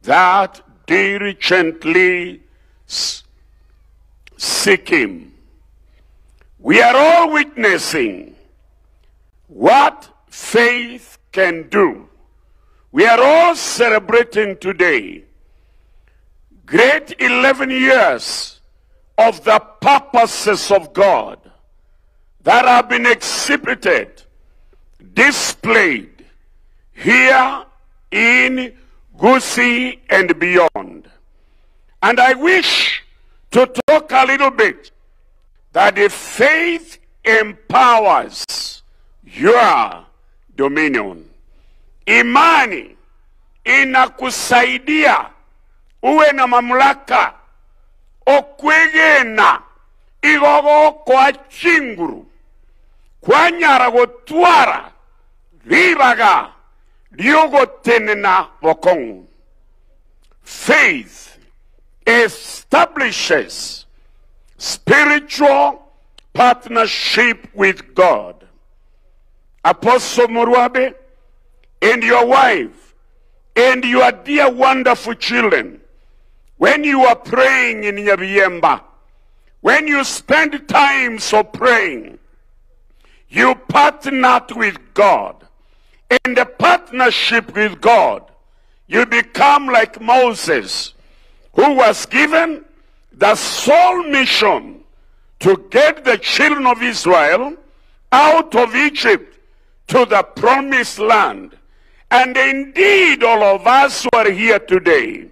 that diligently seek him. We are all witnessing what faith can do. We are all celebrating today great 11 years of the purposes of God that have been exhibited, displayed here in Gusii and beyond. And I wish to talk a little bit that the faith empowers your dominion. Imani inakusaidia uwe na mamlaka okwegena igogo kwa chinguru kwa nyara gotwara ribaga liogotenena bokongu. Faith establishes spiritual partnership with God. Apostle Muruabe and your wife and your dear wonderful children, when you are praying in Nyabiemba, when you spend times of praying, you partnered with God. In the partnership with God, you become like Moses, who was given the sole mission to get the children of Israel out of Egypt to the promised land. And indeed, all of us who are here today,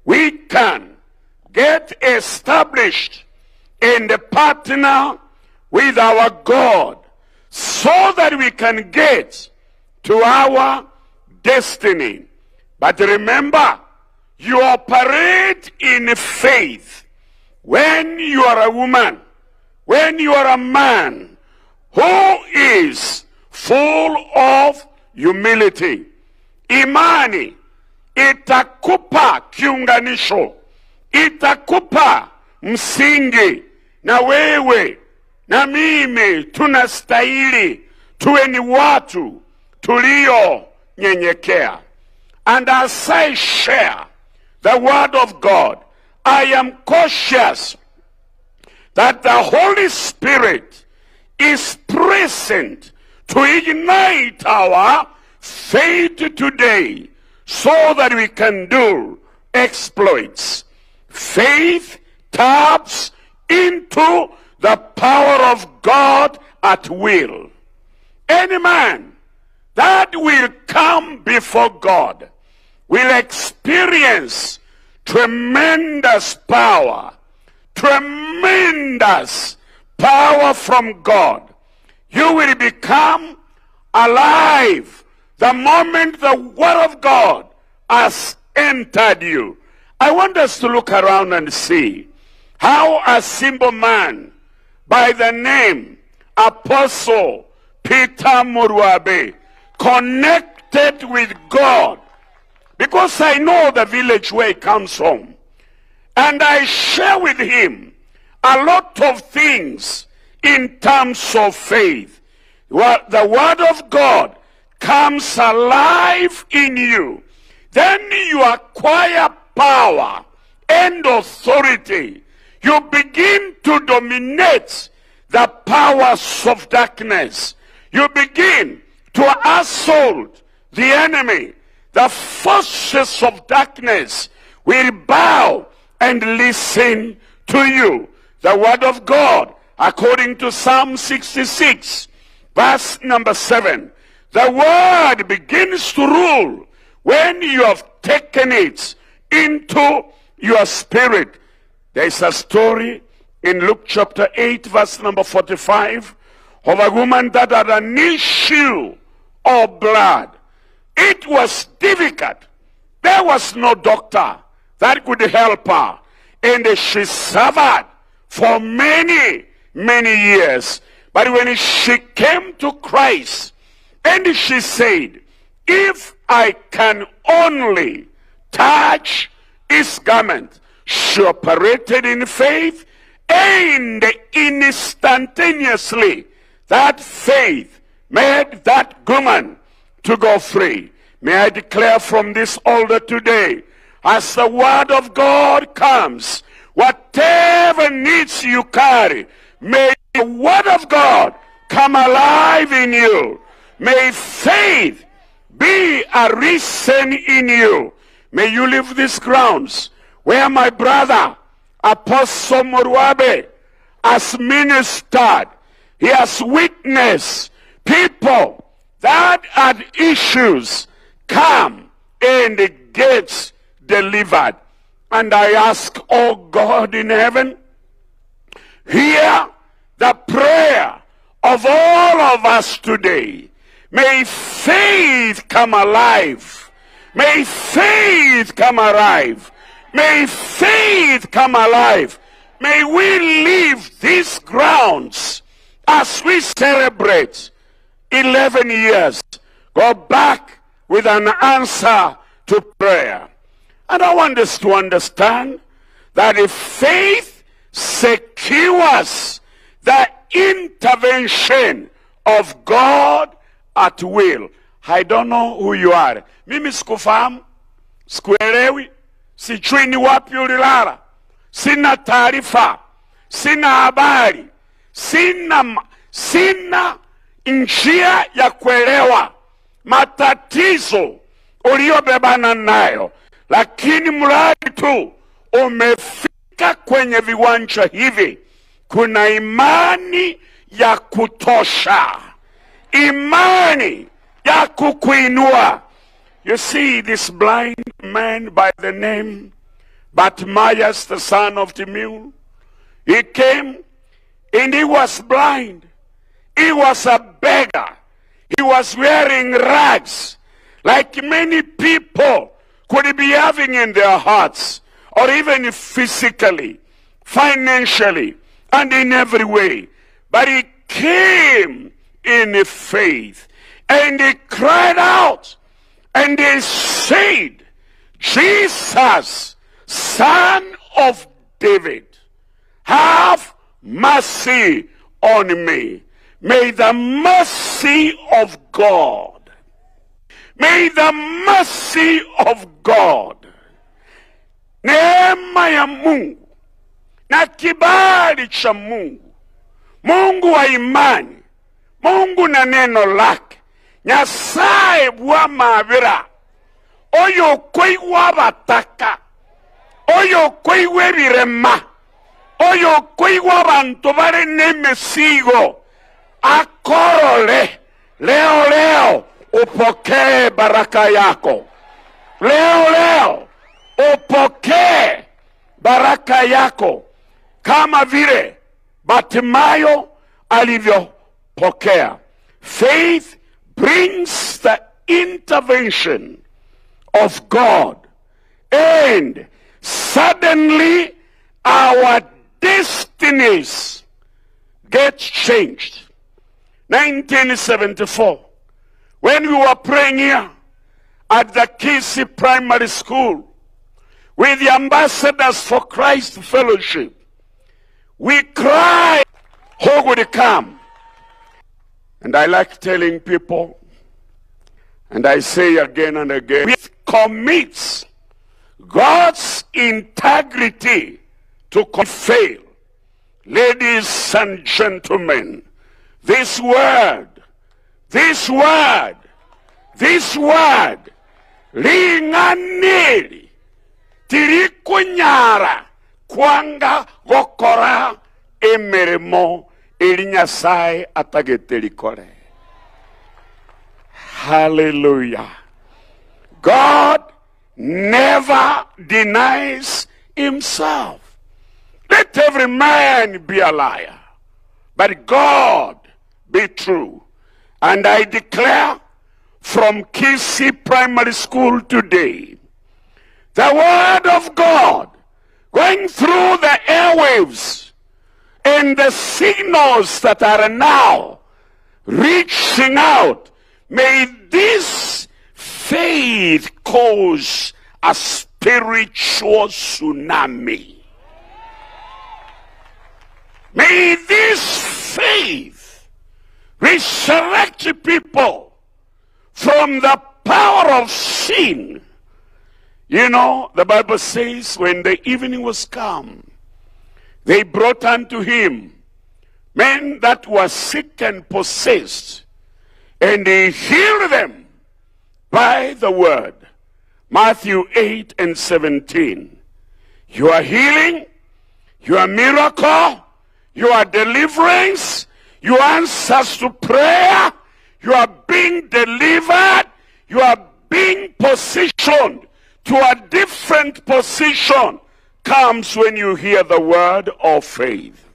we can get established in the partner with our God so that we can get to our destiny. But remember, you operate in faith when you are a woman, when you are a man who is full of humility. Imani itakupa kiunganisho, itakupa msingi, na wewe na mimi tunastahili tuwe ni watu tulio nyenyekea. And as I share the word of God, I am cautious that the Holy Spirit is present to ignite our faith today so that we can do exploits. Faith taps into the power of God at will. Any man that will come before God will experience tremendous power from God. You will become alive the moment the word of God has entered you. I want us to look around and see how a simple man by the name Apostle Peter Muruabe connected with God, because I know the village where he comes from, and I share with him a lot of things in terms of faith. The word of God comes alive in you. Then you acquire power and authority. You begin to dominate the powers of darkness. You begin to assault the enemy. The forces of darkness will bow and listen to you. The word of God, according to Psalm 66, verse number 7, the word begins to rule when you have taken it into your spirit. There is a story in Luke chapter 8, verse number 45, of a woman that had an issue of blood. It was difficult. There was no doctor that could help her. And she suffered for many, many years. But when she came to Christ, and she said, if I can only touch his garment, she operated in faith, and instantaneously that faith made that woman to go free. May I declare from this altar today, as the word of God comes, whatever needs you carry, may the word of God come alive in you. May faith be arisen in you. May you leave these grounds where my brother Apostle Muruabe has ministered. He has witnessed people that had issues come and gets delivered. And I ask, oh God in heaven, hear the prayer of all of us today. May faith come alive. May faith come alive. May faith come alive. May we leave these grounds as we celebrate 11 years. Go back with an answer to prayer. And I want us to understand that if faith secures the intervention of God at will. I don't know who you are. Mimi sikufahamu, sikuelewi, sijui ni wapi ulilala, sina taarifa, sina habari, sina njia ya kuelewa matatizo uliyobebana nayo, lakini mradi tu umefika kwenye viwanja hivi, kuna imani ya kutosha, imani ya kukuinua. You see this blind man by the name Bartimaeus, the son of Timaeus. He came and he was blind. He was a beggar. He was wearing rags like many people could be having in their hearts, or even physically, financially, and in every way. But he came in faith, and he cried out, and he said, Jesus, Son of David, have mercy on me. May the mercy of God, may the mercy of God, neema ya Mungu na kibali cha Mungu, Mungu wa imani, Mungu na neno lake, Nyasaye bwa mabira, oyo koi wabataka, oyo koi webirema, oyo koi wabantu bare nemesigo, akorole, leo, upokee baraka yako. Leo, upokee baraka yako, kama vile Bartimayo alivyopokea. Faith brings the intervention of God, and suddenly our destinies get changed. 1974, when we were praying here at the Kisii Primary School with the Ambassadors for Christ Fellowship, we cried, who would come? And I like telling people, and I say again and again, it commits God's integrity to fail. Ladies and gentlemen, this word, linganeli, tirikunyara, kwanga gokora emeremo, eli Nyasaye atagetelikore. Hallelujah. God never denies himself. Let every man be a liar, but God be true. And I declare from Kisii Primary School today, the word of God going through the airwaves and the signals that are now reaching out, may this faith cause a spiritual tsunami. May this faith resurrect people from the power of sin You know, the Bible says, when the evening was come, they brought unto him men that were sick and possessed, and he healed them by the word. Matthew 8 and 17. Your healing, your miracle, your deliverance, your answers to prayer, you are being delivered, you are being positioned to a different position, comes when you hear the word of faith.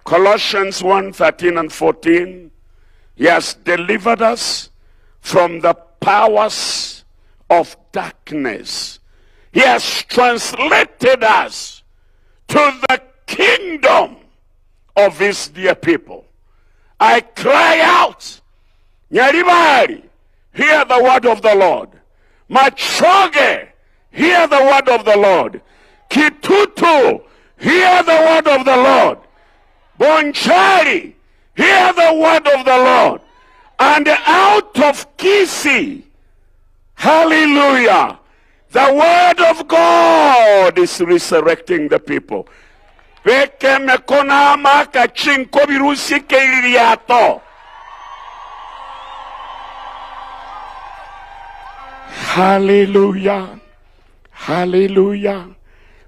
Colossians 1:13 and 14. He has delivered us from the powers of darkness. He has translated us to the kingdom of his dear people. I cry out, Nyaribari, hear the word of the Lord. Machoge, hear the word of the Lord. Kitutu, hear the word of the Lord. Bonchari, hear the word of the Lord. And out of Kisi, hallelujah, the word of God is resurrecting the people. Hallelujah. Hallelujah.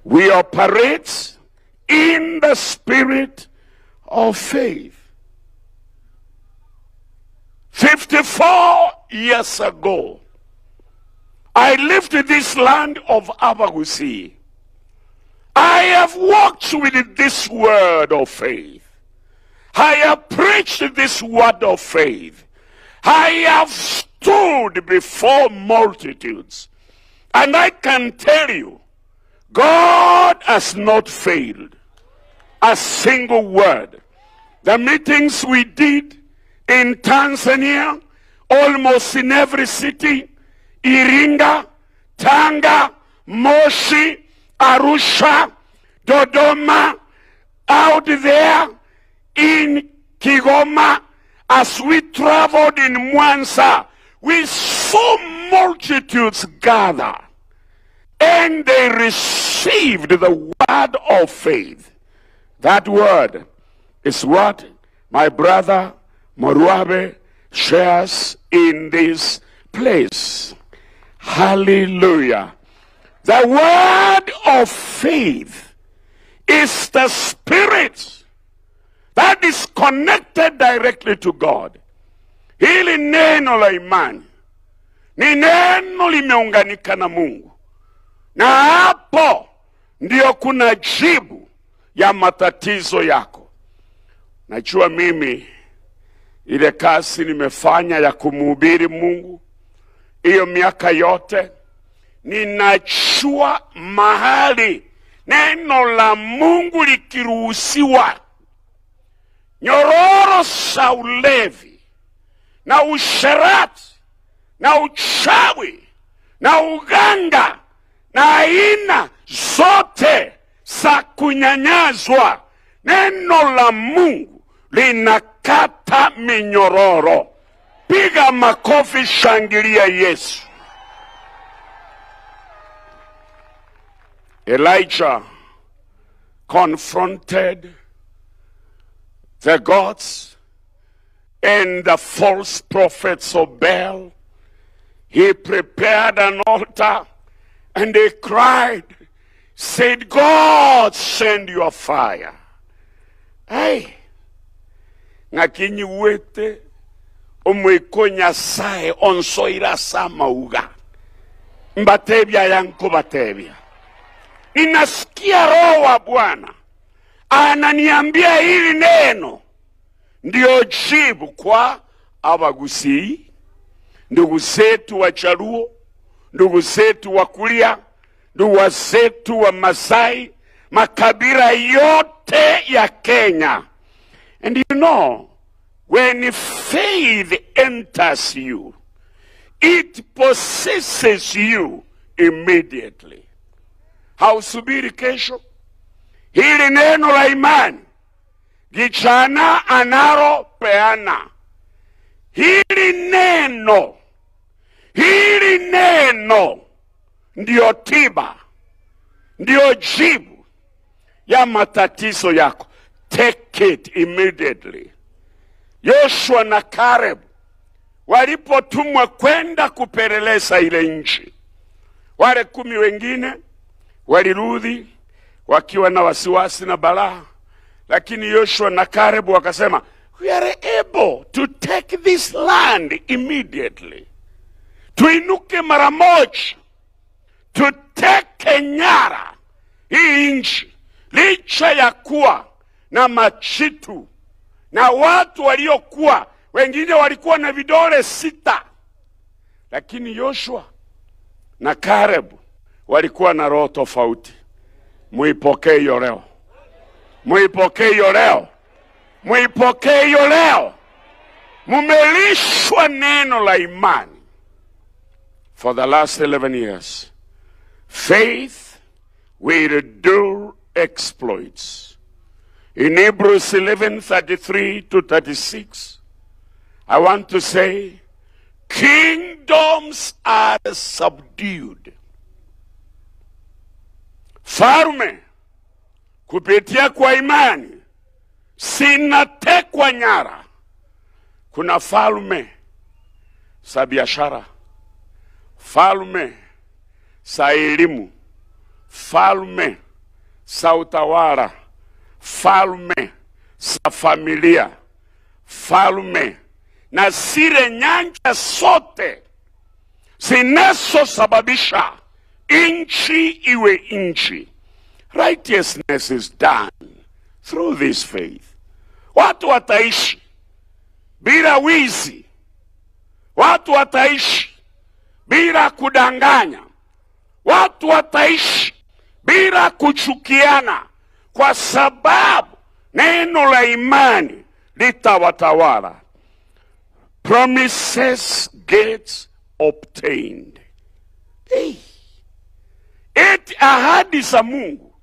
We operate in the spirit of faith. 54 years ago, I lived in this land of Abagusi. I have walked with this word of faith. I have preached this word of faith. I have stood before multitudes. And I can tell you, God has not failed a single word. The meetings we did in Tanzania, almost in every city, Iringa, Tanga, Moshi, Arusha, Dodoma, out there in Kigoma, as we traveled in Mwanza, we saw multitudes gather, and they received the word of faith. That word is what my brother Moruabe shares in this place. Hallelujah. The word of faith is the spirit that is connected directly to God. Hili neno la imani ni neno limeunganika na Mungu, na hapo ndio kuna jibu ya matatizo yako. Najua mimi ile kazi nimefanya ya kumhubiri Mungu hiyo miaka yote, ninajua mahali neno la Mungu likiruhusiwa, nyororo za ulevi na usherati na uchawi na uganga na aina zote za kunyanyazwa, neno la Mungu linakata minyororo. Piga makofi, shangilia Yesu. Elijah confronted the gods and the false prophets of Baal. He prepared an altar and they cried, said, God, send your fire. Hey, ngakinyi wete omweko Nyasaye onsoira sama uga mbatebya yanko batebya. Ninasikia Roho wa Bwana ananiambia hili neno ndio jibu kwa Abagusi, ndugu zetu wa Chaluo, ndugu zetu wa Kuria, ndugu zetu wa Masai, makabila yote ya Kenya. And you know, when faith enters you, it possesses you immediately. Hausubiri kesho. Hili neno la imani gichana anaro peana. Hili neno ndio tiba, ndio jibu ya matatizo yako. Take it immediately. Yoshua na Caleb walipotumwa kwenda kupeleleza ile nchi, wale 10 wengine walirudi wakiwa na wasiwasi na balaa, lakini Yoshua na Caleb wakasema, we are able to take this land immediately. Tuinuke mara moja, tuteke nyara hii nchi, licha ya kuwa na machitu na watu waliokuwa, wengine walikuwa na vidole 6, lakini Yoshua na Caleb walikuwa na roho tofauti. Muipokee hiyo leo. Muipokee hiyo leo. Muipokee hiyo leo. Mumelishwa neno la imani. For the last 11 years, faith will do exploits. In Hebrews 11:33 to 36, I want to say, kingdoms are subdued. Falme kupitia kwa imani sinatekwa nyara. Kuna falme za biashara, falme za elimu, falme za utawala, falme za familia, falme na zile nyanja zote zinazosababisha inchi iwe inchi. Righteousness is done through this faith. Watu wataishi bila wizi. Watu wataishi bila kudanganya. Watu wataishi bila kuchukiana, kwa sababu neno la imani litawatawala. Promises gets obtained. Eti ahadi za Mungu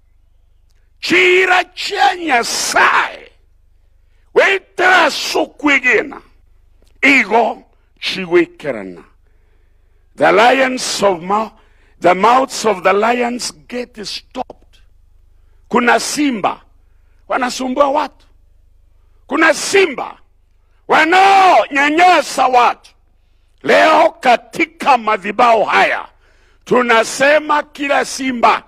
chira cha Nyasaye wetarasukwigena igo chiwekerana. The mouths of the lions get stopped. Kuna simba wanasumbua watu. Kuna simba wanaonyanyasa watu. Leo katika madhabahu haya tunasema kila simba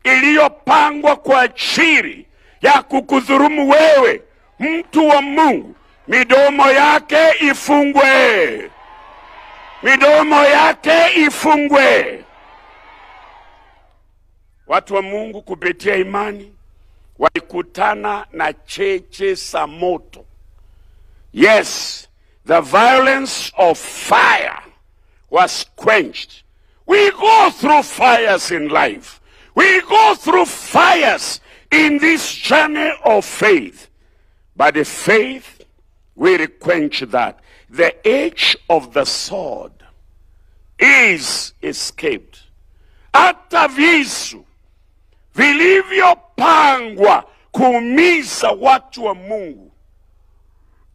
iliyopangwa kwa ajili ya kukudhulumu wewe, mtu wa Mungu, midomo yake ifungwe. Midomo yake ifungwe. Watu wa Mungu kupitia imani walikutana na cheche za moto. Yes, the violence of fire was quenched. We go through fires in life. We go through fires in this journey of faith. But the faith will quench that. The edge of the sword is escaped. Hata visu vilivyopangwa kuumiza watu wa Mungu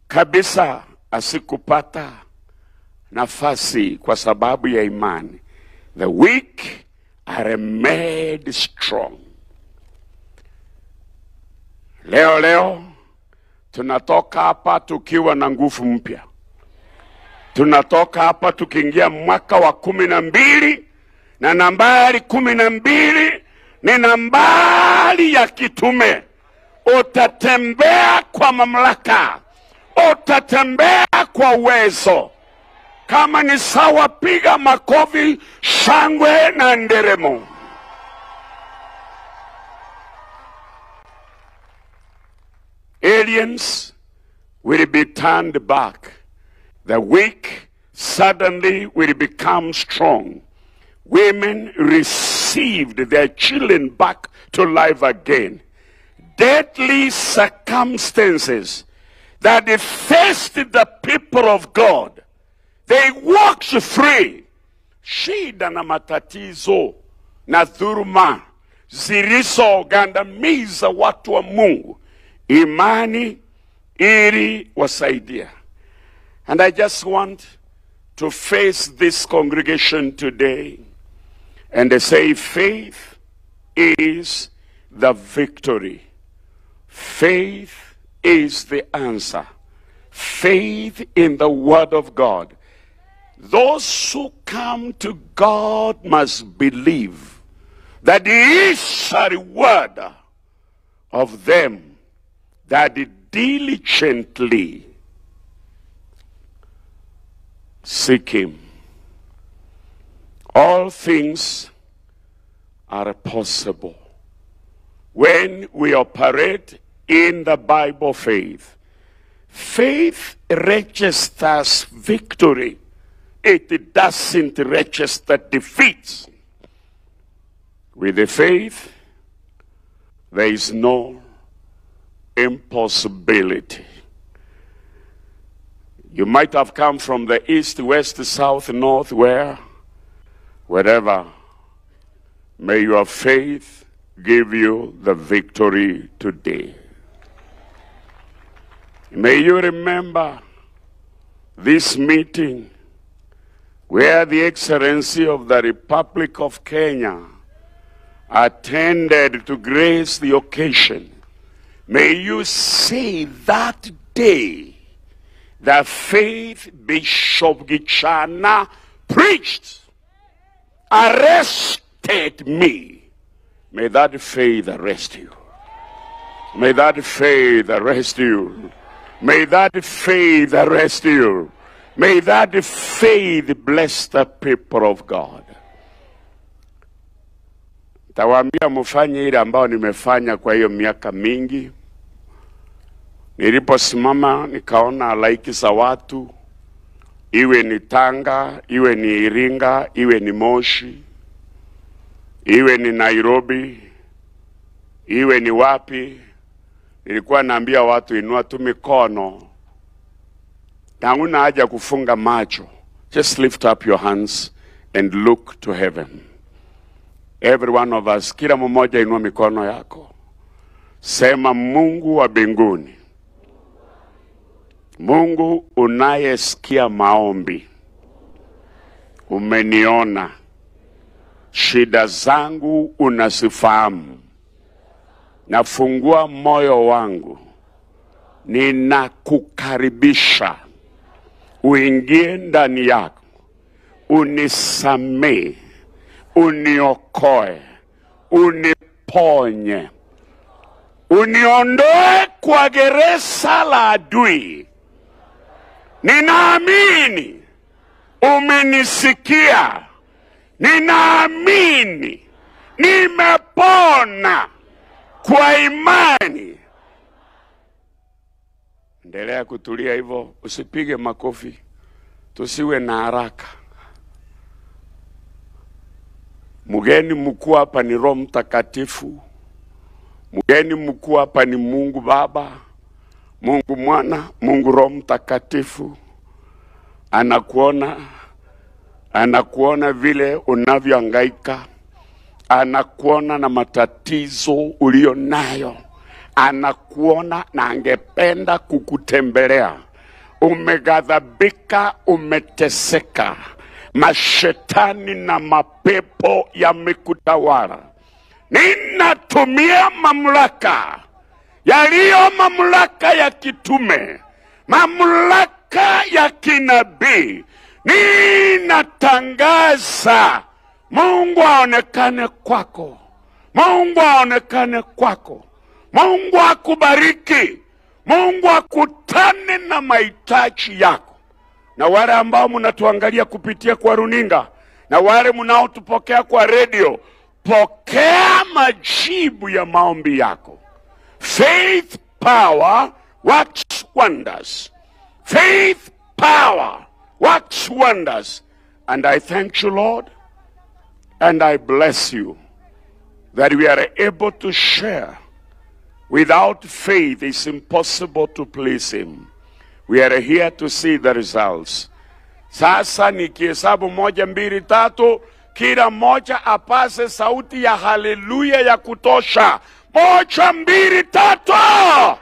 kabisa asikupata nafasi kwa sababu ya imani. The weak are made strong. Leo tunatoka hapa tukiwa na nguvu mpya. Tunatoka hapa tukiingia mwaka wa 12, na nambari 12 ni nambari ya kitume. Utatembea kwa mamlaka. Utatembea kwa uwezo. Kama ni sawa, piga makofi, shangwe na nderemo. Aliens will be turned back. The weak suddenly will become strong. Women received their children back to life again. Deadly circumstances that faced the people of God, they walked free. Shida na matatizo na dhuluma zilizogandamiza watu wa Mungu, imani ili wasaidia. And I just want to face this congregation today And they say faith is the victory. Faith is the answer. Faith in the Word of God. Those who come to God must believe that He is a rewarder of them that diligently seek Him. All things are possible when we operate in the Bible faith. Faith registers victory. It doesn't register defeat. With the faith, there is no impossibility. You might have come from the east, west, south, north, wherever. May your faith give you the victory today. May you remember this meeting where the Excellency of the Republic of Kenya attended to grace the occasion. May you say that day that Faith Bishop Gichana preached, arrested me. May that faith arrest you. May that faith arrest you. May that faith arrest you. May that faith bless the people of God. Tawaambia mufanye ile ambao nimefanya kwa hiyo miaka mingi. Niliposimama nikaona halaiki za watu, iwe ni Tanga, iwe ni Iringa, iwe ni Moshi, iwe ni Nairobi, iwe ni wapi. Nilikuwa naambia watu inua tu mikono. Na huna haja kufunga macho. Just lift up your hands and look to heaven. Every one of us, kila mmoja inua mikono yako. Sema, Mungu wa mbinguni, Mungu unayesikia maombi, umeniona, shida zangu unazifahamu. Nafungua moyo wangu, ninakukaribisha uingie ndani yako, unisamee, uniokoe, uniponye, uniondoe kwa gereza la adui. Ninaamini umenisikia, ninaamini nimepona kwa imani. Endelea kutulia hivyo, usipige makofi, tusiwe na haraka. Mgeni mkuu hapa ni Roho Mtakatifu. Mgeni mkuu hapa ni Mungu Baba, Mungu Mwana, Mungu Roho Mtakatifu. Anakuona vile unavyohangaika. Anakuona na matatizo ulio nayo. Anakuona na angependa kukutembelea. Umeghadhabika, umeteseka. Mashetani na mapepo yamekutawala. Ninatumia mamlaka yaliyo mamlaka ya kitume, mamlaka ya kinabii. Ninatangaza Mungu aonekane kwako. Mungu aonekane kwako. Mungu akubariki. Mungu akutane na mahitaji yako. Na wale ambao mnatuangalia kupitia kwa runinga, na wale mnaotupokea kwa radio, pokea majibu ya maombi yako. Faith power works wonders. Faith power works wonders. And I thank you, Lord, and I bless you that we are able to share. Without faith, it's impossible to please Him. We are here to see the results. Sasa nikihesabu 1, 2, 3, kila mmoja apase sauti ya haleluya ya kutosha. 1, 2, 3.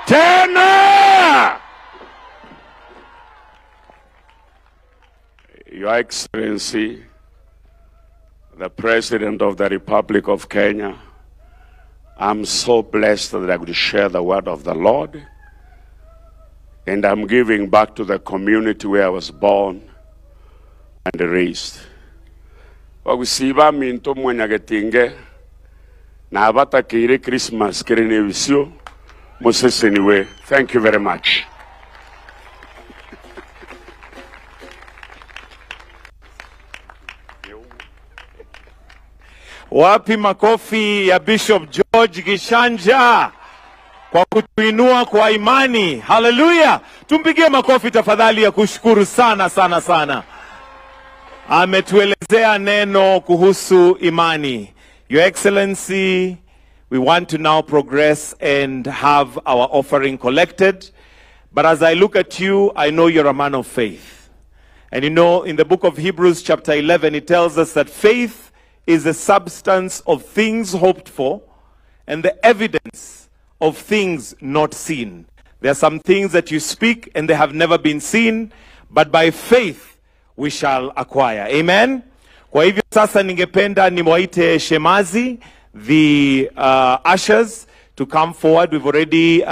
Tena. Your Excellency, the President of the Republic of Kenya, I'm so blessed that I could share the word of the Lord. And I'm giving back to the community where I was born and raised. Wagusiba minto mwenyagetinge na abata kire Christmas kire nevisio Moses anyway. Thank you very much. Wapi makofi ya Bishop George Gishanja kwa kutuinua kwa imani. Hallelujah. Tumpigie makofi tafadhali ya kushukuru sana sana sana. Ametuelezea neno kuhusu imani. Your Excellency, we want to now progress and have our offering collected. But as I look at you, I know you're a man of faith. And you know, in the book of Hebrews chapter 11, it tells us that faith is the substance of things hoped for and the evidence of things not seen. There are some things that you speak and they have never been seen, but by faith we shall acquire. Amen? Kwa hivyo sasa ningependa nimwaite Shemazi, the ushers, to come forward. We've already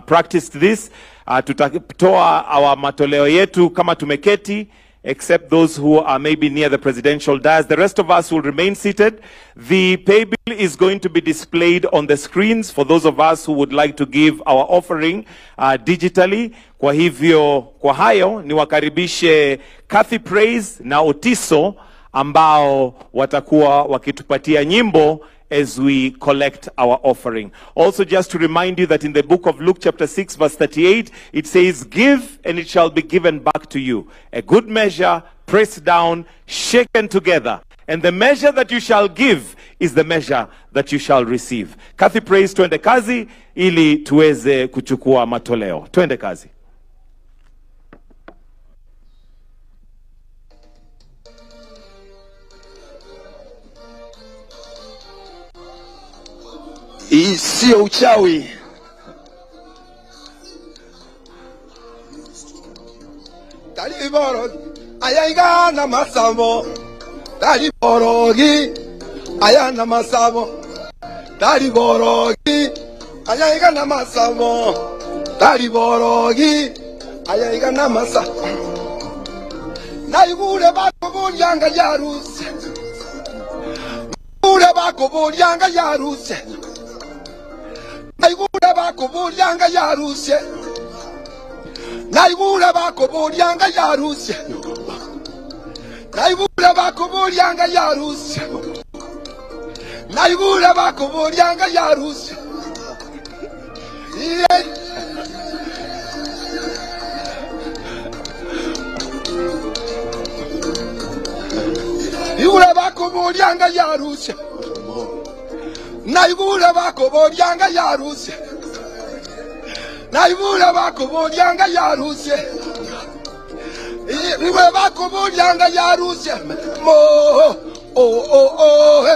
practiced this. Tutatoa our matoleo yetu kama tumeketi, except those who are maybe near the presidential dais. The rest of us will remain seated. The pay bill is going to be displayed on the screens for those of us who would like to give our offering digitally. Kwa hivyo, kwa hayo, niwakaribishe Kathy Praise na Otiso ambao watakuwa wakitupatia nyimbo as we collect our offering. Also, just to remind you that in the book of Luke chapter 6 verse 38, it says, "Give and it shall be given back to you. A good measure, pressed down, shaken together. And the measure that you shall give is the measure that you shall receive." Kathy Praise, twende kazi ili tuweze kuchukua matoleo. Twende kazi. Hii sio uchawi. Taliborogi ayana masamo. Taliborogi ayana masamo. Taliborogi ayana masamo. Taliborogi ayana masamo. Naigule bako bulyanga yaruse. Ule bako bulyanga yaruse. Naigule bako bulyanga yaruse. Naigule bako bulyanga yaruse. Naigule bako bulyanga yaruse. Naigule bako bulyanga yaruse. Naigule bako bulyanga yaruse. Naigule bako bulyanga yaruse. Naigule bako bulyanga yaruse. Naigule bako bulyanga yaruse. Mo oh.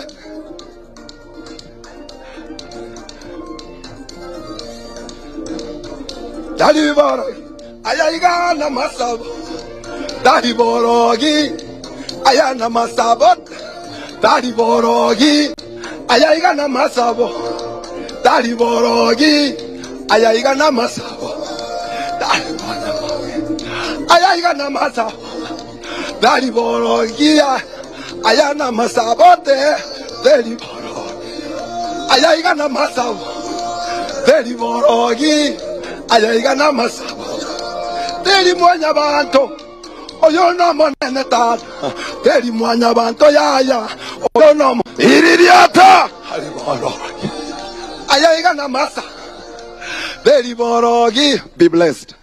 Daliborogi ayana masabo. Daliborogi ayana masabo. Daliborogi ayana masabo. Daliborogi ayana masabo. Ayana masabo. Daliborogi ayana masabo. Daliborogi ayana masabo. Daliborogi ayana masabo. Deli mwanya banto oyo no monene tata. Deli mwanya banto yaya oyo no iririata. Daliborogi ayana masabo. Daliborogi. Be blessed.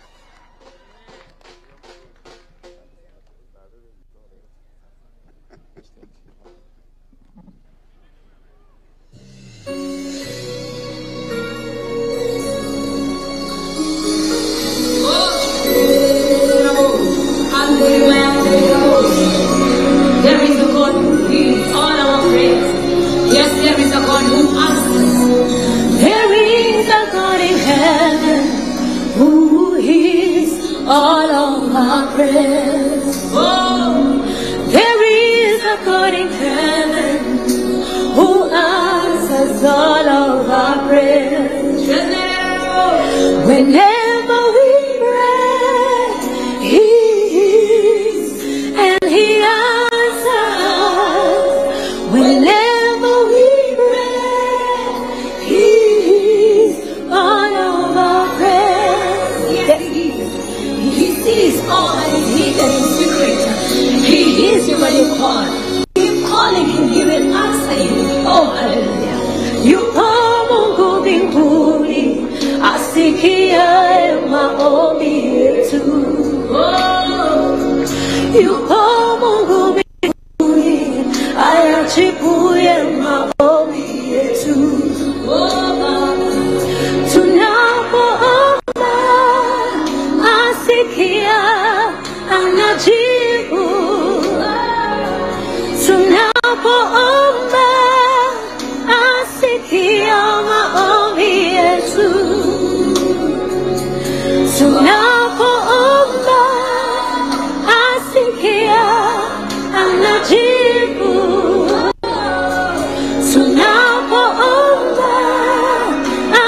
There is a God who hears all our prayers. Yes, there is a God who answers. There is a God in heaven who hears. Whenever we pray, He hears and He answers. Whenever we pray, He hears all of our prayers. Yes, He sees all that is hidden in secret. He hears you when you call. Keep calling Him, He will answer you. Oh, hallelujah. Yupo Mungu mbinguni, asikiaye maombi yetu. Yupo Mungu mbinguni, ayajibuye maombi yetu. Tunapoomba, asikia, anajibu. Tunapoomba, asikia maombi yetu. Tunapoomba, asikia, anajibu. Tunapoomba,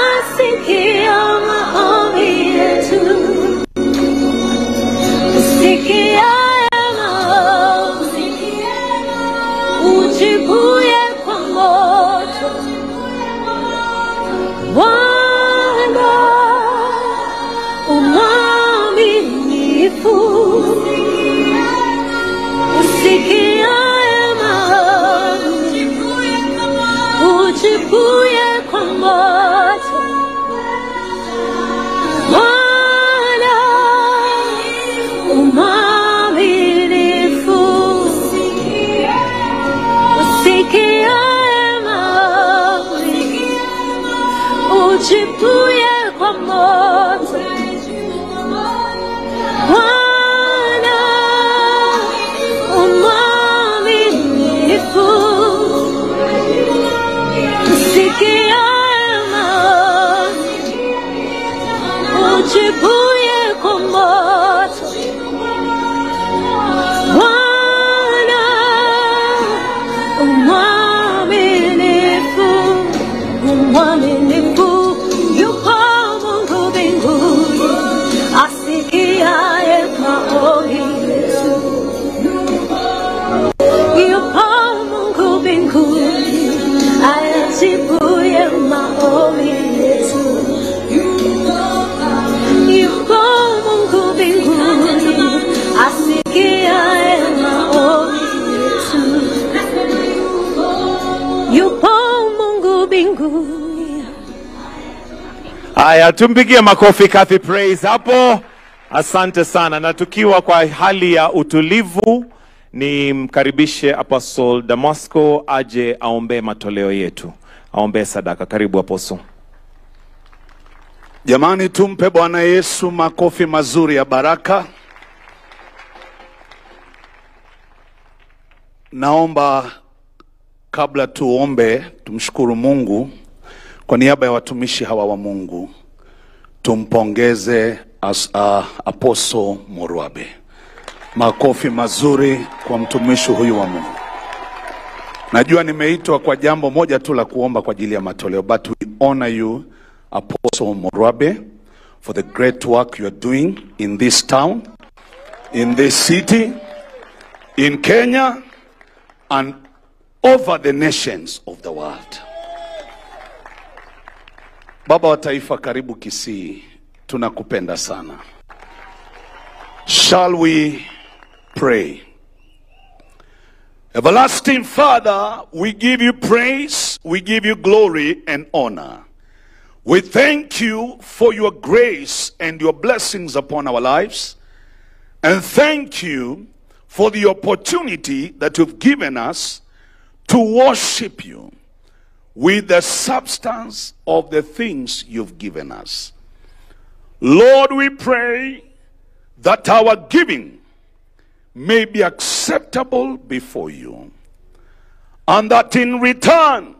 asikia maombi yetu. Usikia maombi, ujibuye kwa moto. Bwana umwaminifu, usikiaye maombi, ujibuye kwa moto. Bwana umwaminifu, usikiaye maombi, ujibuye kwa moto. Bwana umwaminifu, usikiaye maombi, ujibuye kwa moto. Bwana umwaminifu, umwaminifu. Yupo Mungu mbinguni, asikiaye maombi yetu. Yupo Mungu mbinguni, ayajibuye maombi yetu. Yupo Mungu mbinguni, asikiaye maombi yetu. Yupo Mungu mbinguni. Haya, tumpigie makofi Kathy Praise hapo. Asante sana. Na tukiwa kwa hali ya utulivu, ni mkaribishe Apostle Damasco aje aombe matoleo yetu. Aombe sadaka. Karibu Apostle. Jamani, tumpe Bwana Yesu makofi mazuri ya baraka. Naomba kabla tuombe, tumshukuru Mungu kwa niaba ya watumishi hawa wa Mungu. Tumpongeze Apostle Morwabe. Makofi mazuri kwa mtumishi huyu wa Mungu. Najua nimeitwa kwa jambo moja tu la kuomba kwa ajili ya matoleo, but we honor you Apostle Morwabe for the great work you are doing in this town, in this city, in Kenya, and over the nations of the world. Baba wa taifa, karibu Kisii, tunakupenda sana. Shall we pray? Everlasting Father, we give you praise, we give you glory and honor. We thank you for your grace and your blessings upon our lives. And thank you for the opportunity that you've given us to worship you with the substance of the things you've given us. Lord, we pray that our giving may be acceptable before you, and that in return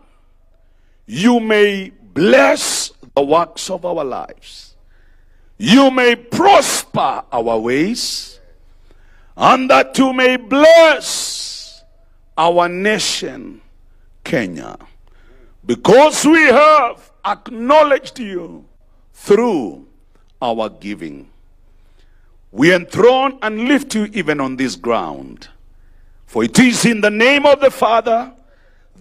you may bless the works of our lives. You may prosper our ways, and that you may bless our nation, Kenya, because we have acknowledged you through our giving. We enthrone and lift you even on this ground. For it is in the name of the Father,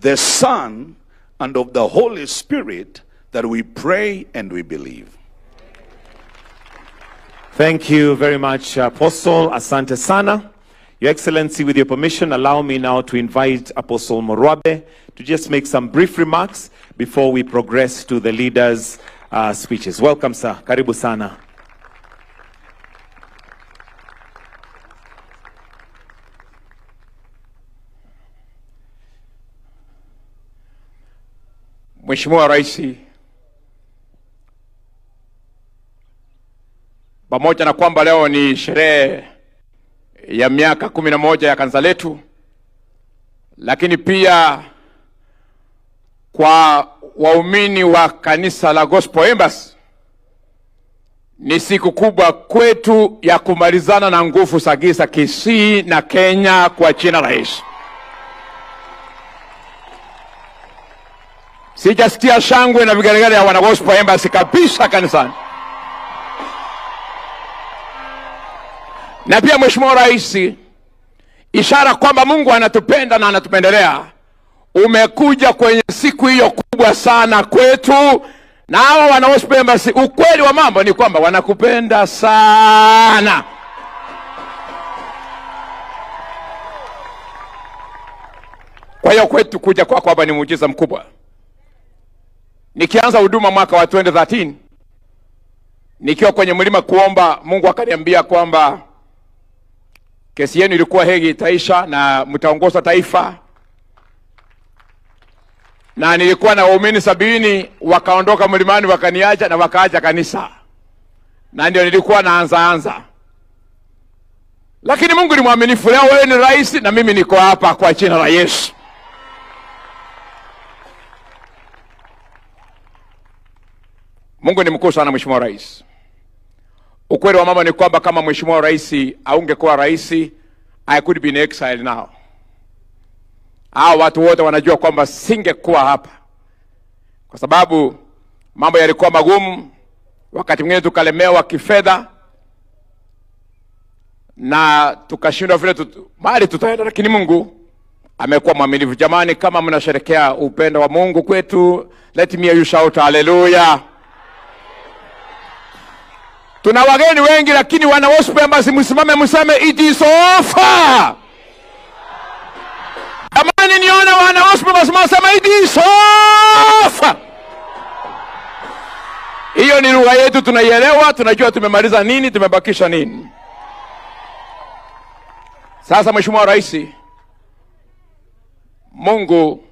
the Son, and of the Holy Spirit that we pray and we believe. Thank you very much, Apostle. Asante sana. Your Excellency, with your permission, allow me now to invite Apostle Morwabe to just make some brief remarks before we progress to the leaders' speeches. Welcome, sir. Karibu sana. Mheshimiwa Rais, pamoja na kwamba leo ni sherehe ya miaka 11 ya kanisa letu, lakini pia kwa waumini wa kanisa la Gospel Embassy ni siku kubwa kwetu ya kumalizana na nguvu za giza Kisii na Kenya kwa jina la Yesu. Sijasikia shangwe na vigelegele ya wana Gospel Embassy kabisa kanisani. Na pia Mheshimiwa Rais, ishara kwamba Mungu anatupenda na anatupendelea, umekuja kwenye siku hiyo kubwa sana kwetu. Na hawa wana Gospel Embassy, ukweli wa mambo ni kwamba wanakupenda sana. Kwa hiyo kwetu kuja kwako hapa ni muujiza mkubwa. Nikianza huduma mwaka wa 2013, nikiwa kwenye mlima kuomba, Mungu akaniambia kwamba kesi yenu ilikuwa Hegi itaisha na mtaongoza taifa. Na nilikuwa na waumini 70 wakaondoka mlimani wakaniacha na wakaacha kanisa. Na ndio nilikuwa naanza. Lakini Mungu ni mwaminifu. Leo wewe ni rais na mimi niko hapa kwa jina la Yesu. Mungu ni mkuu sana Mheshimiwa Rais. Ukweli wa mama ni kwamba kama Mheshimiwa Rais aungekuwa rais, I could be in exile now. Hao watu wote wanajua kwamba singekuwa hapa. Kwa sababu mambo yalikuwa magumu, wakati mwingine tukalemewa kifedha na tukashindwa vile mahali tutaenda, lakini Mungu amekuwa mwaminifu. Jamani, kama mnasherehekea upendo wa Mungu kwetu, let me hear you shout hallelujah. Tuna wageni wengi, lakini wana Gospel Embassy msimame mseme it is over. Jamani, nione wana Gospel Embassy mseme it is over. Hiyo ni lugha yetu, tunaielewa, tunajua tumemaliza nini, tumebakisha nini. Sasa Mheshimiwa Rais, Mungu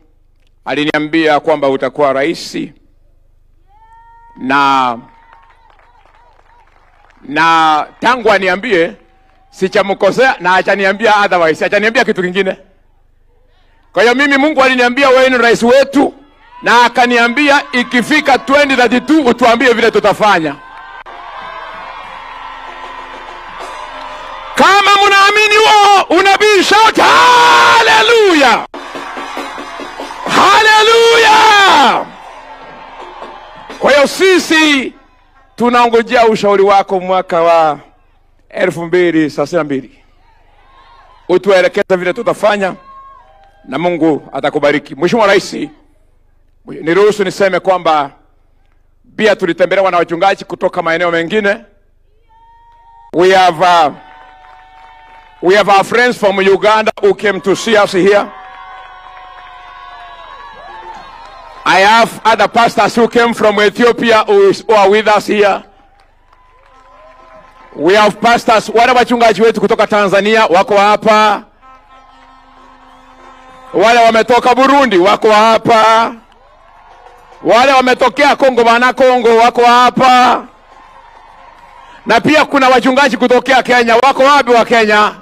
aliniambia kwamba utakuwa rais na tangu aniambie sichamkosea na achaniambia otherwise, achaniambia kitu kingine. Kwa hiyo mimi Mungu aliniambia wewe ni rais wetu, na akaniambia ikifika 2032 utuambie vile tutafanya. Kama mnaamini wao unabii, shout hallelujah. Hallelujah. Kwa hiyo sisi tunaongojea ushauri wako mwaka wa 2032. Utuelekeze vile tutafanya na Mungu atakubariki. Mheshimiwa Rais, niruhusu niseme kwamba pia tulitembelewa na wachungaji kutoka maeneo mengine. We have our friends from Uganda who came to see us here. I have other pastors who came from Ethiopia who are with us here. We have pastors, wale wachungaji wetu kutoka Tanzania wako hapa. Wale wametoka Burundi wako hapa. Wale wametokea Kongo, bana Kongo wako hapa. Na pia kuna wachungaji kutokea Kenya. Wako wapi wa Kenya?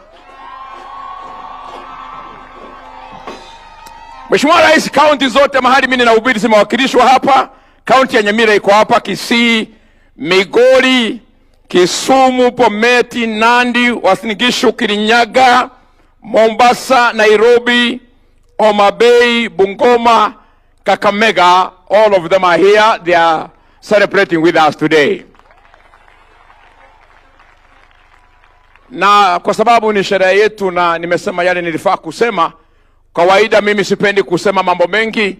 Mheshimiwa Rais, kaunti zote mahali mimi ninahubiri zimewakilishwa hapa. Kaunti ya Nyamira iko hapa, Kisii, Migori, Kisumu, Bomet, Nandi, Uasin Gishu, Kirinyaga, Mombasa, Nairobi, Homa Bay, Bungoma, Kakamega. All of them are here. They are celebrating with us today. na kwa sababu ni sherehe yetu na nimesema yale nilifaa kusema, kawaida mimi sipendi kusema mambo mengi.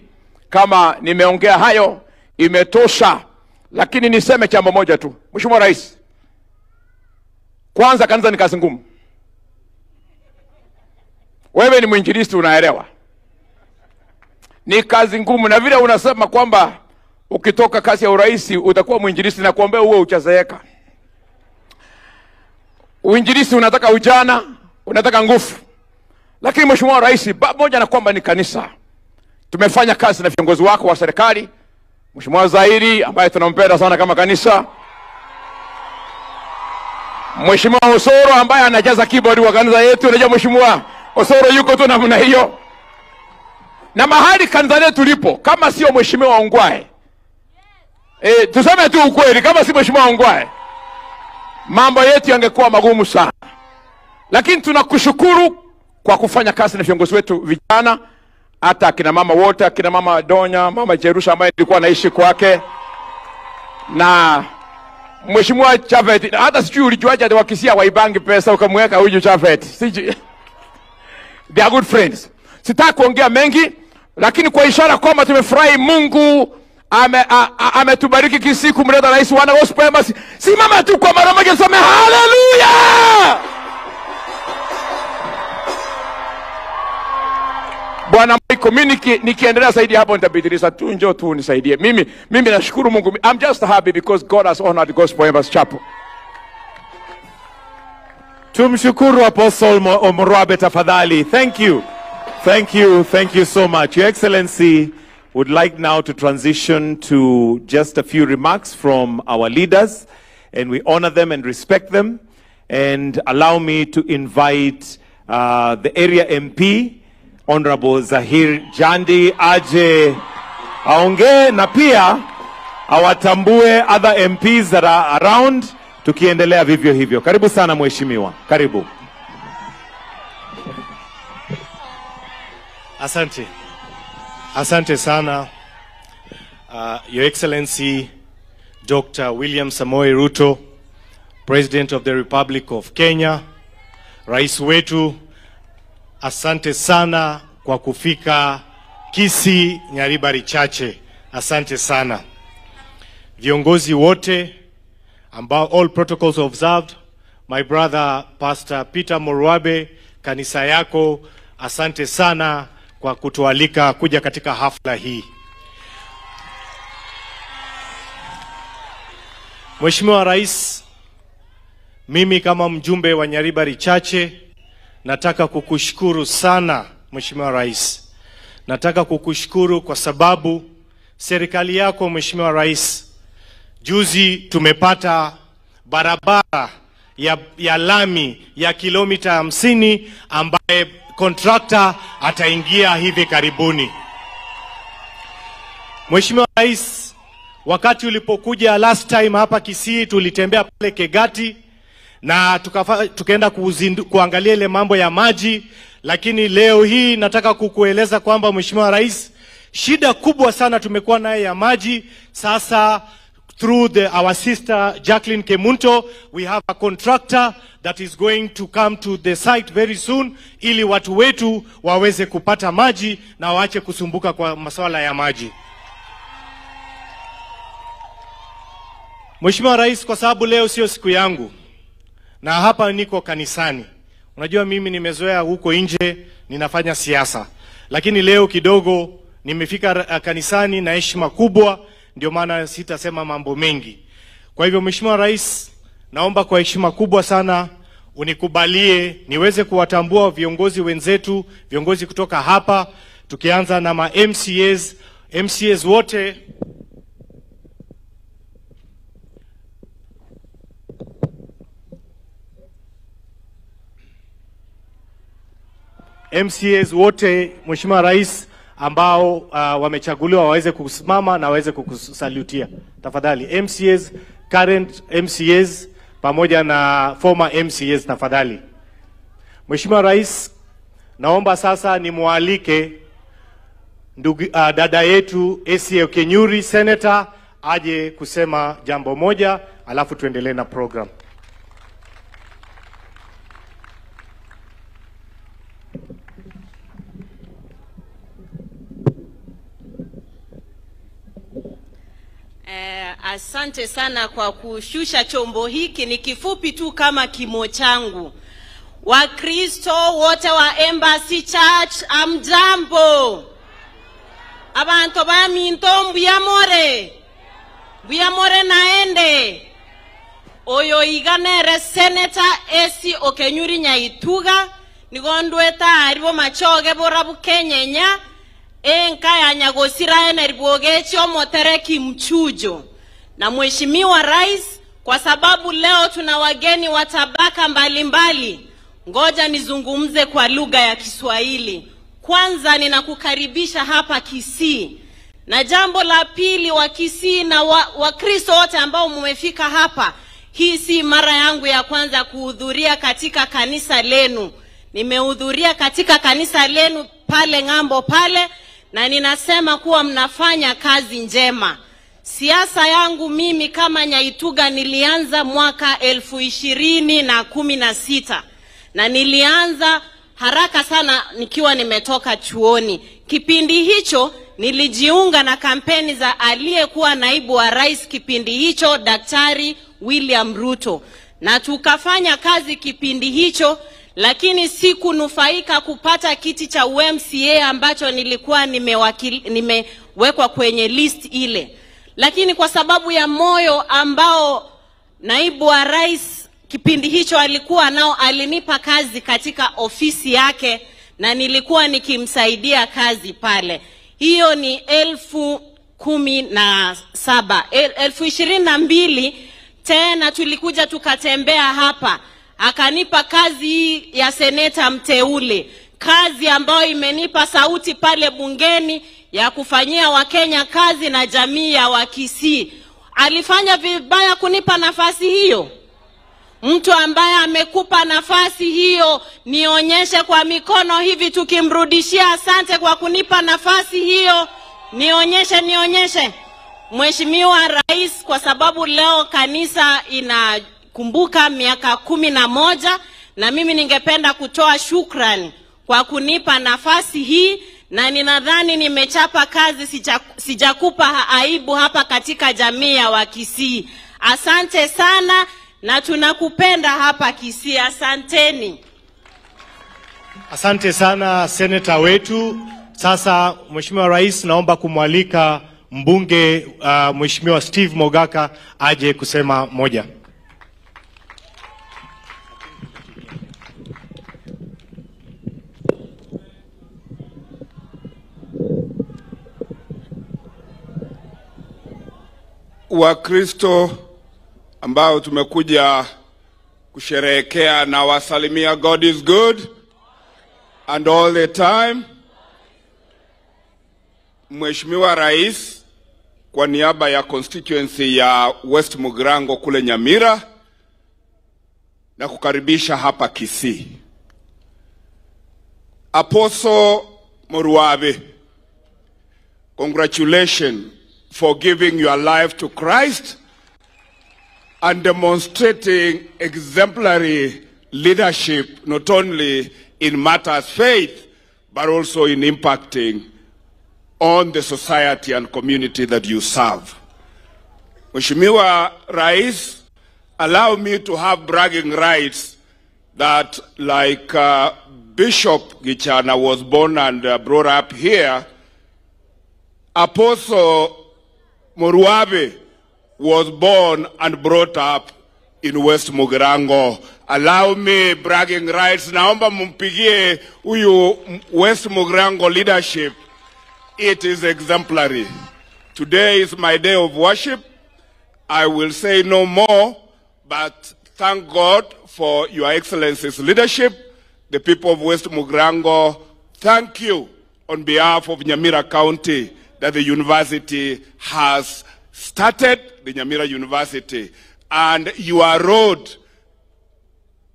Kama nimeongea hayo imetosha, lakini niseme jambo moja tu. Mheshimiwa Rais, kwanza kanisa ni kazi ngumu. Wewe ni mwinjilisti, unaelewa ni kazi ngumu, na vile unasema kwamba ukitoka kazi ya urais utakuwa mwinjilisti, na kuombea uwe uchazeeka. Uinjilisti unataka ujana, unataka nguvu. Lakini Mheshimiwa Rais, pamoja na kwamba ni kanisa, tumefanya kazi na viongozi wako wa serikali, Mheshimiwa Zairi ambaye tunampenda sana kama kanisa, Mheshimiwa Osoro ambaye anajaza keyboard wa kanisa yetu. Unajua Mheshimiwa Osoro yuko tu namna hiyo. Na mahali kanisa letu lipo, kama sio Mheshimiwa Ongwae, tuseme tu ukweli, kama si Mheshimiwa Ongwae, mambo yetu yangekuwa magumu sana. Lakini tunakushukuru kwa kufanya kazi na viongozi wetu vijana, hata kina mama wote, kina mama Donya, mama Jerusha ambaye nilikuwa naishi kwake, na Mheshimiwa Chafet. Hata sijui ulijuaje ati wakisia waibangi pesa ukamweka huyu Chafet. Sijui. They are good friends. Sitaki kuongea mengi, lakini kwa ishara kwamba tumefurahi Mungu ametubariki Kisii kumleta rais wa gospel. Simama tu kwa mara moja, sema haleluya. Bwana Miko, mimi nikiendelea zaidi hapo nitabidilisa tu, njoo tu nisaidie. Mimi nashukuru Mungu. I'm just happy because God has honored Gospel Embassy Chapel. Tumshukuru Apostle Omurwabe tafadhali. Thank you. Thank you so much. Your Excellency, would like now to transition to just a few remarks from our leaders, and we honor them and respect them. And allow me to invite the area MP, Honorable Zahir Jandi, aje aonge na pia awatambue other MPs that are around, tukiendelea vivyo hivyo. Karibu sana mheshimiwa. Karibu. Asante sana, Your Excellency Dr. William Samoei Ruto, President of the Republic of Kenya, Rais wetu, asante sana kwa kufika Kisii Nyaribari Chache. Asante sana. Viongozi wote ambao all protocols observed, my brother Pastor Peter Omurwabe, kanisa yako, asante sana kwa kutualika kuja katika hafla hii. Mheshimiwa Rais, mimi kama mjumbe wa Nyaribari Chache nataka kukushukuru sana Mheshimiwa Rais. Nataka kukushukuru kwa sababu serikali yako Mheshimiwa Rais, juzi tumepata barabara ya lami ya kilomita 50 ambaye contractor ataingia hivi karibuni. Mheshimiwa Rais, wakati ulipokuja last time hapa Kisii tulitembea pale Kegati na tukaenda kuangalia ile mambo ya maji, lakini leo hii nataka kukueleza kwamba Mheshimiwa Rais, shida kubwa sana tumekuwa naye ya maji. Sasa through our sister Jacqueline Kemunto, we have a contractor that is going to come to the site very soon, ili watu wetu waweze kupata maji na waache kusumbuka kwa masuala ya maji. Mheshimiwa Rais, kwa sababu leo sio siku yangu na hapa niko kanisani. Unajua mimi nimezoea huko nje ninafanya siasa, lakini leo kidogo nimefika kanisani na heshima kubwa, ndio maana sitasema mambo mengi. Kwa hivyo Mheshimiwa Rais, naomba kwa heshima kubwa sana unikubalie niweze kuwatambua viongozi wenzetu, viongozi kutoka hapa, tukianza na ma MCAs wote. MCAs wote Mheshimiwa Rais ambao wamechaguliwa waweze kusimama na waweze kukusalutia. Tafadhali MCAs, current MCAs pamoja na former MCAs tafadhali. Mheshimiwa Rais, naomba sasa nimualike dada yetu ACA Kenyuri Senator aje kusema jambo moja alafu tuendelee na program. Asante sana kwa kushusha chombo hiki. Ni kifupi tu kama kimo changu. Wakristo wote wa Embassy Church, amjambo. Abantu ba minto mbuyamore naende. Oyo iganere Senator Esi Okenyuri Nyaituga nigondweta aribo machoge borabu Kenyenya enka ya Nyagosira eneriboge chomotereki mchujo. Na Mheshimiwa Rais, kwa sababu leo tuna wageni wa tabaka mbalimbali, ngoja nizungumze kwa lugha ya Kiswahili. Kwanza ninakukaribisha hapa Kisii. Na jambo la pili, wa Kisii na Wakristo wote ambao mmefika hapa, hii si mara yangu ya kwanza kuhudhuria katika kanisa lenu. Nimehudhuria katika kanisa lenu pale ng'ambo pale, na ninasema kuwa mnafanya kazi njema. Siasa yangu mimi kama Nyaituga nilianza mwaka 2016 na nilianza haraka sana nikiwa nimetoka chuoni. Kipindi hicho nilijiunga na kampeni za aliyekuwa naibu wa rais kipindi hicho, Daktari William Ruto, na tukafanya kazi kipindi hicho, lakini sikunufaika kupata kiti cha UMCA ambacho nilikuwa nimewekwa kwenye list ile. Lakini kwa sababu ya moyo ambao naibu wa rais kipindi hicho alikuwa nao, alinipa kazi katika ofisi yake na nilikuwa nikimsaidia kazi pale. Hiyo ni 2022 tena tulikuja tukatembea hapa, akanipa kazi ya seneta mteule, kazi ambayo imenipa sauti pale bungeni ya kufanyia Wakenya kazi na jamii ya Wakisii. Alifanya vibaya kunipa nafasi hiyo? Mtu ambaye amekupa nafasi hiyo, nionyeshe kwa mikono hivi tukimrudishia asante kwa kunipa nafasi hiyo. Nionyeshe. Mheshimiwa Rais, kwa sababu leo kanisa inakumbuka miaka 11, na mimi ningependa kutoa shukrani kwa kunipa nafasi hii, na ninadhani nimechapa kazi, sijakupa aibu hapa katika jamii ya Wakisii. Asante sana na tunakupenda hapa Kisii. Asanteni. Asante sana Senator wetu. Sasa Mheshimiwa Rais, naomba kumwalika mbunge Mheshimiwa Steve Mogaka aje kusema moja. Wakristo ambao tumekuja kusherehekea na wasalimia, God is good and all the time. Mheshimiwa Rais, kwa niaba ya constituency ya West Mugirango kule Nyamira, na kukaribisha hapa Kisii. Apostle Moruabe, congratulations for giving your life to Christ and demonstrating exemplary leadership, not only in matters faith, but also in impacting on the society and community that you serve. Mheshimiwa Rais, allow me to have bragging rights that, like Bishop Gichana was born and brought up here, Apostle Moruabe was born and brought up in West Mugirango. Allow me bragging rights. Naomba mumpigie huyu West Mugirango leadership. It is exemplary. Today is my day of worship. I will say no more, but thank God for Your Excellency's leadership. The people of West Mugirango, thank you on behalf of Nyamira County that the university has started, the Nyamira University, and your road,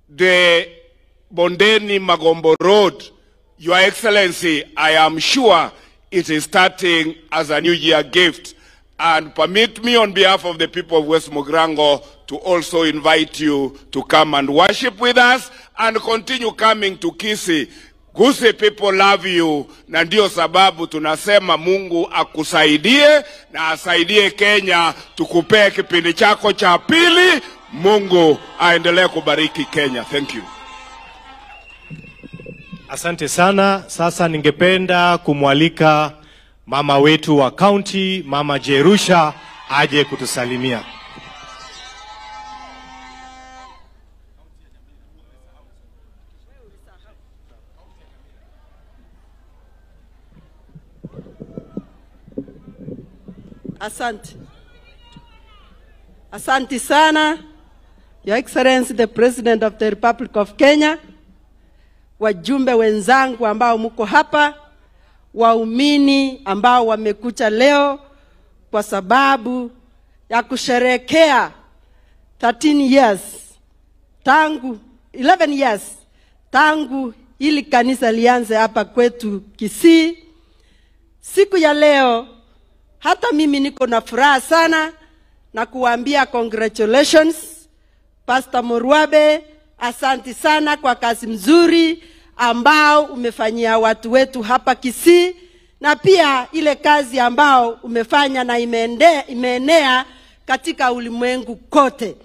the Bondeni Magombo Road, Your Excellency, I am sure it is starting as a New Year gift. And permit me on behalf of the people of West Mugirango to also invite you to come and worship with us and continue coming to Kisii. Gusii people love you, na ndio sababu tunasema Mungu akusaidie na asaidie Kenya, tukupee kipindi chako cha pili. Mungu aendelee kubariki Kenya. Thank you. Asante sana. Sasa ningependa kumwalika mama wetu wa county, Mama Jerusha, aje kutusalimia. Asante. Asante sana, Your Excellency the President of the Republic of Kenya, wajumbe wenzangu ambao mko hapa, waumini ambao wamekuja leo kwa sababu ya kusherehekea 11 years tangu ili kanisa lianze hapa kwetu Kisii. Siku ya leo hata mimi niko na furaha sana na kuambia congratulations Pastor Morwabe, asante sana kwa kazi mzuri ambao umefanyia watu wetu hapa Kisii, na pia ile kazi ambao umefanya na imeenea katika ulimwengu kote.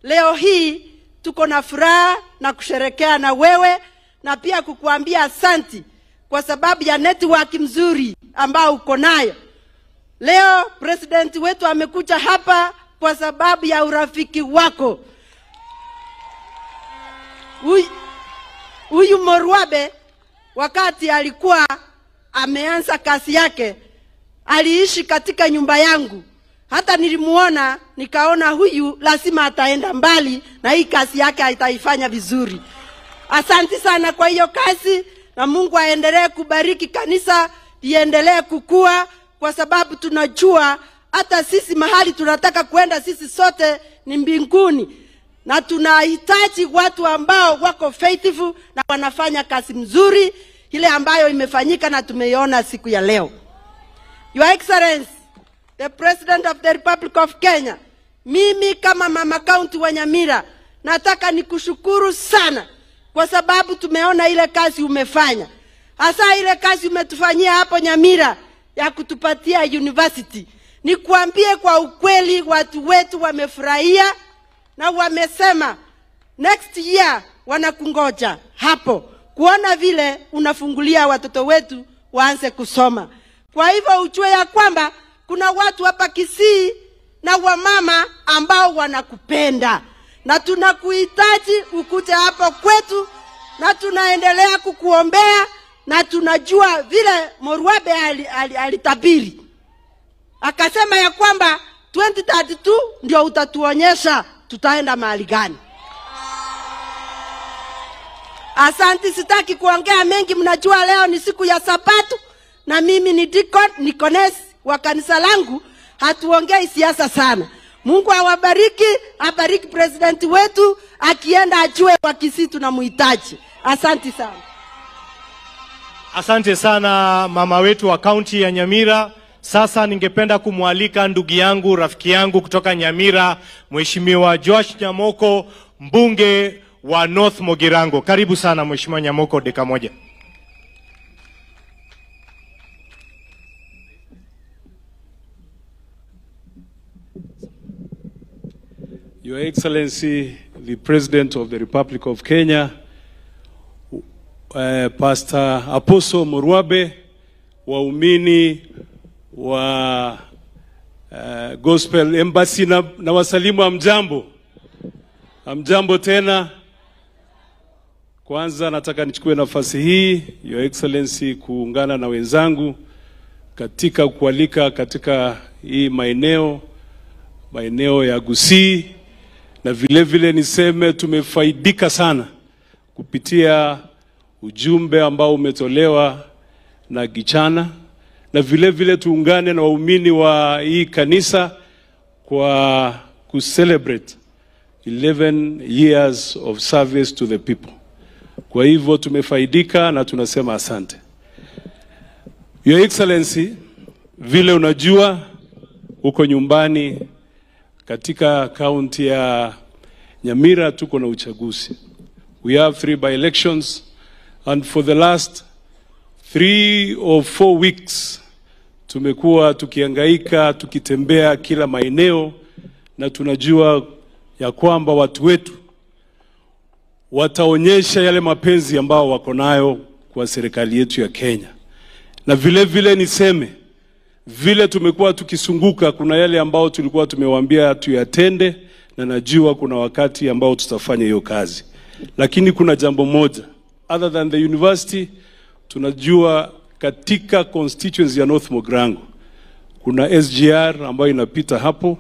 Leo hii tuko na furaha na kusherehekea na wewe, na pia kukuambia asante kwa sababu ya network mzuri ambao uko nayo. Leo president wetu amekuja hapa kwa sababu ya urafiki wako. Huyu Morwabe wakati alikuwa ameanza kazi yake aliishi katika nyumba yangu. Hata nilimuona nikaona huyu lazima ataenda mbali na hii kazi yake ataifanya vizuri. Asante sana kwa hiyo kazi, na Mungu aendelee kubariki kanisa, liendelee kukua, kwa sababu tunajua hata sisi mahali tunataka kwenda sisi sote ni mbinguni, na tunahitaji watu ambao wako faithful na wanafanya kazi mzuri ile ambayo imefanyika na tumeiona siku ya leo. Your Excellency the President of the Republic of Kenya, mimi kama mama county wa Nyamira nataka nikushukuru sana kwa sababu tumeona ile kazi umefanya. Hasa ile kazi umetufanyia hapo Nyamira ya kutupatia university. Nikuambie kwa ukweli watu wetu wamefurahia na wamesema next year wanakungoja hapo kuona vile unafungulia watoto wetu waanze kusoma. Kwa hivyo ujue ya kwamba kuna watu hapa Kisii na wamama ambao wanakupenda, na tunakuhitaji ukuje hapo kwetu, na tunaendelea kukuombea, na tunajua vile Morwabe alitabiri. Akasema ya kwamba 2032 ndio utatuonyesha tutaenda mahali gani. Asante, sitaki kuongea mengi, mnajua leo ni siku ya Sabato na mimi ni Deaconess wa kanisa langu, hatuongei siasa sana. Mungu awabariki, abariki president wetu, akienda ajue wa Kisii tunamhitaji. Asante sana. Asante sana mama wetu wa kaunti ya Nyamira. Sasa ningependa kumwalika ndugu yangu, rafiki yangu kutoka Nyamira, Mheshimiwa Josh Nyamoko, mbunge wa North Mogirango. Karibu sana Mheshimiwa Nyamoko, dakika moja. Your Excellency, the President of the Republic of Kenya, Pastor Apostle Morwabe, waumini wa Gospel Embassy na wasalimu amjambo. Amjambo tena. Kwanza nataka nichukue nafasi hii, Your Excellency, kuungana na wenzangu katika kualika katika hii maeneo ya Gusii, na vile vile niseme tumefaidika sana kupitia ujumbe ambao umetolewa na Gichana, na vile vile tuungane na waumini wa hii kanisa kwa kucelebrate 11 years of service to the people. Kwa hivyo tumefaidika na tunasema asante. Your Excellency, vile unajua uko nyumbani katika kaunti ya Nyamira tuko na uchaguzi. We have 3 by-elections And for the last 3 or 4 weeks, tumekuwa tukihangaika, tukitembea kila maeneo, na tunajua ya kwamba watu wetu wataonyesha yale mapenzi ambao wako nayo kwa serikali yetu ya Kenya. Na vile vile niseme, vile tumekuwa tukisunguka, kuna yale ambao tulikuwa tumewaambia tuyatende, na najua kuna wakati ambao tutafanya hiyo kazi. Lakini kuna jambo moja, other than the university, tunajua katika constituency ya North Mogrango kuna SGR ambayo inapita hapo,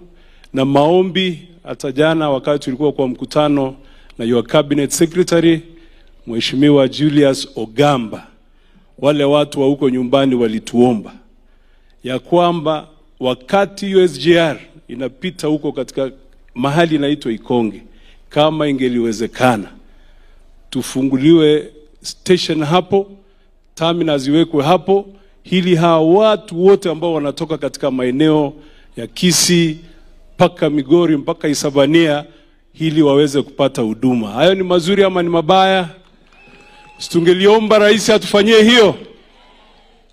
na maombi hata jana wakati tulikuwa kwa mkutano na your cabinet secretary Mheshimiwa Julius Ogamba, wale watu wa huko nyumbani walituomba ya kwamba wakati hiyo SGR inapita huko katika mahali inaitwa Ikonge, kama ingeliwezekana tufunguliwe station hapo, terminals ziwekwe hapo, ili hawa watu wote ambao wanatoka katika maeneo ya Kisii mpaka Migori mpaka Isabania ili waweze kupata huduma. Hayo ni mazuri ama ni mabaya? Tungeliomba rais atufanyie hiyo.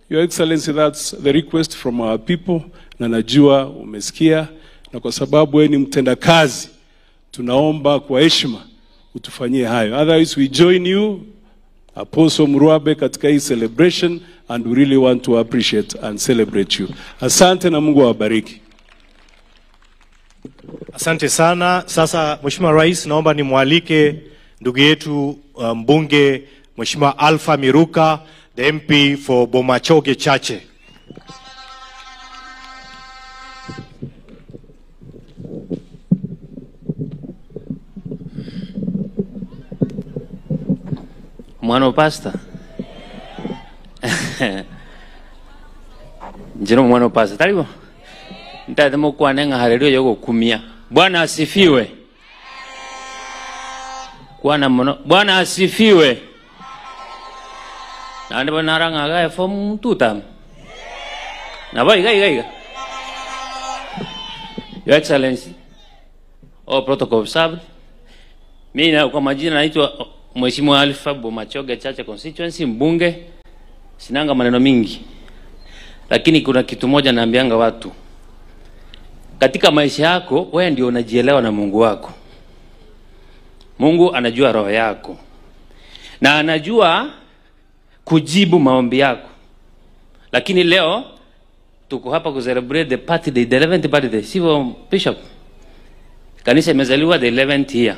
Your Excellency, that's the request from our people, na najua umesikia, na kwa sababu wewe ni mtendakazi, tunaomba kwa heshima utufanyie hayo. Otherwise we join you, Apostle Mruabe, katika hii celebration, and we really want to appreciate and celebrate you. Asante na Mungu awabariki. Asante sana. Sasa Mheshimiwa Rais, naomba nimwalike ndugu yetu mbunge Mheshimiwa Alpha Miruka, the MP for Bomachoge Chache. Mwana pasta. Njino mwana pasta. Taribo. Ntatemo kwa nenga haleluya yoko kumia. Bwana asifiwe. Bwana asifiwe. Na ndipo naranga gae fomu tutam. Na bai gai. Your Excellency, all protocol observed. Mimi na kwa majina naitwa Mheshimiwa Alpha Bomachoge Chache constituency, mbunge. Sinanga maneno mingi, lakini kuna kitu moja naambianga watu. Katika maisha yako, wewe ndio unajielewa na Mungu wako. Mungu anajua roho yako, na anajua kujibu maombi yako. Lakini leo tuko hapa ku celebrate the birthday, the 11th birthday. Sivyo Bishop? Kanisa imezaliwa the 11th year.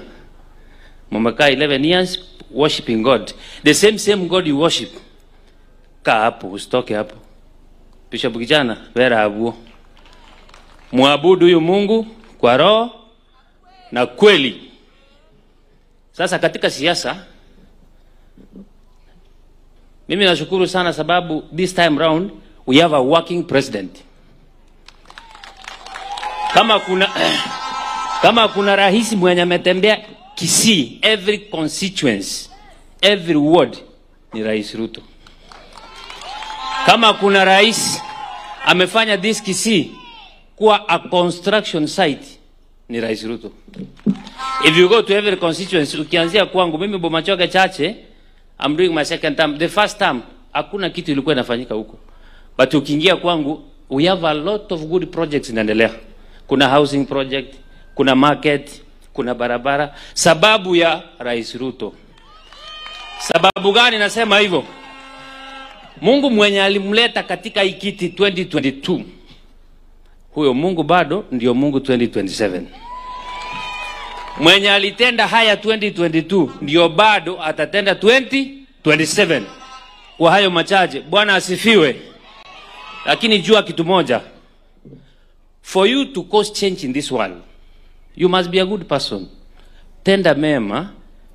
Mumeka 11 years worshiping God. The same God you worship. Kaa hapo, usitoke hapo. Bishop kijana, vera abuo. Muabudu huyu Mungu kwa roho na kweli. Sasa katika siasa, mimi nashukuru sana sababu this time round we have a working president. Kama kuna rais mwenye ametembea Kisii, every constituency, every ward, ni Rais Ruto. Kama kuna rais amefanya this Kisii kuwa a construction site, ni Rais Ruto. If you go to every constituency, ukianzia kwangu mimi Bomachoge Chache, I'm doing my second term. The first term hakuna kitu ilikuwa inafanyika huko, but ukiingia kwangu we have a lot of good projects inaendelea. Kuna housing project, kuna market, kuna barabara, sababu ya Rais Ruto. Sababu gani nasema hivyo? Mungu mwenye alimleta katika ikiti 2022, huyo Mungu bado ndio Mungu 2027. Mwenye alitenda haya 2022 ndio bado atatenda 2027. Kwa hayo machache, Bwana asifiwe. Lakini jua kitu moja, for you to cause change in this world, you must be a good person. Tenda mema,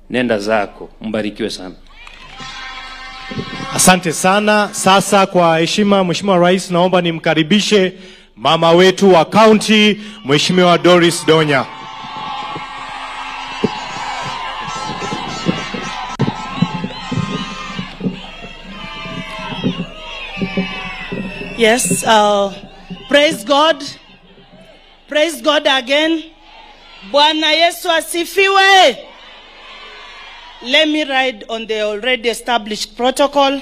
nenda zako. Mbarikiwe sana. Asante sana. Sasa kwa heshima Mheshimiwa Rais, naomba nimkaribishe mama wetu wa county Mheshimiwa Doris Donya. Yes, praise God. Praise God again. Bwana Yesu asifiwe. let me ride on the already established protocol.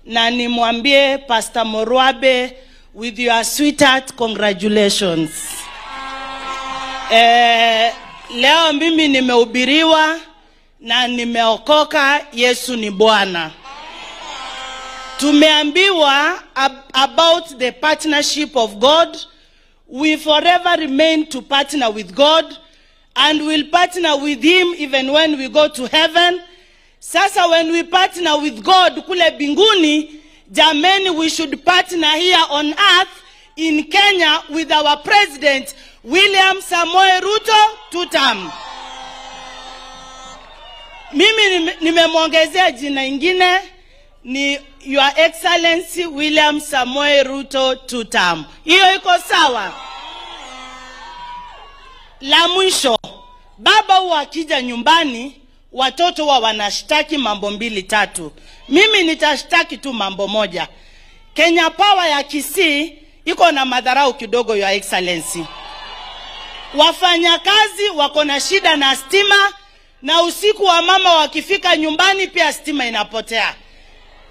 Na nimwambie Pastor Morwabe, with your sweetheart, congratulations. Leo mimi nimehubiriwa na nimeokoka, Yesu ni Bwana. Tumeambiwa about the partnership of God. We forever remain to partner with God, and will partner with him even when we go to heaven. Sasa when we partner with God kule binguni, jameni, we should partner here on earth in Kenya with our president William Samoei Ruto, 2 term. Mimi nimemwongezea jina ingine, ni Your Excellency William Samoei Ruto, 2 term. Hiyo iko sawa? La mwisho, baba huwa akija nyumbani, watoto wa wanashtaki mambo 2 3. Mimi nitashtaki tu mambo moja. Kenya Power ya Kisii iko na madharau kidogo, Your Excellency. Wafanyakazi wako na shida na stima, na usiku wa mama wakifika nyumbani pia stima inapotea.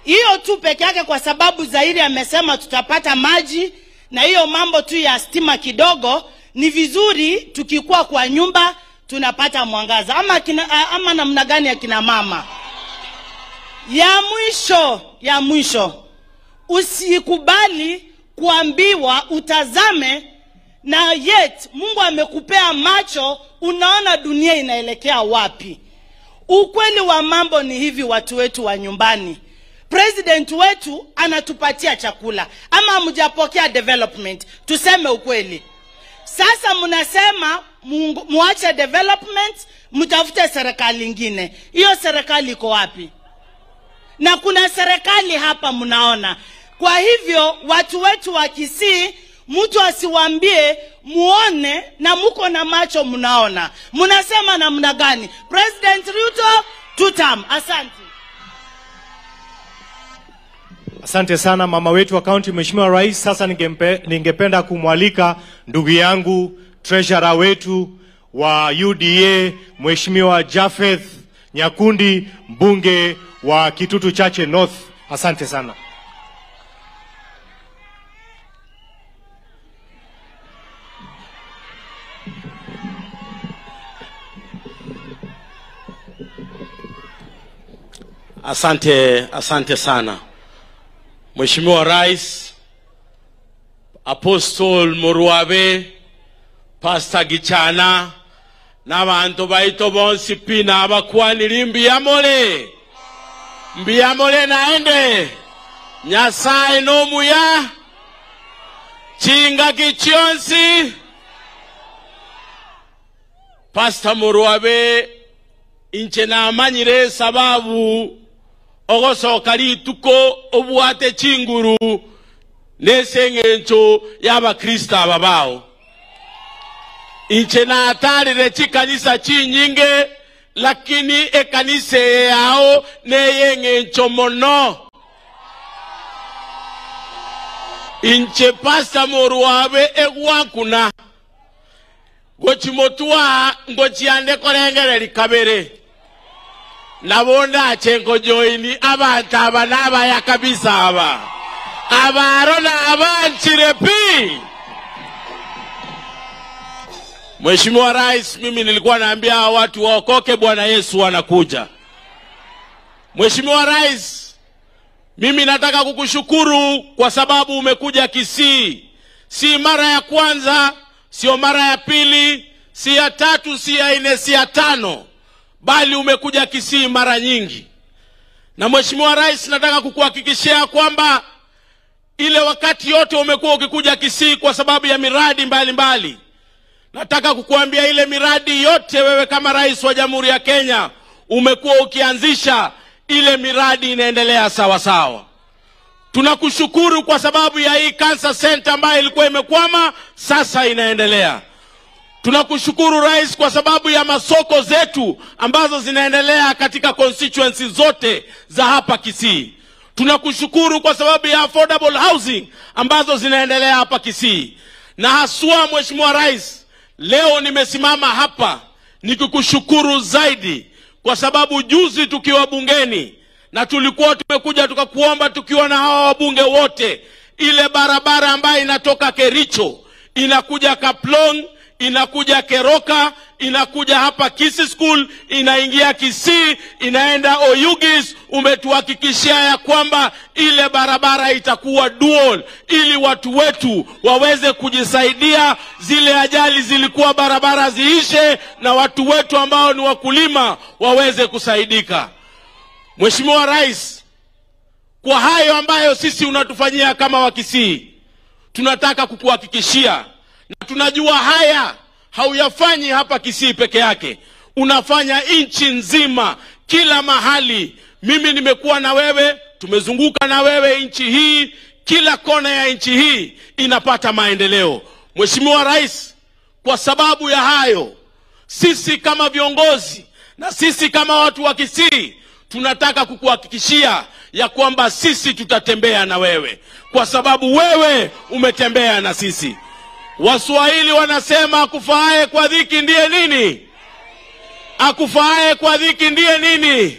Hiyo tu peke yake, kwa sababu Zairi amesema tutapata maji, na hiyo mambo tu ya stima kidogo, ni vizuri tukikuwa kwa nyumba tunapata mwangaza. Ama namna gani ya kina mama? Ya mwisho, usikubali kuambiwa utazame na yet Mungu amekupea macho, unaona dunia inaelekea wapi. Ukweli wa mambo ni hivi, watu wetu wa nyumbani, president wetu anatupatia chakula, ama hamjapokea development? Tuseme ukweli. Sasa mnasema muache development, mtafute serikali nyingine. Hiyo serikali iko wapi? Na kuna serikali hapa mnaona. Kwa hivyo watu wetu wa Kisii, mtu asiwaambie muone na muko na macho mnaona. Mnasema namna gani? President Ruto, 2 term. Asante. Asante sana mama wetu wa county, Mheshimiwa Rais. Sasa ningependa kumwalika ndugu yangu treasurer wetu wa UDA, Mheshimiwa Japheth Nyakundi, mbunge wa Kitutu Chache North. Asante sana. Asante sana. Mheshimiwa Rais, Apostle Morwabe, Pastor Gichana, n'abantu baito bonsi pina abakwanira mbiyamole naende Nyasaye n'omuya chinga kichionsi. Pastor Morwabe, inche namanyire sababu ogosoka lituko obwate chinguru nesengencho y'abakristo ababao. Inche natalire chikanisa chinyinge, lakini ekanise yao neyengencho mono. Inche Pastor Morwabe egwakuna gochimotua ngochiande korengere likabere. Nabonda chenko joini abantu aba n'abaya kabisa aba. Abaro na abanchirepi. Mheshimiwa Rais, mimi nilikuwa naambia watu waokoke, Bwana Yesu anakuja. Mheshimiwa Rais, mimi nataka kukushukuru kwa sababu umekuja Kisii. Si mara ya kwanza, sio mara ya pili, si ya tatu, si ya 4, si ya 5. Bali umekuja Kisii mara nyingi. Na Mheshimiwa Rais, nataka kukuhakikishia kwamba ile wakati yote umekuwa ukikuja Kisii kwa sababu ya miradi mbalimbali. Nataka kukuambia ile miradi yote wewe kama Rais wa Jamhuri ya Kenya umekuwa ukianzisha, ile miradi inaendelea sawa sawa. Tunakushukuru kwa sababu ya hii cancer center ambayo ilikuwa imekwama, sasa inaendelea. Tunakushukuru Rais kwa sababu ya masoko zetu ambazo zinaendelea katika constituency zote za hapa Kisii. Tunakushukuru kwa sababu ya affordable housing ambazo zinaendelea hapa Kisii. Na haswa Mheshimiwa Rais, leo nimesimama hapa nikukushukuru zaidi kwa sababu juzi tukiwa bungeni na tulikuwa tumekuja tukakuomba tukiwa na hawa wabunge wote, ile barabara ambayo inatoka Kericho inakuja Kaplong, inakuja Keroka, inakuja hapa Kisii School, inaingia Kisii, inaenda Oyugis, umetuhakikishia ya kwamba ile barabara itakuwa dual ili watu wetu waweze kujisaidia. Zile ajali zilikuwa barabara ziishe na watu wetu ambao ni wakulima waweze kusaidika. Mheshimiwa Rais, kwa hayo ambayo sisi unatufanyia kama Wakisii, tunataka kukuhakikishia, na tunajua haya hauyafanyi hapa Kisii peke yake, unafanya nchi nzima, kila mahali. Mimi nimekuwa na wewe, tumezunguka na wewe nchi hii, kila kona ya nchi hii inapata maendeleo. Mheshimiwa Rais, kwa sababu ya hayo, sisi kama viongozi na sisi kama watu wa Kisii tunataka kukuhakikishia ya kwamba sisi tutatembea na wewe, kwa sababu wewe umetembea na sisi. Waswahili wanasema akufaaye kwa dhiki ndiye nini? Akufaaye kwa dhiki ndiye nini?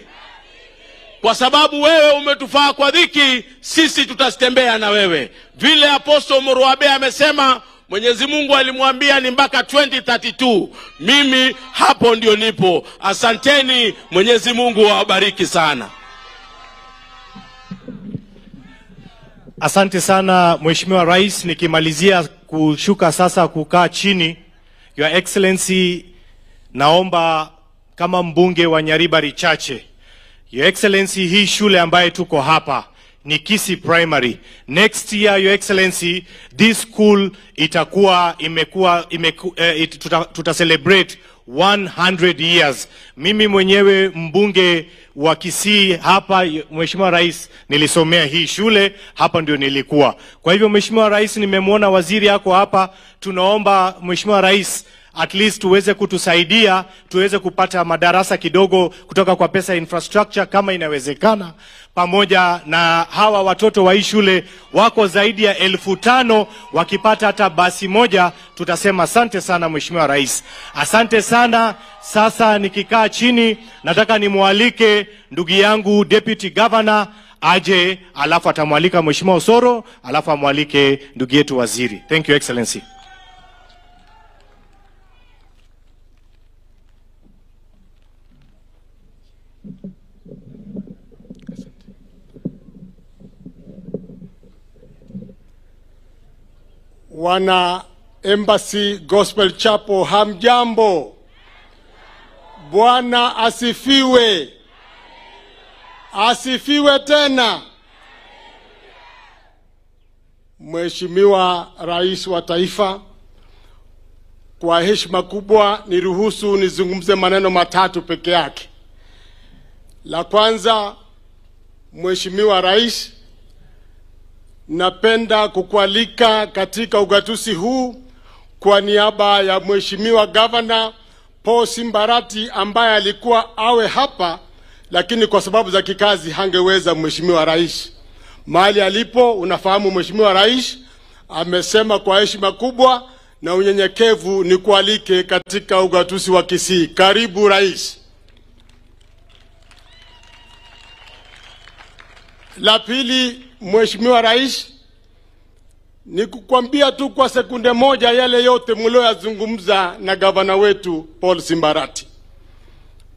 Kwa sababu wewe umetufaa kwa dhiki, sisi tutatembea na wewe. Vile Apostle Muruabe amesema, Mwenyezi Mungu alimwambia ni mpaka 2032. Mimi hapo ndio nipo. Asanteni, Mwenyezi Mungu awabariki sana. Asante sana Mheshimiwa Rais. Nikimalizia kushuka sasa kukaa chini, Your Excellency, naomba kama mbunge wa Nyaribari Chache, Your Excellency, hii shule ambaye tuko hapa ni Kisii Primary. Next year, Your Excellency, this school itakuwa tuta celebrate 100 years. Mimi mwenyewe mbunge wa Kisii hapa, Mheshimiwa Rais, nilisomea hii shule, hapa ndio nilikuwa. Kwa hivyo Mheshimiwa Rais, nimemwona waziri yako hapa, tunaomba Mheshimiwa Rais at least tuweze kutusaidia, tuweze kupata madarasa kidogo kutoka kwa pesa infrastructure kama inawezekana, pamoja na hawa watoto wa hii shule wako zaidi ya 1500, wakipata hata basi moja tutasema asante sana Mheshimiwa Rais. Asante sana. Sasa nikikaa chini, nataka nimwalike ndugu yangu Deputy Governor aje, alafu atamwalika Mheshimiwa Osoro, alafu amwalike ndugu yetu waziri. Thank you, Excellency. Wana Embassy Gospel Chapel, hamjambo? Bwana asifiwe. Asifiwe tena. Mheshimiwa Rais wa Taifa, kwa heshima kubwa niruhusu nizungumze maneno matatu peke yake. La kwanza, Mheshimiwa Rais, napenda kukualika katika ugatuzi huu kwa niaba ya Mheshimiwa Governor Paul Simbarati ambaye alikuwa awe hapa, lakini kwa sababu za kikazi hangeweza. Mheshimiwa Rais, mahali alipo unafahamu, Mheshimiwa Rais amesema kwa heshima kubwa na unyenyekevu ni kualike katika ugatuzi wa Kisii. Karibu Rais. La pili, Mheshimiwa Rais, ni kukwambia tu kwa sekunde moja yale yote mlioyazungumza na gavana wetu Paul Simbarati.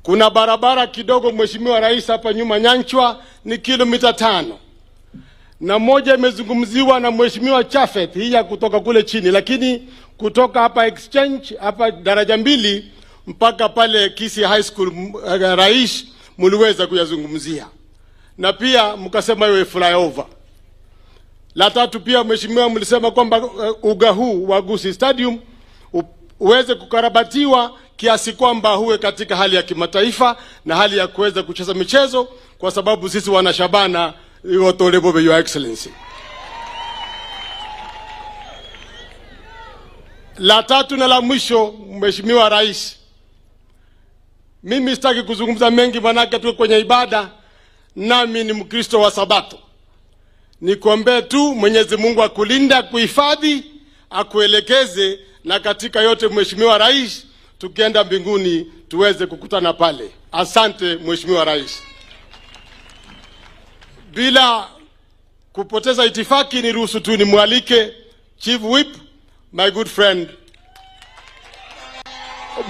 Kuna barabara kidogo Mheshimiwa Rais hapa nyuma Nyanchwa ni kilomita 5. Na moja imezungumziwa na Mheshimiwa Chafet, hii ya kutoka kule chini, lakini kutoka hapa Exchange hapa daraja 2 mpaka pale Kisii High School Rais mliweza kuyazungumzia. Na pia mkasema iwe flyover. La tatu pia Mheshimiwa mlisema kwamba uga huu wa Gusii Stadium uweze kukarabatiwa kiasi kwamba huwe katika hali ya kimataifa na hali ya kuweza kucheza michezo, kwa sababu sisi wana Shabana iwatolebo Your Excellency. La tatu na la mwisho, Mheshimiwa Rais, mimi sitaki kuzungumza mengi manake tuko kwenye ibada, nami ni Mkristo wa Sabato. Nikuombe tu Mwenyezi Mungu akulinda, kuhifadhi, akuelekeze, na katika yote Mheshimiwa Rais, tukienda mbinguni tuweze kukutana pale. Asante Mheshimiwa Rais. Bila kupoteza itifaki, ni ruhusu tu nimwalike Chief Whip, my good friend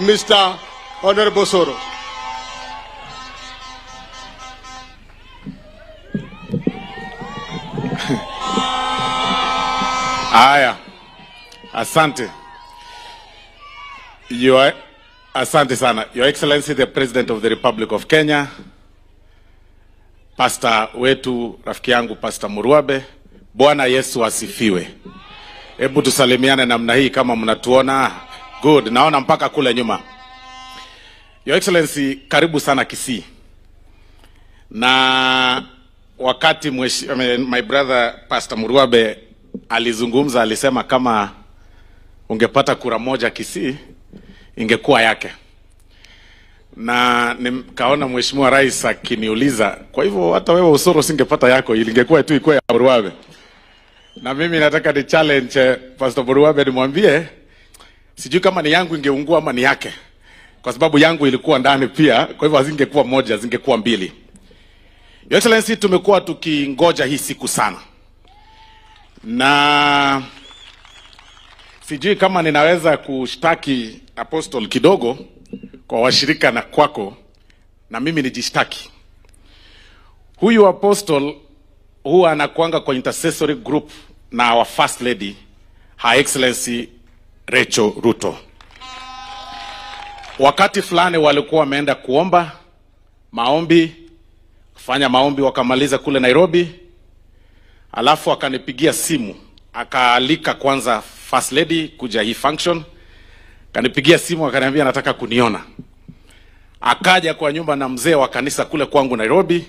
Mr. Honorable Soro. Aya. Asante. Asante sana. Your Excellency the President of the Republic of Kenya, Pastor wetu rafiki yangu Pastor Muruabe, Bwana Yesu asifiwe. Hebu tusalimiane namna hii kama mnatuona. Good. Naona mpaka kule nyuma. Your Excellency, karibu sana Kisii. Na wakati my brother Pastor Muruabe alizungumza, alisema kama ungepata kura moja Kisii ingekuwa yake. Na nikaona Mheshimiwa Rais akiniuliza, kwa hivyo hata wewe Osoro singepata yako, ingekuwa tu ikuwe ya Muruabe. Na mimi nataka ni challenge Pastor Muruabe, nimwambie sijui kama ni yangu ingeungua ama ni yake, kwa sababu yangu ilikuwa ndani pia, kwa hivyo zingekuwa moja, zingekuwa mbili. Your Excellency, tumekuwa tukingoja hii siku sana. Na sijui kama ninaweza kushtaki Apostle kidogo kwa washirika na kwako, na mimi nijishtaki. Huyu Apostle huwa anakuanga kwa intercessory group na our First Lady, Her Excellency Rachel Ruto. Wakati fulani walikuwa wameenda kuomba maombi, kufanya maombi, wakamaliza kule Nairobi. Alafu akanipigia simu, akaalika kwanza First Lady kuja hii function. Akanipigia simu akaniambia nataka kuniona. Akaja kwa nyumba na mzee wa kanisa kule kwangu Nairobi.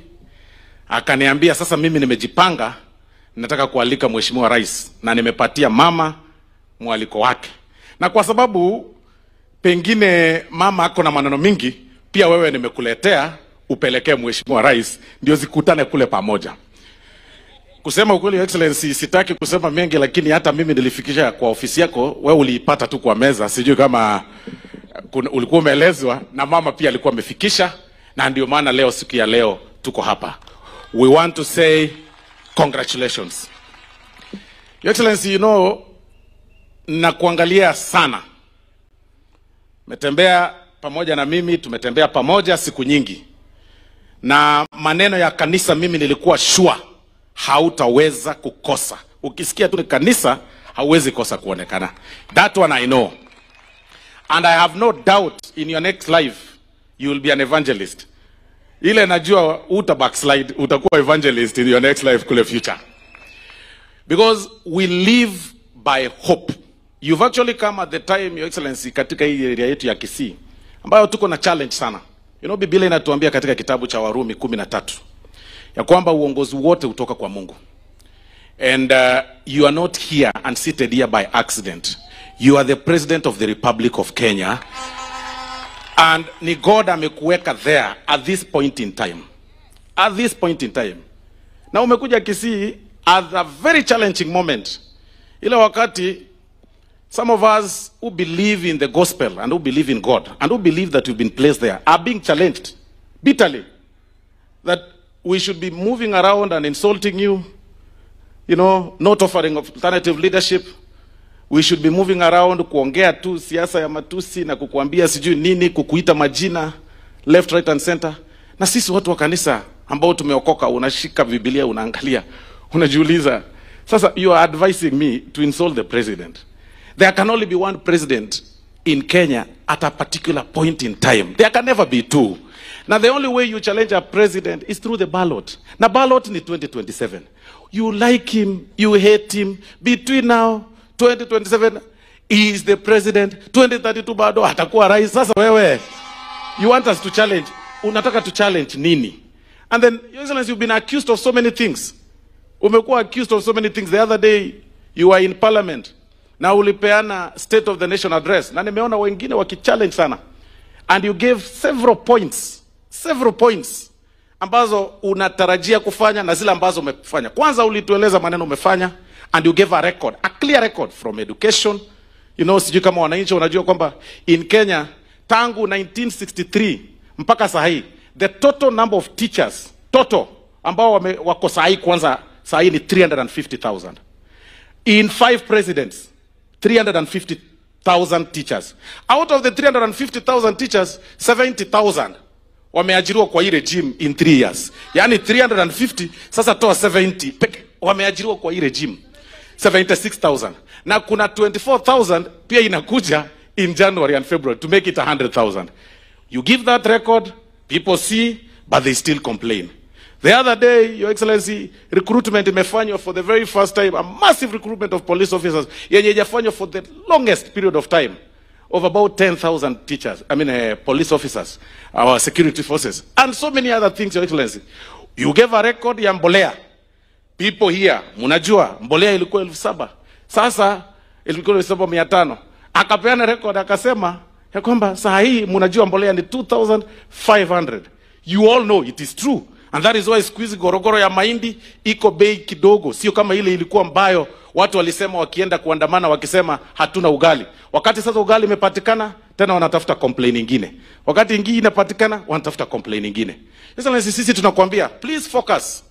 Akaniambia sasa mimi nimejipanga, nataka kualika Mheshimiwa Rais na nimepatia mama mwaliko wake. Na kwa sababu pengine mama ako na maneno mingi, pia wewe nimekuletea upelekee Mheshimiwa Rais ndio zikutane kule pamoja. Kusema ukweli, Your Excellency, sitaki kusema mengi, lakini hata mimi nilifikisha kwa ofisi yako, wewe uliipata tu kwa meza. Sijui kama ulikuwa umeelezwa, na mama pia alikuwa amefikisha, na ndio maana leo, siku ya leo tuko hapa. We want to say congratulations. Your Excellency, you know, na kuangalia sana. Metembea pamoja na mimi, tumetembea pamoja siku nyingi. Na maneno ya kanisa mimi nilikuwa sure hautaweza kukosa. Ukisikia tu ni kanisa, hauwezi kosa kuonekana. That one I know. And I have no doubt in your next life you will be an evangelist. Ile najua backslide, utakuwa evangelist in your next life kule future. Because we live by hope. You've actually come at the time, Your Excellency, katika hii area yetu ya Kisii, ambayo tuko na challenge sana. You know, Biblia inatuambia katika kitabu cha Warumi 13 ya kwamba uongozi wote utoka kwa Mungu. And you are not here and seated here by accident. You are the President of the Republic of Kenya. And ni God amekuweka there at this point in time. At this point in time. Na umekuja Kisii at a very challenging moment. Ile wakati some of us who believe in the gospel and who believe in God and who believe that we've been placed there are being challenged bitterly. That we should be moving around and insulting you, you know, not offering alternative leadership. We should be moving around kuongea tu siasa ya matusi na kukuambia sijui nini, kukuita majina left, right and center. Na sisi watu wa kanisa ambao tumeokoka, unashika Biblia unaangalia, unajiuliza, sasa you are advising me to insult the president. There can only be one president in Kenya at a particular point in time. There can never be two. Now the only way you challenge a president is through the ballot. Na ballot ni 2027. You like him, you hate him. Between now, 2027, he is the president. 2032 bado atakuwa rais. Sasa wewe, you want us to challenge. Unataka to challenge nini? And then, Your Excellency, you've been accused of so many things. Umekuwa accused of so many things. The other day, you were in parliament. Na ulipeana State of the Nation address. Na nimeona wengine wakichallenge sana. And you gave several points ambazo unatarajia kufanya na zile ambazo umefanya. Kwanza ulitueleza maneno umefanya, and you gave a record, a clear record from education. You know, sijui kama wananchi wanajua kwamba in Kenya tangu 1963 mpaka sahi the total number of teachers total ambao wako sahi kwanza sahi ni 350,000. In 5 presidents 350,000 teachers. Out of the 350,000 teachers 70,000 wameajiriwa kwa hii regime in 3 years. Yani 350 sasa toa 70 wameajiriwa kwa hii regime 76,000. Na kuna 24,000 pia inakuja in January and February to make it 100,000. You give that record, people see, but they still complain. The other day, Your Excellency, recruitment imefanywa for the very first time, a massive recruitment of police officers, yenye ijafanywa for the longest period of time, of about 10,000 teachers, police officers, our security forces, and so many other things, Your Excellency. You gave a record ya mbolea. People here, munajua, mbolea ilikuwa 7,000. Sasa, ilikuwa 7,500. Akapeana record, akasema, ya kwamba saa hii munajua mbolea ni 2,500. You all know it is true. And that is why squeeze gorogoro ya mahindi iko bei kidogo. Sio kama ile ilikuwa mbayo watu walisema wakienda kuandamana wakisema hatuna ugali. Wakati sasa ugali imepatikana tena wanatafuta complaint nyingine. Wakati ingine inapatikana wanatafuta complaint nyingine. Sasa sisi tunakuambia please focus.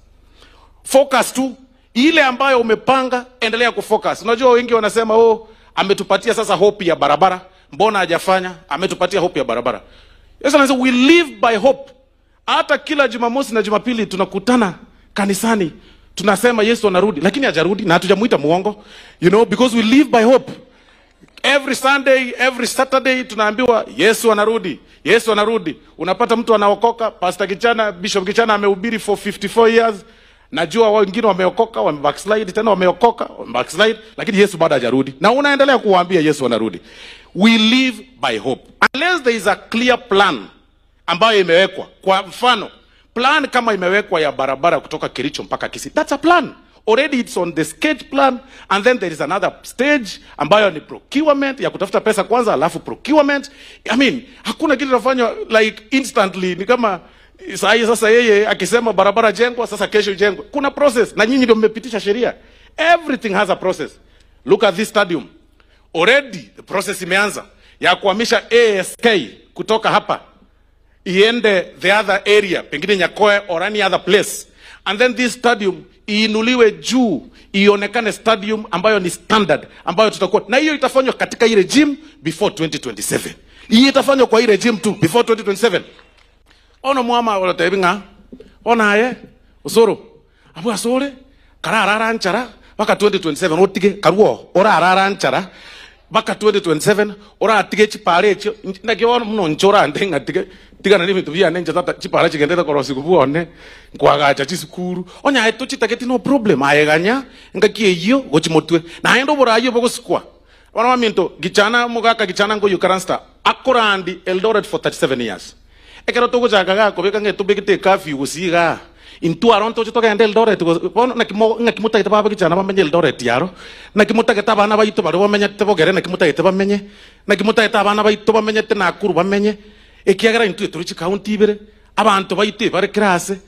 Focus tu ile ambayo umepanga, endelea kufocus. Unajua wengi wanasema ametupatia sasa hope ya barabara. Mbona hajafanya? Ametupatia hope ya barabara. Sasa we live by hope. Hata kila Jumamosi na Jumapili tunakutana kanisani, tunasema Yesu anarudi, lakini hajarudi na hatujamuita muongo. You know, because we live by hope. Every Sunday, every Saturday tunaambiwa Yesu anarudi, Yesu anarudi. Unapata mtu anaokoka, Pastor Kichana, Bishop Kichana amehubiri for 54 years. Najua wengine wameokoka, wamebackslide, tena wameokoka, wamebackslide, lakini Yesu bado hajarudi. Na unaendelea kuwaambia Yesu anarudi. We live by hope. Unless there is a clear plan ambayo imewekwa. Kwa mfano, plan kama imewekwa ya barabara kutoka Kericho mpaka Kisii. That's a plan. Already it's on the sketch plan, and then there is another stage ambayo ni procurement, ya kutafuta pesa kwanza alafu procurement. I mean, hakuna kitu kinafanywa like instantly. Ni kama sasa yeye akisema barabara jengwa, sasa kesho jengwa. Kuna process, na nyinyi ndio mmepitisha sheria. Everything has a process. Look at this stadium. Already the process imeanza ya kuhamisha ASK kutoka hapa iende the other area, pengine Nyakoe or any other place. And then this stadium iinuliwe juu, ionekane stadium ambayo ni standard, ambayo tutakuwa. Na hiyo itafanywa katika ile regime before 2027. Hiyo itafanywa kwa ile regime tu before 2027. Ono muama wala tebinga. Ona aye usoro. Abu asore kararara nchara baka 2027 otige karuo ora arara nchara baka 2027 ora atige chipare na kiona muno nchora ndenga tiga na limitu bya nenja tata chipara chigendeta korosi kubuone kwagacha chisukuru onya eto chitaketi no problem ayeganya ngakie iyo gochimotwe na endo borayo bogosikwa wana waminto gichana mugaka gichana ngo Ukaransta akorandi Eldoret for 37 years ekero togo chakaga kobeka ngeto begite kafi gusiga intu aronto chitoka ende Eldoret bono na kimuta kitaba gichana bamenye Eldoret yaro na kimuta kitaba na bayito baro bamenye tebogere na kimuta kitaba bamenye na kimuta kitaba na bayito bamenye tena akuru bamenye ekiagara intu eturichi county ibere abantu bayite bare classe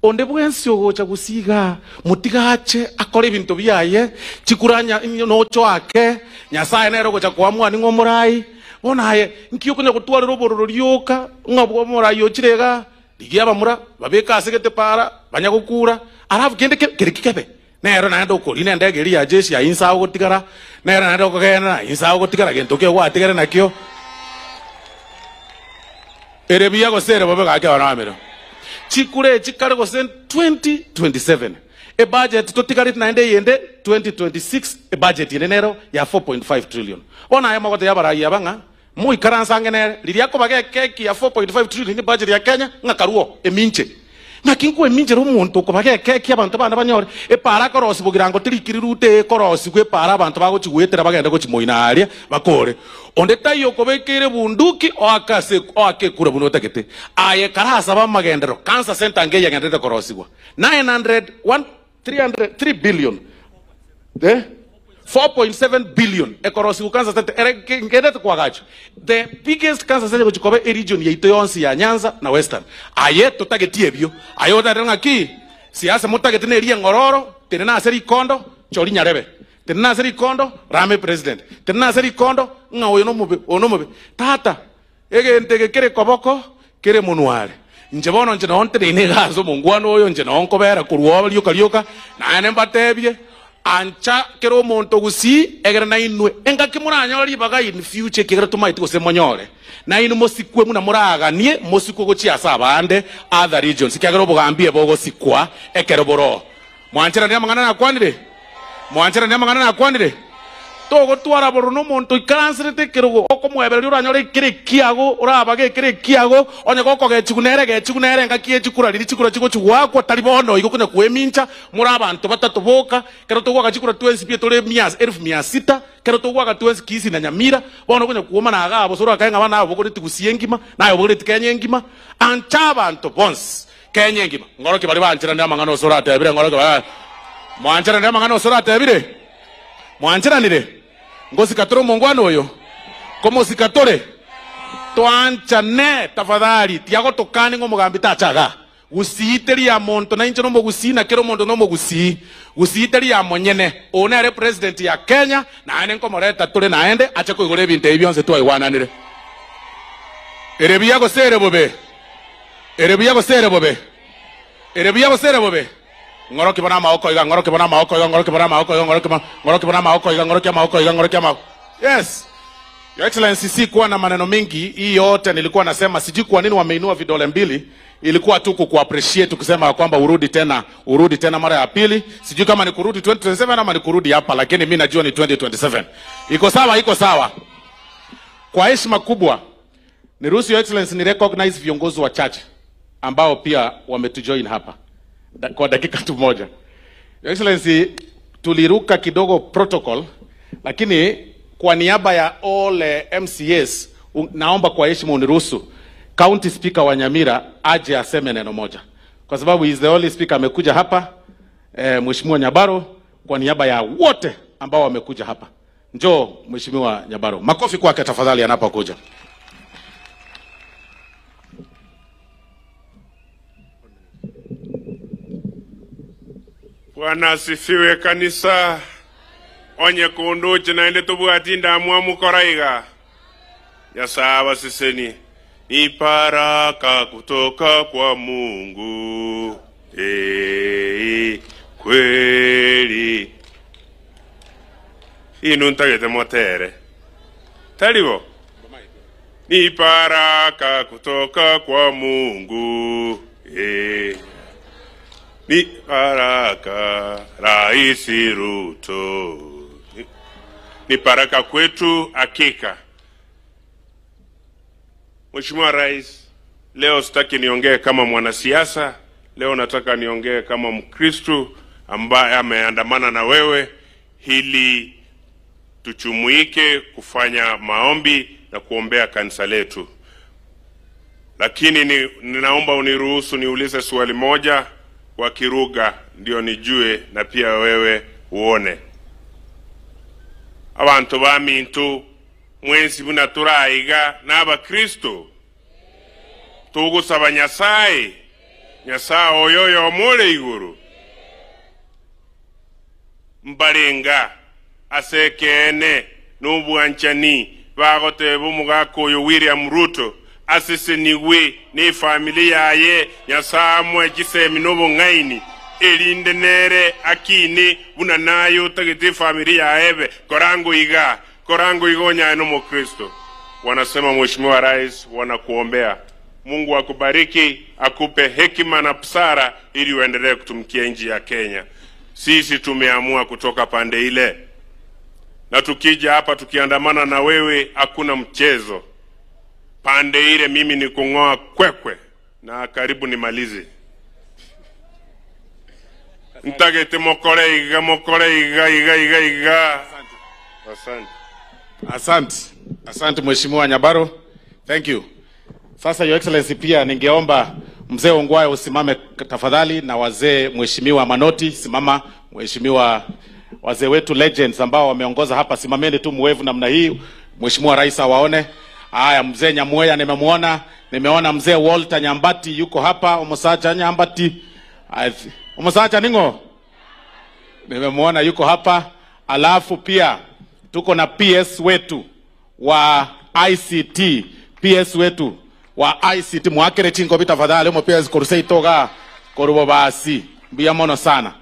onde bwensi ogocha gusiga mutigache akore ibintu byaye chikuranya no choake nyasaye nero gocha kwa mwani ngomurai bonaye nkiyo kunya gutwarira obororo ryoka ngabwo murai ochirega ligiaba mura babeka asegete para banyagukura arafu kende kirikikebe nero naenda ukori nenda geri ya jeshi ya insa ogotigara nero naenda okogena insa ogotigara gento ke gwatigara nakyo erebia gosere babega ke baramero chikure chikare gosen 2027 a budget totikari naende yende 2026 a budget yenero ya 4.5 trillion ona aya magote yabarai yabanga mu ikaransa ngene liriako bage keki ya 4.5 trillion ni budget ya Kenya ngakaruo eminche nakinko eminche ro muntu ko bage keki abantu bana banyore e para korosi bugirango tirikiri rute korosi gwe para abantu bago chigwetera bagenda ko chimoinaria bakore onde tayo ko bekere bunduki o akase o akekura buno takete aye karasa ba magendero cancer center ngeya ngendete korosi gwa 3 billion 4.7 billion ekorosi ku cancer center ngedete kwa gacho the biggest cancer center kuchikobe region ya itoyonsi ya Nyanza na Western aye totagetie ebyo ayo darenga ki siasa mutagete ne rie ngororo tenena aseri kondo chori nyarebe tenena aseri kondo rame president tenena aseri kondo nga oyo no mube tata egente gekere koboko kere munware nje bono nje nonte ne gazo mungwano oyo nje nonkobera kuruwa lyoka na ne mbatebye ancha kero monto gusi egera na inwe enga kimuranya libaga in future kigera tumaiti gose monyore na inu mosikwe muna muraganie mosikwe gochi asabande other regions kigera bugambie bogo sikwa ekero boro mwanchira ne mangana na kwanire togo twara boro no monto ikansirete kero okomwebera uranyore kire kiago urabage kire kiago onye goko gechigunere ngakie chikura liri chikura chiko chwako talibono iko kunya kwemincha muri abantu batatu boka kero togwa chikura 20 pia tole 1600 kero togwa 20 kisi na nyamira bono kunya kuoma na agabo soro akaenga bana abo kuri tigusiengima nayo bogore tikenyengima ancha abantu bons kenyengima ngoro kibali banchira ndama ngano soro atebire ngoro kibali mwanchira ndama ngano soro atebire mwanchira nire ngosi katoro mongwano oyo komo sikatore twancha ne tafadhali tiago tokane ngo mugambi tachaga usiteri ya monto na incho no mogusina kero monto no mogusi usiteri ya monyene one are president ya Kenya na ane nkomoreta tole naende acha ko igore binte byonse to iwananire erebiya go sere bobe ngoro kibana maoko iga yes Your Excellency, si kuwa na maneno mengi. Hii yote nilikuwa nasema sijui kwa nini wameinua vidole mbili. Ilikuwa tu ku appreciate kusema kwamba urudi tena mara ya pili. Sijui kama ni kurudi 2027 ama ni kurudi hapa, lakini mimi najua ni 2027. Iko sawa. Kwa heshima kubwa niruhusu Your Excellency ni recognize viongozi wa church ambao pia wametujoin hapa. Kwa dakika tu moja. Your Excellency, tuliruka kidogo protocol, lakini kwa niaba ya all MCAs naomba kwa heshima uniruhusu County Speaker wa Nyamira aje aseme neno moja, kwa sababu he is the only speaker amekuja hapa. Mheshimiwa Nyabaro, kwa niaba ya wote ambao wamekuja hapa, njoo Mheshimiwa Nyabaro. Makofi kwake tafadhali anapokuja. Bwana asifiwe kanisa. Onye kunduchi naende tubuatinda mwamu koraiga. Yasawa siseni. Ni baraka kutoka kwa Mungu. Kweli. Inu ntagete motere. Talibo. Ni baraka kutoka kwa Mungu. Ni baraka Rais Ruto. Ni baraka kwetu hakika. Mheshimiwa Rais, leo sitaki niongee kama mwanasiasa. Leo nataka niongee kama Mkristo ambaye ameandamana na wewe ili tuchumuike kufanya maombi na kuombea kanisa letu. Lakini ninaomba uniruhusu niulize swali moja kwa Kiruga ndio nijue na pia wewe uone. Abantu bamintu mwensi buna turaiga n'aba Kristo tugusaba Nyasaye oyo yomole iguru mbarenga asekene n'ubwanchani bagote bumugako oyo William Ruto aseseniwe ne familia ye Nyasamwe gisemi n'obungaini elinde nere akini buna nayo tagete familia ebe korango igonya no Mkristo. Wanasema Mheshimiwa Rais, wanakuombea Mungu akubariki, akupe hekima na busara ili uendelee kutumikia nchi ya Kenya. Sisi tumeamua kutoka pande ile, na tukija hapa tukiandamana na wewe hakuna mchezo. Pande ile mimi ni kungoa kwekwe na karibu nimalize. Ntagete mokore iga. Asante Mheshimiwa Nyabaro. Thank you. Sasa Your Excellency, pia ningeomba mzee Ongwae usimame tafadhali, na wazee Mheshimiwa Manoti simama, Mheshimiwa wazee wetu legends ambao wameongoza hapa simameni tu mwevu namna hii, Mheshimiwa Rais awaone. Haya, mzee Nyamweya nimeona mzee Walter Nyambati yuko hapa, Omosacha Nyambati. Omosacha ningo? Nimemuona yuko hapa. Alafu pia tuko na PS wetu wa ICT, PS wetu wa ICT mwakere chingo bitafadhali mo pia zikorusei toga korubo basi bia mono sana.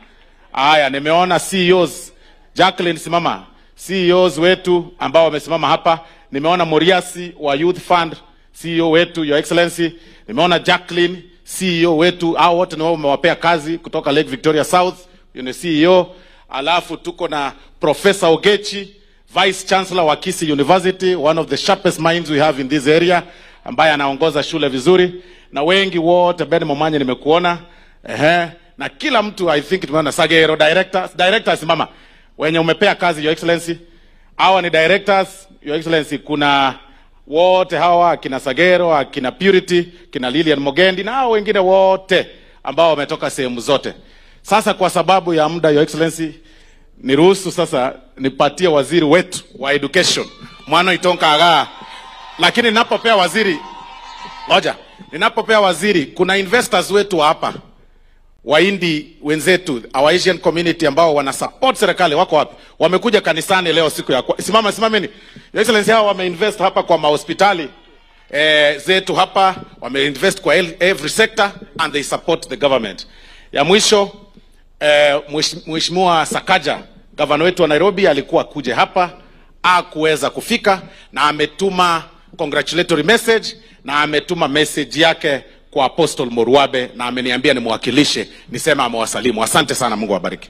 Haya, nimeona CEOs Jacqueline simama, CEOs wetu ambao wamesimama hapa. Nimeona Moriasi wa Youth Fund, CEO wetu, Your Excellency. Nimeona Jacqueline, CEO wetu. Hao wote nao wamewapea kazi kutoka Lake Victoria South, yule CEO. Alafu tuko na Professor Ogechi, Vice Chancellor wa Kisii University, one of the sharpest minds we have in this area, ambaye anaongoza shule vizuri. Na wengi wote, Ben Momanye nimekuona. Na kila mtu, I think tumeona Sagero, directors mama, wenye umepea kazi, Your Excellency. Hawa ni directors, Your Excellency. Kuna wote hawa, kina Sagero, kina Purity, kina Lilian Mogendi, na hao wengine wote ambao wametoka sehemu zote. Sasa kwa sababu ya muda, Your Excellency, niruhusu sasa nipatie waziri wetu wa education Mwano Itonka Aga. Lakini ninapopea waziri, kuna investors wetu hapa Waindi wenzetu, our Asian community ambao wana support serikali, wako wapi? Wamekuja kanisani leo siku ya simameni. Your Excellency, hao wameinvest hapa kwa mahospitali zetu hapa, wameinvest kwa every sector and they support the government. Ya mwisho, Mheshimiwa Sakaja, governor wetu wa Nairobi, alikuwa kuje hapa, hakuweza kufika, na ametuma congratulatory message na ametuma message yake kwa Apostle Moruabe, na ameniambia nimwakilishe nisema amewasalimu. Asante sana, Mungu awabariki.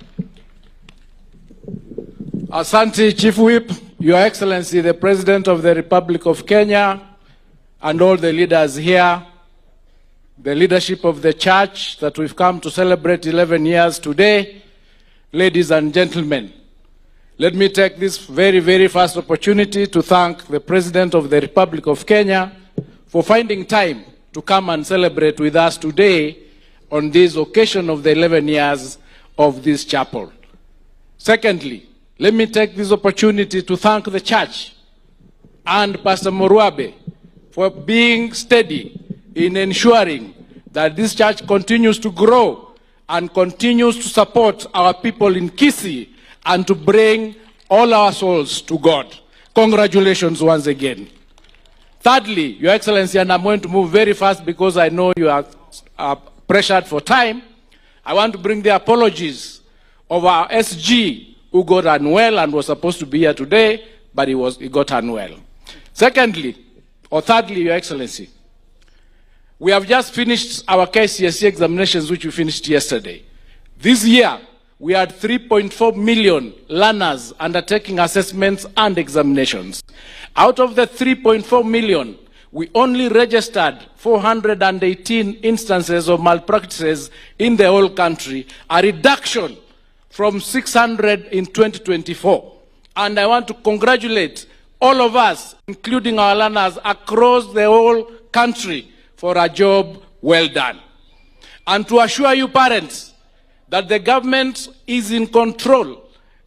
Asante Chief Whip, Your Excellency the President of the Republic of Kenya, and all the leaders here, the leadership of the church that we've come to celebrate 11 years today, ladies and gentlemen. Let me take this very, very first opportunity to thank the President of the Republic of Kenya for finding time to come and celebrate with us today on this occasion of the 11 years of this chapel. Secondly, let me take this opportunity to thank the church and Pastor Moruabe for being steady in ensuring that this church continues to grow and continues to support our people in Kisii and to bring all our souls to God. Congratulations once again. Thirdly, Your Excellency, and I'm going to move very fast because I know you are pressured for time, I want to bring the apologies of our SG who got unwell and was supposed to be here today, but he got unwell. Thirdly, Your Excellency, we have just finished our KCSE examinations, which we finished yesterday. This year, we had 3.4 million learners undertaking assessments and examinations. Out of the 3.4 million, we only registered 418 instances of malpractices in the whole country, a reduction from 600 in 2024. And I want to congratulate all of us, including our learners across the whole country, for a job well done. And to assure you parents that the government is in control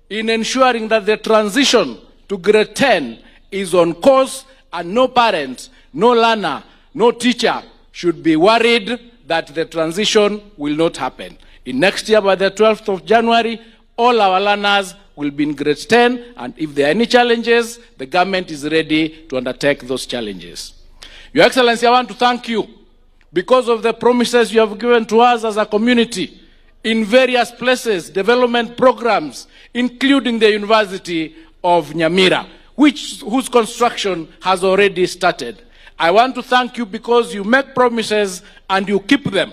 in ensuring that the transition to grade 10 is on course, and no parent, no learner, no teacher should be worried that the transition will not happen. In next year, by the 12th of January, all our learners will be in grade 10, and if there are any challenges, the government is ready to undertake those challenges. Your Excellency, I want to thank you because of the promises you have given to us as a community in various places, development programs, including the University of Nyamira, whose construction has already started. I want to thank you because you make promises and you keep them.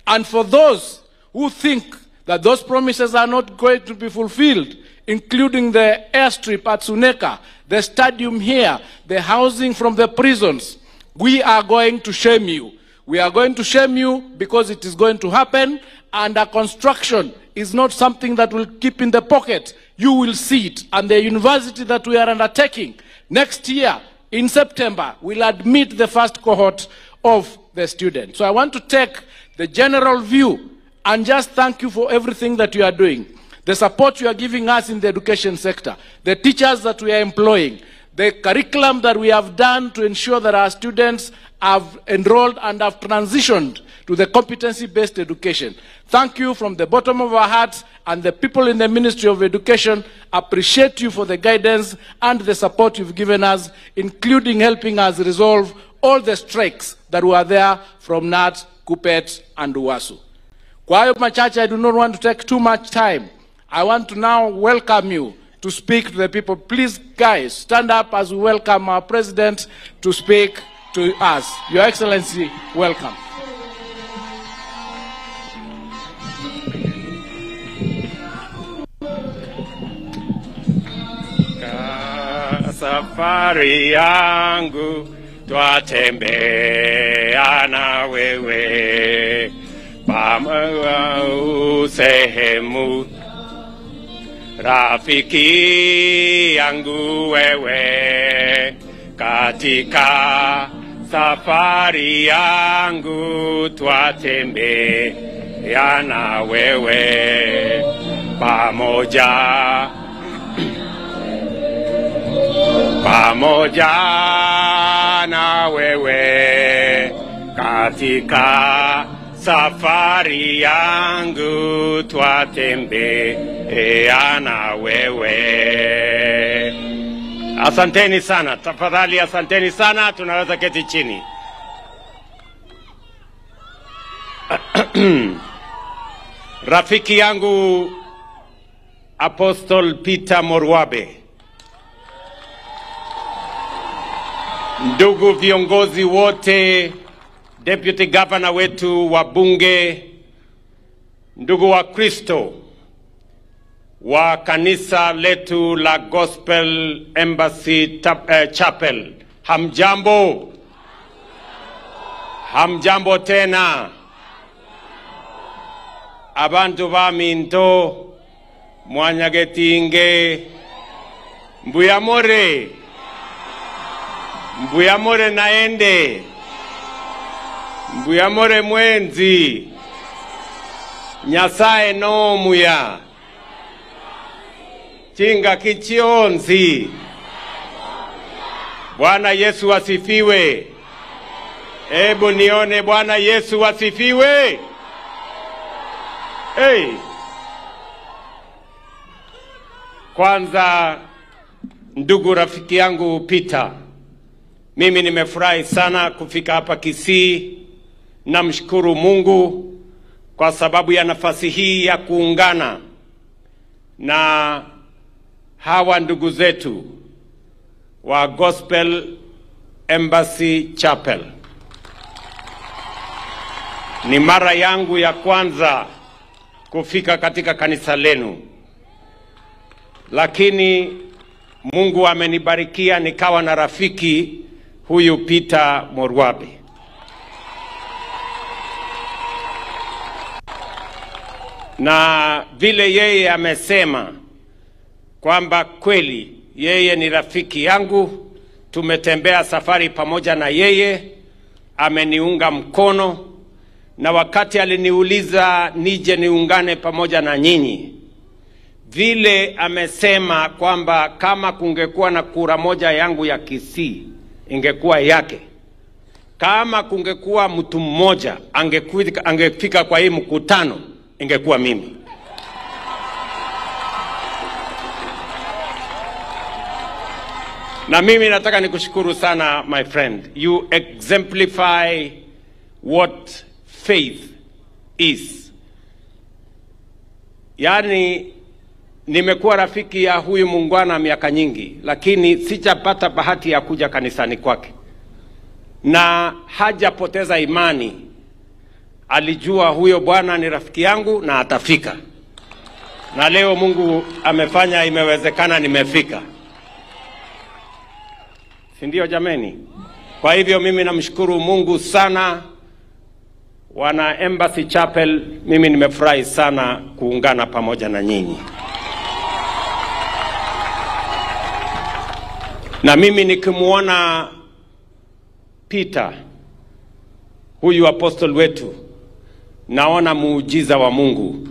And for those who think that those promises are not going to be fulfilled, including the airstrip at Suneka, the stadium here, the housing from the prisons, we are going to shame you. We are going to shame you because it is going to happen, and a construction is not something that will keep in the pocket. You will see it. And the university that we are undertaking next year in September will admit the first cohort of the students. So I want to take the general view and just thank you for everything that you are doing. The support you are giving us in the education sector, the teachers that we are employing, the curriculum that we have done to ensure that our students have enrolled and have transitioned to the competency-based education. Thank you from the bottom of our hearts, and the people in the Ministry of Education appreciate you for the guidance and the support you've given us, including helping us resolve all the strikes that were there from Nat, Kupet, and Uwasu. Kwa hayo machache, I do not want to take too much time. I want to now welcome you to speak to the people. Please, guys, stand up as we welcome our president to speak to us. Your Excellency, welcome. Safari yangu twatembea na wewe pamoja sehemu, rafiki yangu wewe, katika safari yangu twatembea na wewe pamoja na wewe, katika safari yangu twatembea na wewe. Asanteni sana, tafadhali asanteni sana, tunaweza keti chini. Rafiki yangu Apostle Peter Morwabe, ndugu viongozi wote, deputy governor wetu, wabunge, ndugu wa Kristo wa kanisa letu la Gospel Embassy Chapel, hamjambo? Hamjambo tena? Abantu baminto mwanyagetinge mbuyamore naende mbuyamore mwenzi Nyasaye no muya chinga kichionzi. Bwana Yesu asifiwe. Ebu nione Bwana Yesu asifiwe. Hey. Kwanza ndugu rafiki yangu Peter, mimi nimefurahi sana kufika hapa Kisii. Namshukuru Mungu kwa sababu ya nafasi hii ya kuungana na hawa ndugu zetu wa Gospel Embassy Chapel. Ni mara yangu ya kwanza kufika katika kanisa lenu, lakini Mungu amenibarikia nikawa na rafiki huyu Peter Morwabe. Na vile yeye amesema kwamba kweli yeye ni rafiki yangu, tumetembea safari pamoja na yeye, ameniunga mkono, na wakati aliniuliza nije niungane pamoja na nyinyi, vile amesema kwamba kama kungekuwa na kura moja yangu ya Kisii ingekuwa yake, kama kungekuwa mtu mmoja angefika kwa hii mkutano ingekuwa mimi. Na mimi nataka nikushukuru sana my friend. You exemplify what faith is. Yani nimekuwa rafiki ya huyu muungwana miaka nyingi, lakini sijapata bahati ya kuja kanisani kwake. Na hajapoteza imani. Alijua huyo bwana ni rafiki yangu na atafika. Na leo Mungu amefanya imewezekana nimefika. Si ndio jameni? Kwa hivyo mimi namshukuru Mungu sana. Wana Embassy Chapel, mimi nimefurahi sana kuungana pamoja na nyinyi. Na mimi nikimuona Peter, huyu apostle wetu, naona muujiza wa Mungu.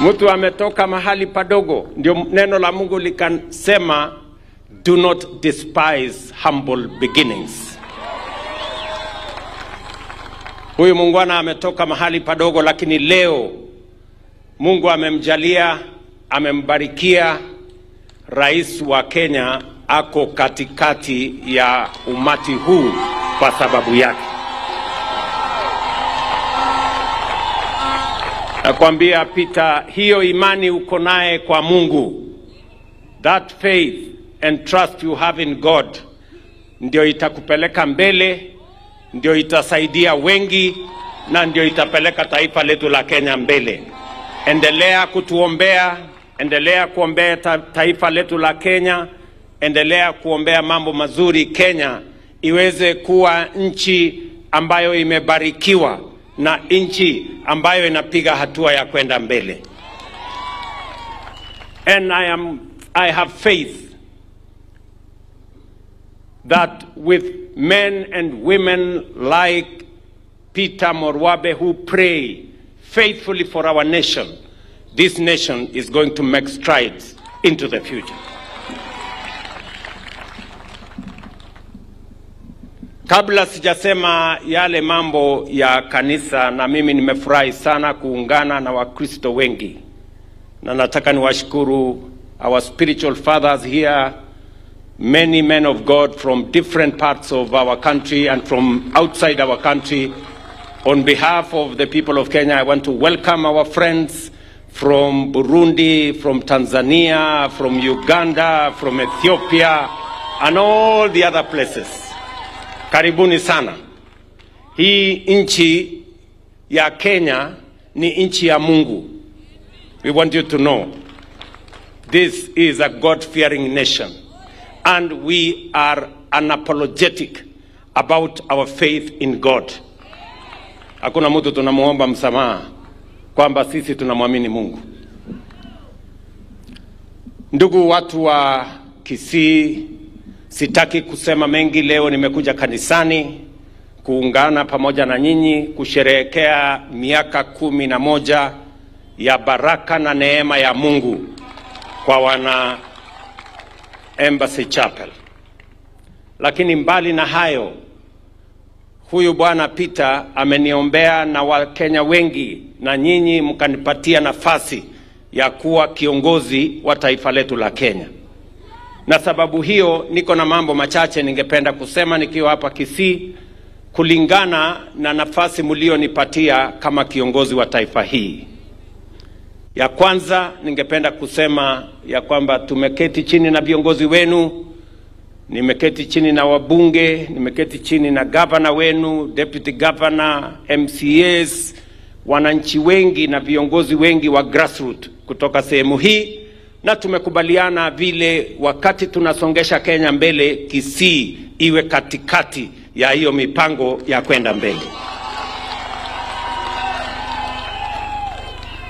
Mtu ametoka mahali padogo, ndio neno la Mungu likasema do not despise humble beginnings. Huyu muungwana ametoka mahali padogo, lakini leo Mungu amemjalia, amembarikia, rais wa Kenya ako katikati ya umati huu kwa sababu yake. Nakwambia Peter, hiyo imani uko naye kwa Mungu, that faith and trust you have in God, ndio itakupeleka mbele, ndio itasaidia wengi, na ndio itapeleka taifa letu la Kenya mbele. Endelea kutuombea, endelea kuombea taifa letu la Kenya, endelea kuombea mambo mazuri Kenya iweze kuwa nchi ambayo imebarikiwa na nchi ambayo inapiga hatua ya kwenda mbele. And I have faith that with men and women like Peter Morwabe who pray faithfully for our nation, this nation is going to make strides into the future. Kabla sijasema yale mambo ya kanisa, na mimi nimefurahi sana kuungana na Wakristo wengi, na nataka niwashukuru our spiritual fathers here, many men of God from different parts of our country and from outside our country. On behalf of the people of Kenya, I want to welcome our friends from Burundi, from Tanzania, from Uganda, from Ethiopia, and all the other places. Karibuni sana. Hii nchi ya Kenya ni nchi ya Mungu. We want you to know this is a God-fearing nation, and we are unapologetic about our faith in God. Hakuna mtu tunamuomba msamaha kwamba sisi tunamwamini Mungu. Ndugu watu wa Kisii, sitaki kusema mengi leo. Nimekuja kanisani kuungana pamoja na nyinyi kusherehekea miaka 11 ya baraka na neema ya Mungu kwa wana Embassy Chapel. Lakini mbali na hayo, huyu bwana Peter ameniombea na Wakenya wengi, na nyinyi mkanipatia nafasi ya kuwa kiongozi wa taifa letu la Kenya. Na sababu hiyo niko na mambo machache ningependa kusema nikiwa hapa Kisii kulingana na nafasi mlionipatia kama kiongozi wa taifa hii. Ya kwanza ningependa kusema ya kwamba tumeketi chini na viongozi wenu, nimeketi chini na wabunge, nimeketi chini na governor wenu, deputy governor, MCAs, wananchi wengi na viongozi wengi wa grassroots kutoka sehemu hii, na tumekubaliana vile wakati tunasongesha Kenya mbele, Kisii iwe katikati ya hiyo mipango ya kwenda mbele.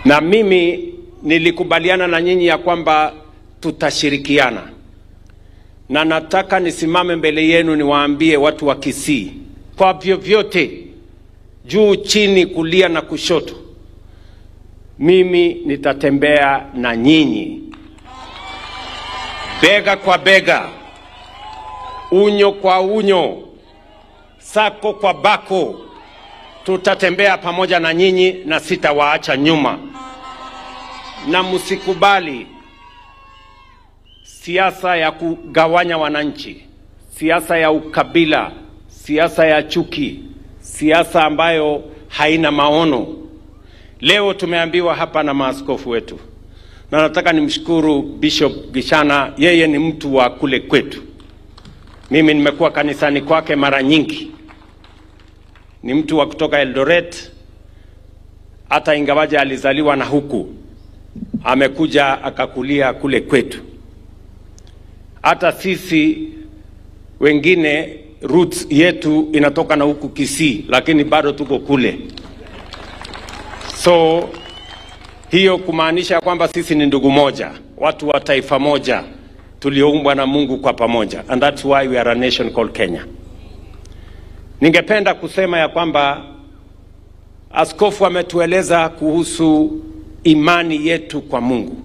Na mimi nilikubaliana na nyinyi ya kwamba tutashirikiana. Na nataka nisimame mbele yenu niwaambie watu wa Kisii, kwa vyovyote, juu chini, kulia na kushoto, mimi nitatembea na nyinyi bega kwa bega, unyo kwa unyo, sako kwa bako. Tutatembea pamoja na nyinyi na sitawaacha nyuma. Na msikubali siasa ya kugawanya wananchi, siasa ya ukabila, siasa ya chuki, siasa ambayo haina maono. Leo tumeambiwa hapa na maaskofu wetu, na nataka nimshukuru Bishop Gishana, yeye ni mtu wa kule kwetu. Mimi nimekuwa kanisani kwake mara nyingi. Ni mtu wa kutoka Eldoret, hata ingawaje alizaliwa na huku, amekuja akakulia kule kwetu. Hata sisi wengine roots yetu inatoka na huku Kisii, lakini bado tuko kule. So hiyo kumaanisha kwamba sisi ni ndugu moja, watu wa taifa moja, tulioumbwa na Mungu kwa pamoja. And that's why we are a nation called Kenya. Ningependa kusema ya kwamba askofu ametueleza kuhusu imani yetu kwa Mungu.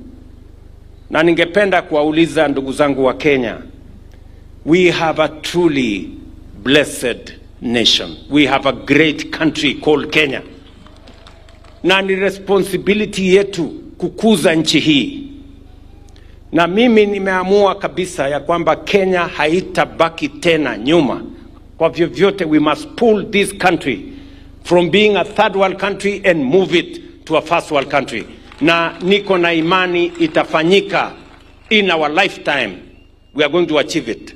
Na ningependa kuwauliza ndugu zangu wa Kenya, we have a truly blessed nation. We have a great country called Kenya. Na ni responsibility yetu kukuza nchi hii. Na mimi nimeamua kabisa ya kwamba Kenya haitabaki tena nyuma. Kwa vyovyote, we must pull this country from being a third world country and move it to a first world country. Na niko na imani itafanyika in our lifetime. We are going to achieve it.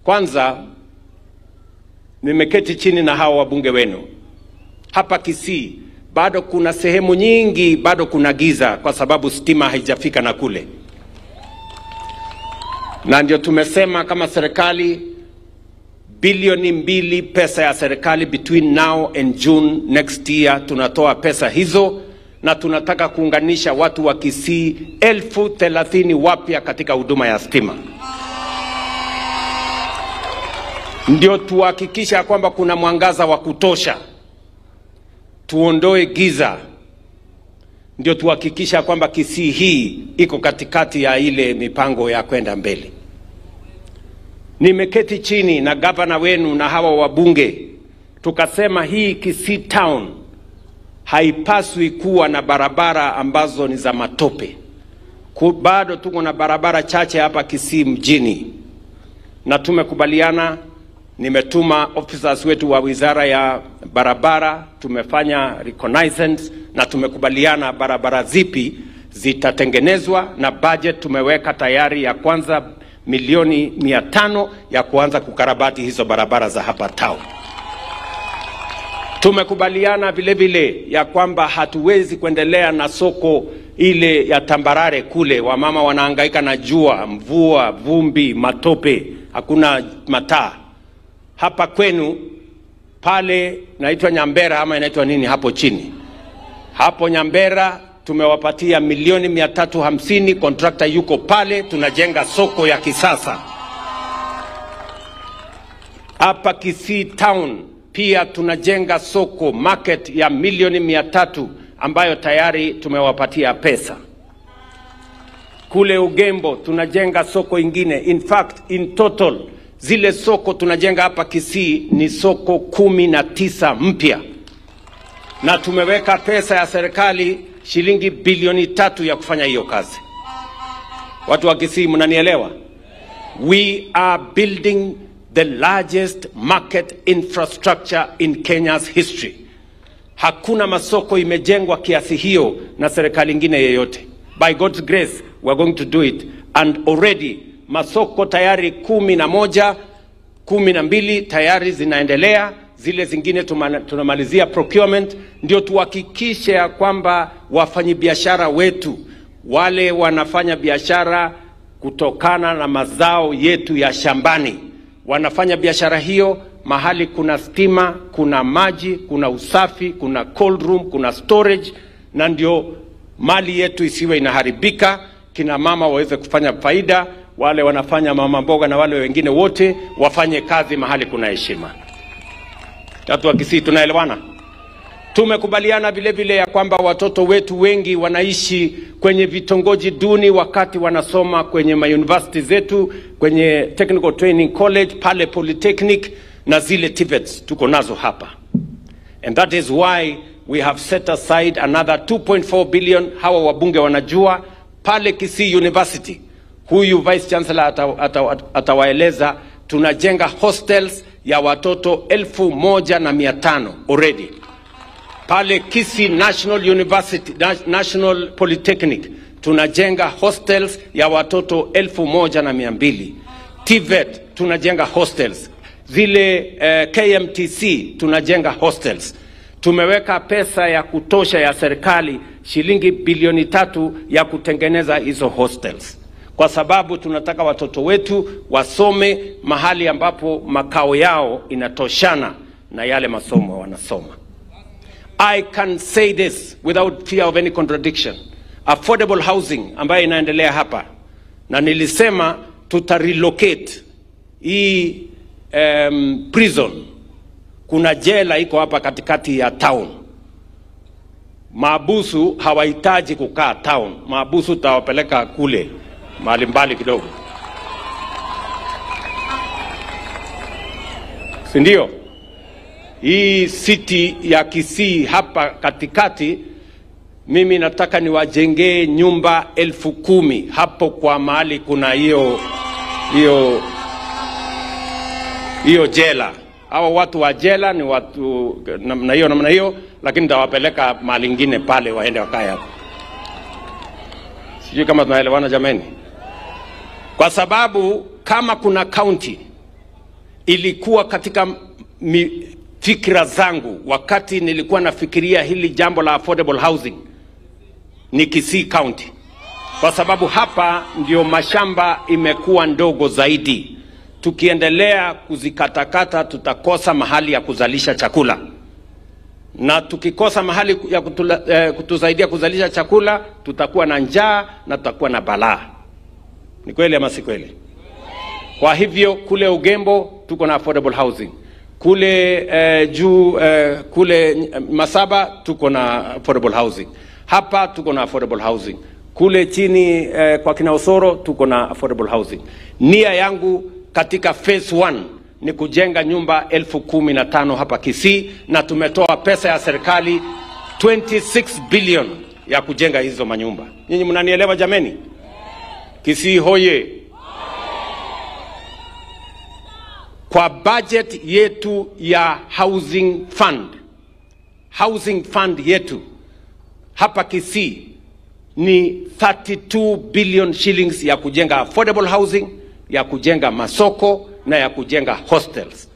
Kwanza, nimeketi chini na hawa wabunge wenu. Hapa Kisii, bado kuna sehemu nyingi, bado kuna giza kwa sababu stima haijafika na kule. Na ndio tumesema kama serikali, bilioni 2 pesa ya serikali between now and June next year, tunatoa pesa hizo na tunataka kuunganisha watu wa Kisii 30,000 wapya katika huduma ya stima. Ndio tuhakikisha kwamba kuna mwangaza wa kutosha, tuondoe giza. Ndio tuhakikisha kwamba Kisii hii iko katikati ya ile mipango ya kwenda mbele. Nimeketi chini na gavana wenu na hawa wabunge, tukasema hii Kisii town haipaswi kuwa na barabara ambazo ni za matope. Bado tuko na barabara chache hapa Kisii mjini, na tumekubaliana. Nimetuma officers wetu wa wizara ya barabara, tumefanya reconnaissance na tumekubaliana barabara zipi zitatengenezwa, na budget tumeweka tayari ya kwanza milioni 500 ya kuanza kukarabati hizo barabara za hapa town. Tumekubaliana vile vile ya kwamba hatuwezi kuendelea na soko ile ya tambarare kule. Wamama wanahangaika na jua, mvua, vumbi, matope, hakuna mataa. Hapa kwenu pale naitwa Nyambera ama inaitwa nini hapo chini? Hapo Nyambera tumewapatia milioni 350, contractor yuko pale, tunajenga soko ya kisasa. Hapa Kisii town pia tunajenga soko market ya milioni 300 ambayo tayari tumewapatia pesa. Kule Ugembo tunajenga soko ingine. In fact, in total zile soko tunajenga hapa Kisii ni soko 19 mpya. Na tumeweka pesa ya serikali shilingi bilioni 3 ya kufanya hiyo kazi. Watu wa Kisii mnanielewa? We are building the largest market infrastructure in Kenya's history. Hakuna masoko imejengwa kiasi hiyo na serikali nyingine yeyote. By God's grace, we are going to do it. And already masoko tayari 11, 12 tayari zinaendelea. Zile zingine tunamalizia procurement. Ndio tuhakikishe ya kwamba wafanyabiashara wetu wale wanafanya biashara kutokana na mazao yetu ya shambani, wanafanya biashara hiyo mahali kuna stima, kuna maji, kuna usafi, kuna cold room, kuna storage, na ndio mali yetu isiwe inaharibika. Kina mama waweze kufanya faida, wale wanafanya mama mboga na wale wengine wote wafanye kazi mahali kuna heshima. Watu wa Kisii tunaelewana? Tumekubaliana vile vile ya kwamba watoto wetu wengi wanaishi kwenye vitongoji duni wakati wanasoma kwenye university zetu, kwenye Technical Training College, pale Polytechnic na zile TVETs tuko nazo hapa. And that is why we have set aside another 2.4 billion. Hawa wabunge wanajua pale Kisii University. Huyu Vice Chancellor atawaeleza, tunajenga hostels ya watoto 1,500 already. Pale Kisii National University, National Polytechnic, tunajenga hostels ya watoto 1,200. TVET tunajenga hostels. Zile KMTC tunajenga hostels. Tumeweka pesa ya kutosha ya serikali shilingi bilioni 3 ya kutengeneza hizo hostels. Kwa sababu tunataka watoto wetu wasome mahali ambapo makao yao inatoshana na yale masomo wanasoma. I can say this without fear of any contradiction. Affordable housing ambayo inaendelea hapa, na nilisema tutarelocate hii prison. Kuna jela iko hapa katikati ya town. Maabusu hawahitaji kukaa town. Maabusu tawapeleka kule mahali mbali kidogo. Si ndio? Hii city ya Kisii hapa katikati mimi nataka niwajengee nyumba 10,000 hapo kwa mahali kuna hiyo jela. Hao watu wa jela ni watu namna hiyo, lakini nitawapeleka mahali ingine pale waende wakae hapo. Sijui kama tunaelewana jameni. Kwa sababu kama kuna county ilikuwa katika fikra zangu wakati nilikuwa nafikiria hili jambo la affordable housing, ni Kisii County. Kwa sababu hapa ndio mashamba imekuwa ndogo zaidi. Tukiendelea kuzikatakata tutakosa mahali ya kuzalisha chakula. Na tukikosa mahali ya kutusaidia kuzalisha chakula, tutakuwa na njaa na tutakuwa na balaa. Ni kweli ama si kweli? Kwa hivyo kule Ugembo tuko na affordable housing. Kule kule Masaba tuko na affordable housing. Hapa tuko na affordable housing. Kule chini kwa kina Osoro tuko na affordable housing. Nia yangu katika phase 1 ni kujenga nyumba 15,000 hapa Kisii, na tumetoa pesa ya serikali 26 billion ya kujenga hizo manyumba. Nyinyi mnanielewa jameni? Kisii hoye! Kwa budget yetu ya housing fund yetu hapa Kisii ni 32 billion shillings ya kujenga affordable housing, ya kujenga masoko na ya kujenga hostels.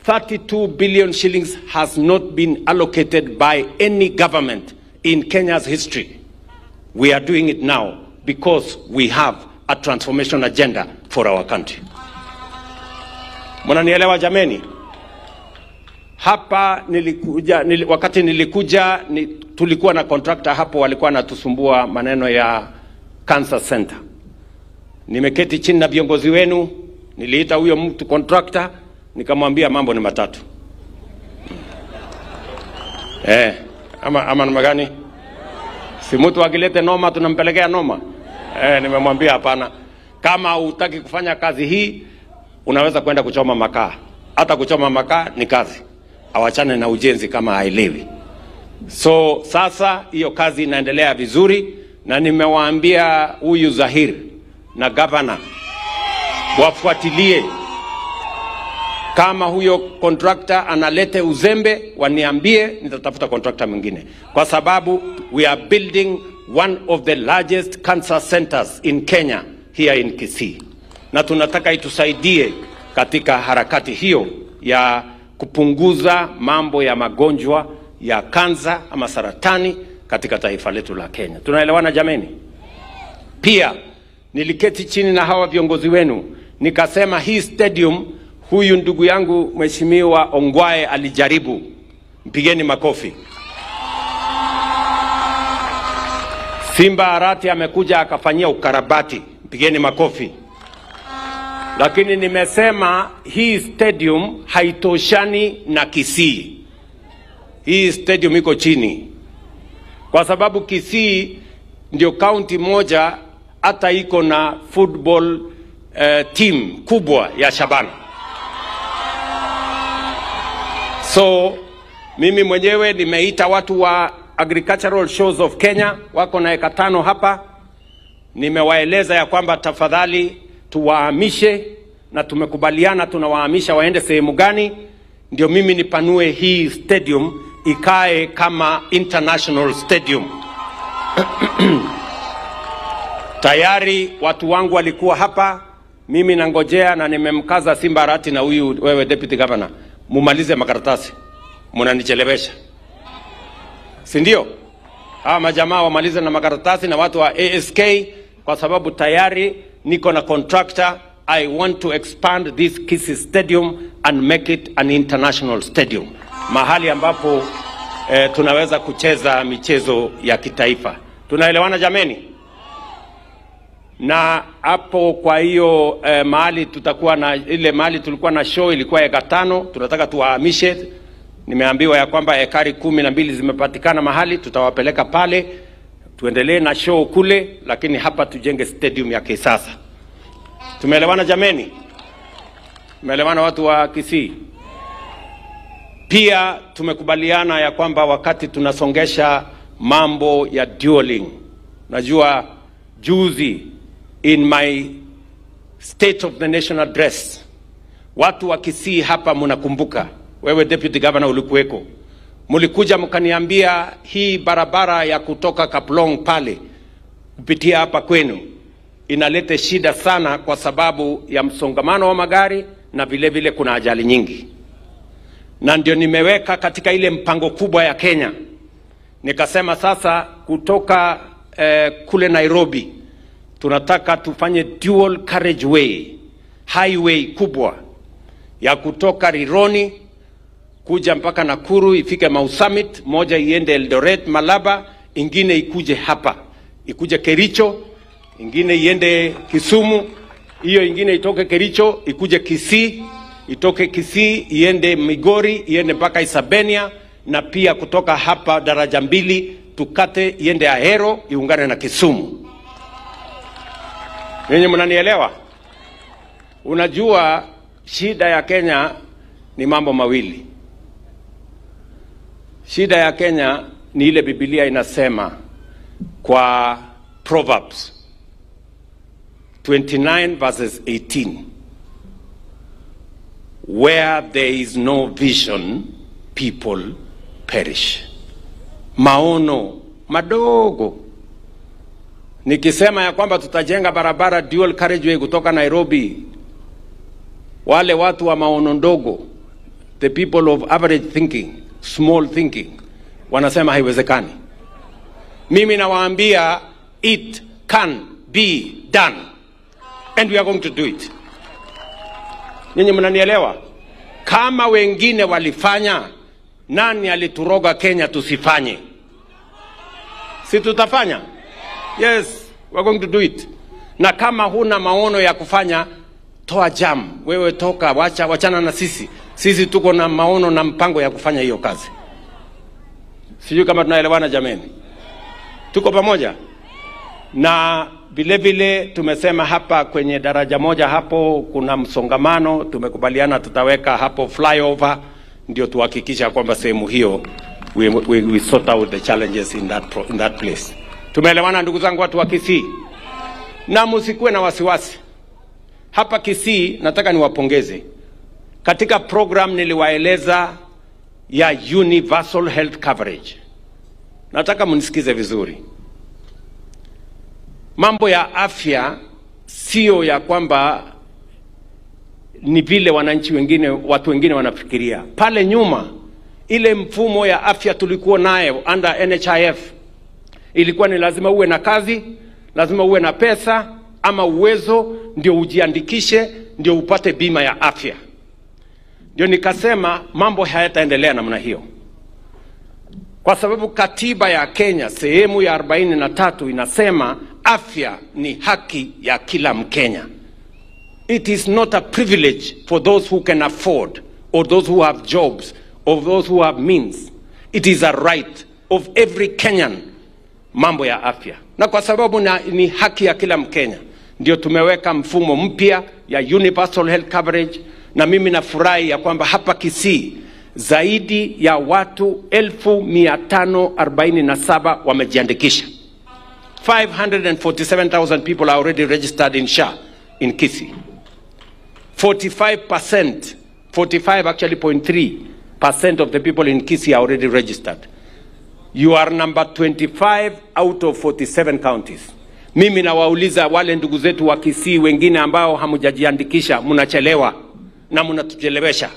32 billion shillings has not been allocated by any government in Kenya's history. We are doing it now because we have a transformation agenda for our country. Mnanielewa jameni? Hapa wakati nilikuja tulikuwa na contractor hapo walikuwa natusumbua maneno ya cancer center. Nimeketi chini na viongozi wenu, niliita huyo mtu contractor, nikamwambia mambo ni matatu. Ama namna gani? Si mtu akilete noma tunampelekea noma. Nimemwambia hapana. Kama hutaki kufanya kazi hii, unaweza kwenda kuchoma makaa. Hata kuchoma makaa ni kazi. Awachane na ujenzi kama haelewi. So sasa hiyo kazi inaendelea vizuri, na nimewaambia huyu Zahir na governor wafuatilie. Kama huyo contractor analete uzembe, waniambie, nitatafuta contractor mwingine. Kwa sababu we are building one of the largest cancer centers in Kenya here in Kisii. Na tunataka itusaidie katika harakati hiyo ya kupunguza mambo ya magonjwa ya kansa ama saratani katika taifa letu la Kenya. Tunaelewana jameni? Pia niliketi chini na hawa viongozi wenu, nikasema hii stadium, huyu ndugu yangu Mheshimiwa Ongwae alijaribu. Mpigeni makofi. Simba Arati amekuja akafanyia ukarabati. Mpigeni makofi. Lakini nimesema hii stadium haitoshani na Kisii. Hii stadium iko chini. Kwa sababu Kisii ndio county moja hata iko na football team kubwa ya Shabana. So mimi mwenyewe nimeita watu wa Agricultural Shows of Kenya, wako na eka 5 hapa. Nimewaeleza ya kwamba tafadhali tuwahamishe, na tumekubaliana tunawahamisha waende sehemu gani, ndio mimi nipanue hii stadium ikae kama international stadium. Tayari watu wangu walikuwa hapa, mimi nangojea, na nimemkaza Simba Arati na huyu wewe deputy governor, mumalize makaratasi. Mnanichelewesha, si ndio? Hawa majamaa wamalize na makaratasi na watu wa ASK, kwa sababu tayari niko na contractor. I want to expand this Kisii Stadium and make it an international stadium, mahali ambapo tunaweza kucheza michezo ya kitaifa. Tunaelewana jameni? Na hapo kwa hiyo mahali tutakuwa na ile mahali tulikuwa na show ilikuwa eka 5, tunataka tuwahamishe. Nimeambiwa ya kwamba ekari 12 zimepatikana mahali, tutawapeleka pale tuendelee na show kule, lakini hapa tujenge stadium ya kisasa. Tumeelewana jameni? Tumeelewana watu wa Kisii? Pia tumekubaliana ya kwamba wakati tunasongesha mambo ya dueling. Najua juzi in my State of the Nation address, watu wa Kisii hapa mnakumbuka, wewe Deputy Governor ulikuweko, mulikuja mkaniambia hii barabara ya kutoka Kaplong pale kupitia hapa kwenu inaleta shida sana kwa sababu ya msongamano wa magari na vile vile kuna ajali nyingi. Na ndio nimeweka katika ile mpango kubwa ya Kenya, nikasema sasa kutoka kule Nairobi tunataka tufanye dual carriageway, highway kubwa ya kutoka Rironi kuja mpaka Nakuru ifike Mau Summit, moja iende Eldoret Malaba, ingine ikuje hapa, ikuje Kericho, ingine iende Kisumu, hiyo ingine itoke Kericho ikuje Kisii, itoke Kisii iende Migori, iende mpaka Isabenia, na pia kutoka hapa daraja mbili tukate iende Ahero iungane na Kisumu. Ninyi mnanielewa? Unajua shida ya Kenya ni mambo mawili. Shida ya Kenya ni ile Biblia inasema kwa Proverbs 29 verses 18, where there is no vision, people perish. Maono madogo. Nikisema ya kwamba tutajenga barabara dual carriageway kutoka Nairobi, wale watu wa maono ndogo, the people of average thinking, small thinking, wanasema haiwezekani. Mimi nawaambia it can be done and we are going to do it. Nyinyi mnanielewa? Kama wengine walifanya, nani alituroga Kenya tusifanye? Si tutafanya? Yes, we are going to do it. Na kama huna maono ya kufanya, toa jam. Wewe toka, wachana na sisi. Sisi tuko na maono na mpango ya kufanya hiyo kazi. Sijui kama tunaelewana jameni. Tuko pamoja? Na vile vile tumesema hapa kwenye daraja moja hapo kuna msongamano, tumekubaliana tutaweka hapo flyover ndio tuhakikisha kwamba sehemu hiyo we sort out the challenges in that place. Tumeelewana ndugu zangu watu wa Kisii? Na msikuwe na wasiwasi. Hapa Kisii nataka niwapongeze. Katika program niliwaeleza ya universal health coverage. Nataka mnisikize vizuri. Mambo ya afya sio ya kwamba ni vile wananchi wengine, watu wengine wanafikiria. Pale nyuma ile mfumo ya afya tulikuwa nayo under NHIF ilikuwa ni lazima uwe na kazi, lazima uwe na pesa ama uwezo ndio ujiandikishe ndio upate bima ya afya. Ndio nikasema mambo hayataendelea namna hiyo. Kwa sababu katiba ya Kenya sehemu ya 43 inasema afya ni haki ya kila Mkenya. It is not a privilege for those who can afford or those who have jobs or those who have means. It is a right of every Kenyan, mambo ya afya. Na kwa sababu ni haki ya kila Mkenya, ndio tumeweka mfumo mpya ya universal health coverage. Na mimi nafurahi ya kwamba hapa Kisii zaidi ya watu 1547 wamejiandikisha. 547,000 people are already registered in SHA in Kisii. 45% of the people in Kisii are already registered. You are number 25 out of 47 counties. Mimi nawauliza wale ndugu zetu wa Kisii wengine ambao hamujajiandikisha, mnachelewa na mnatuchelewesha.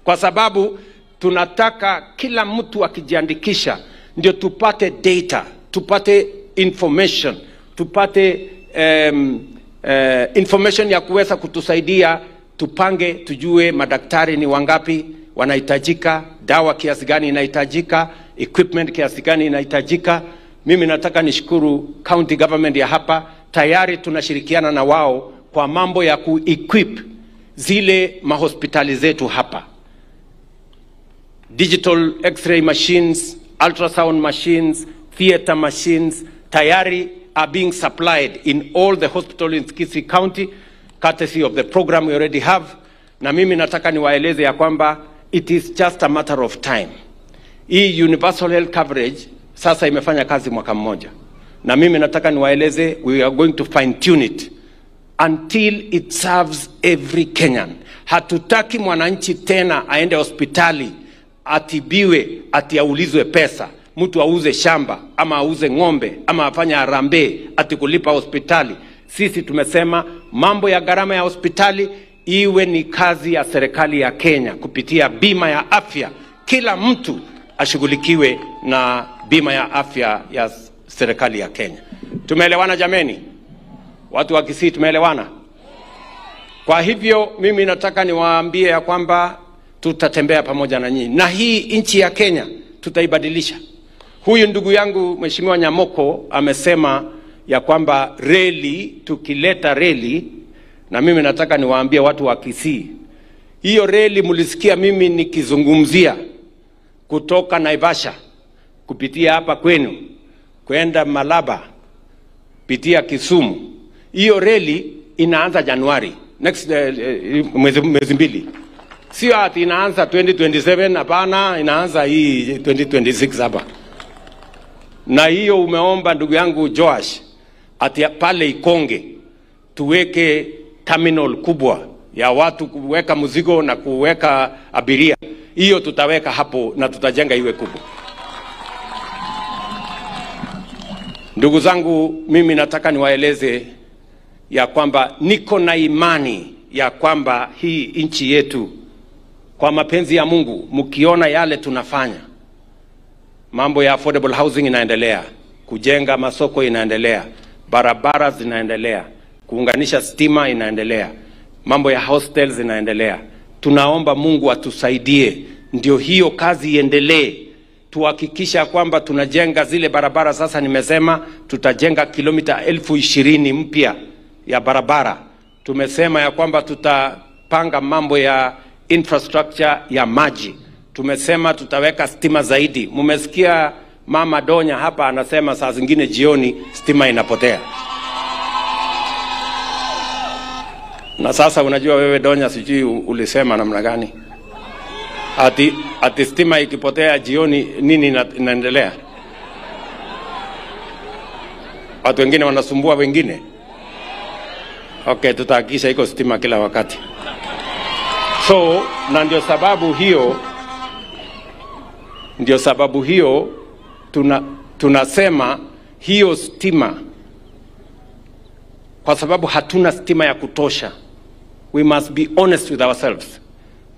Kwa sababu tunataka kila mtu akijiandikisha ndio tupate data, tupate information, tupate information ya kuweza kutusaidia tupange, tujue madaktari ni wangapi wanahitajika, dawa kiasi gani inahitajika, equipment kiasi gani inahitajika. Mimi nataka nishukuru county government ya hapa, tayari tunashirikiana na wao kwa mambo ya ku-equip zile mahospitali zetu hapa. Digital x-ray machines, ultrasound machines, theater machines, tayari are being supplied in all the hospitals in Kisii County, courtesy of the program we already have. Na mimi nataka niwaeleze ya kwamba it is just a matter of time. Hii universal health coverage sasa imefanya kazi mwaka mmoja, na mimi nataka niwaeleze, we are going to fine tune it until it serves every Kenyan. Hatutaki mwananchi tena aende hospitali atibiwe ati aulizwe pesa, mtu auze shamba ama auze ng'ombe ama afanye harambee ati kulipa hospitali. Sisi tumesema mambo ya gharama ya hospitali iwe ni kazi ya serikali ya Kenya kupitia bima ya afya. Kila mtu ashughulikiwe na bima ya afya ya serikali ya Kenya. Tumeelewana jameni? Watu wa Kisii tumeelewana? Kwa hivyo mimi nataka niwaambie ya kwamba tutatembea pamoja na nyinyi, na hii nchi ya Kenya tutaibadilisha. Huyu ndugu yangu Mheshimiwa Nyamoko amesema ya kwamba reli, tukileta reli, na mimi nataka niwaambie watu wa Kisii, hiyo reli mulisikia mimi nikizungumzia kutoka Naivasha kupitia hapa kwenu kwenda Malaba pitia Kisumu. Hiyo reli inaanza Januari next mwezi mbili. Sio ati inaanza 2027, hapana, inaanza hii 2026 hapa. Na hiyo umeomba ndugu yangu Joash ati pale Ikonge tuweke terminal kubwa ya watu kuweka mzigo na kuweka abiria. Hiyo tutaweka hapo na tutajenga iwe kubwa. Ndugu zangu, mimi nataka niwaeleze ya kwamba niko na imani ya kwamba hii nchi yetu, kwa mapenzi ya Mungu, mkiona yale tunafanya, mambo ya affordable housing inaendelea, kujenga masoko inaendelea, barabara zinaendelea, kuunganisha stima inaendelea, mambo ya hostels inaendelea. Tunaomba Mungu atusaidie ndio hiyo kazi iendelee. Tuhakikisha kwamba tunajenga zile barabara. Sasa nimesema tutajenga kilomita 20,000 mpya ya barabara. Tumesema ya kwamba tutapanga mambo ya infrastructure ya maji. Tumesema tutaweka stima zaidi. Mumesikia Mama Donya hapa anasema saa zingine jioni stima inapotea. Na sasa unajua wewe Donya, sijui ulisema namna gani? Ati stima ikipotea jioni nini inaendelea? Watu wengine wanasumbua wengine. Okay, tutahakikisha iko stima kila wakati. So, na ndio sababu hiyo tunasema hiyo stima, kwa sababu hatuna stima ya kutosha. We must be honest with ourselves.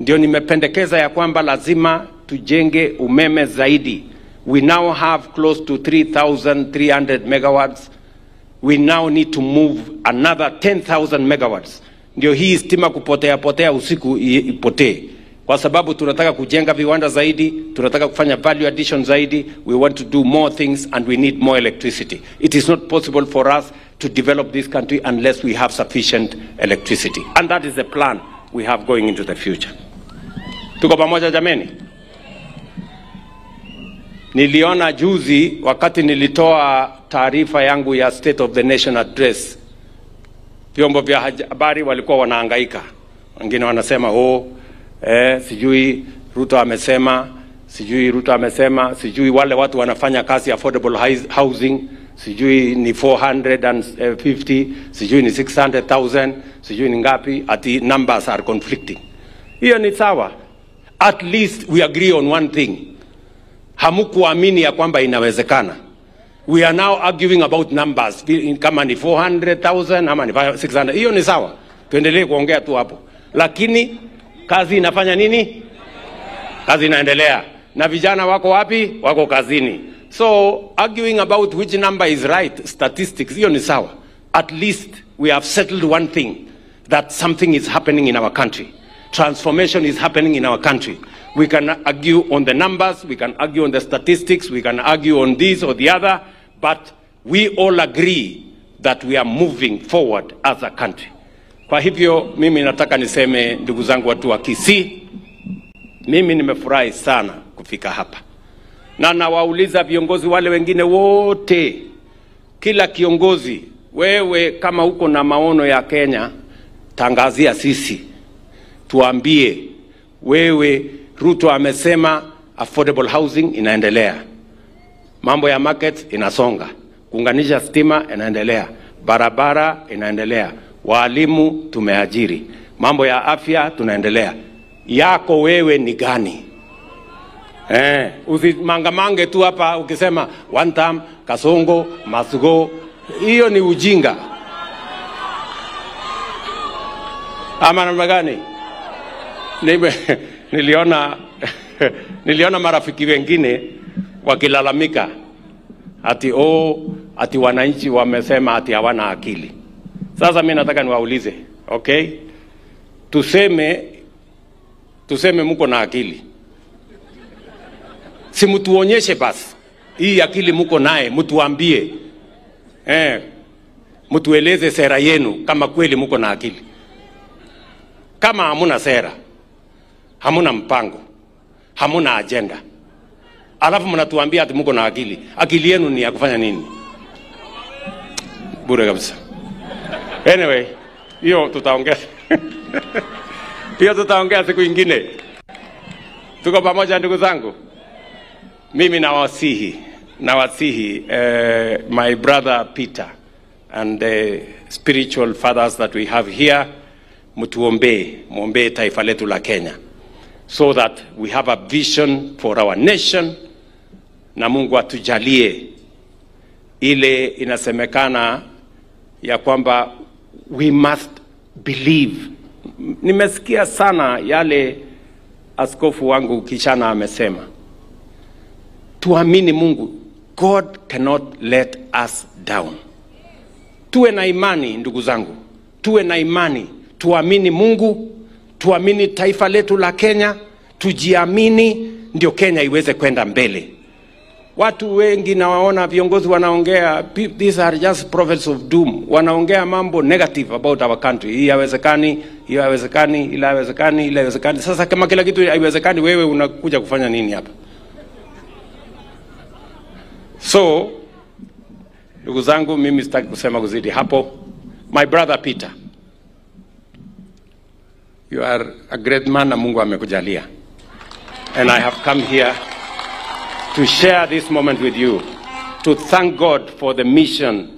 Ndio nimependekeza ya kwamba lazima tujenge umeme zaidi. We now have close to 3,300 megawatts. We now need to move another 10,000 megawatts. Ndio hii stima kupotea usiku ipotee. Kwa sababu tunataka kujenga viwanda zaidi, tunataka kufanya value addition zaidi, we want to do more things and we need more electricity. It is not possible for us to develop this country unless we have sufficient electricity. And that is the plan we have going into the future. Tuko pamoja jameni? Niliona juzi wakati nilitoa taarifa yangu ya State of the Nation Address, vyombo vya habari walikuwa wanahangaika. Wengine wanasema sijui Ruto amesema, sijui wale watu wanafanya kazi affordable housing, sijui ni 450, sijui ni 600,000, sijui ni ngapi, ati numbers are conflicting. Hiyo ni sawa. At least we agree on one thing. Hamukuamini ya kwamba inawezekana. We are now arguing about numbers. Kama ni 400,000 ama ni 600. Hiyo ni sawa. Tuendelee kuongea tu hapo. Lakini kazi inafanya nini? Kazi inaendelea. Na vijana wako wapi? Wako kazini. So arguing about which number is right, statistics, hiyo ni sawa. At least we have settled one thing, that something is happening in our country. Transformation is happening in our country. We can argue on the numbers, we can argue on the statistics, we can argue on this or the other, but we all agree that we are moving forward as a country. Kwa hivyo mimi nataka niseme, ndugu zangu watu wa Kisii, mimi nimefurahi sana kufika hapa. Na nawauliza viongozi wale wengine wote, kila kiongozi, wewe kama uko na maono ya Kenya, tangazia sisi. Tuambie, wewe Ruto amesema affordable housing inaendelea, mambo ya market inasonga, kuunganisha stima inaendelea, barabara inaendelea, walimu tumeajiri, mambo ya afya tunaendelea. Yako wewe ni gani? Usimangamange tu hapa ukisema one term, Kasongo, Masugo, hiyo ni ujinga. Ama namna gani? Niliona marafiki wengine wakilalamika ati wananchi wamesema ati hawana akili. Sasa mimi nataka niwaulize, okay? Tuseme mko na akili. Si mtuonyeshe basi hii akili mko naye, mtuambie. Mtueleze sera yenu kama kweli mko na akili. Kama hamuna sera, hamuna mpango, hamuna agenda, alafu mnatuambia ati mko na akili, akili yenu ni ya kufanya nini? Bure kabisa. Anyway, hiyo tutaongea. Hiyo tutaongea siku nyingine. Tuko pamoja ndugu zangu? Mimi nawasihi my brother Peter and the spiritual fathers that we have here, muombe taifa letu la Kenya, so that we have a vision for our nation, na Mungu atujalie ile inasemekana ya kwamba we must believe. Nimesikia sana yale askofu wangu Kichana amesema, tuamini Mungu. God cannot let us down. Tuwe na imani ndugu zangu, tuwe na imani, tuamini Mungu, tuamini taifa letu la Kenya, tujiamini, ndio Kenya iweze kwenda mbele. Watu wengi nawaona viongozi wanaongea, these are just prophets of doom, wanaongea mambo negative about our country. Hii haiwezekani, hiyo haiwezekani, ile haiwezekani, ile haiwezekani. Sasa kama kila kitu haiwezekani, wewe unakuja kufanya nini hapa? So, ndugu zangu, mimi sitaki kusema kuzidi hapo. My brother Peter, you are a great man na Mungu amekujalia. And I have come here to share this moment with you, to thank God for the mission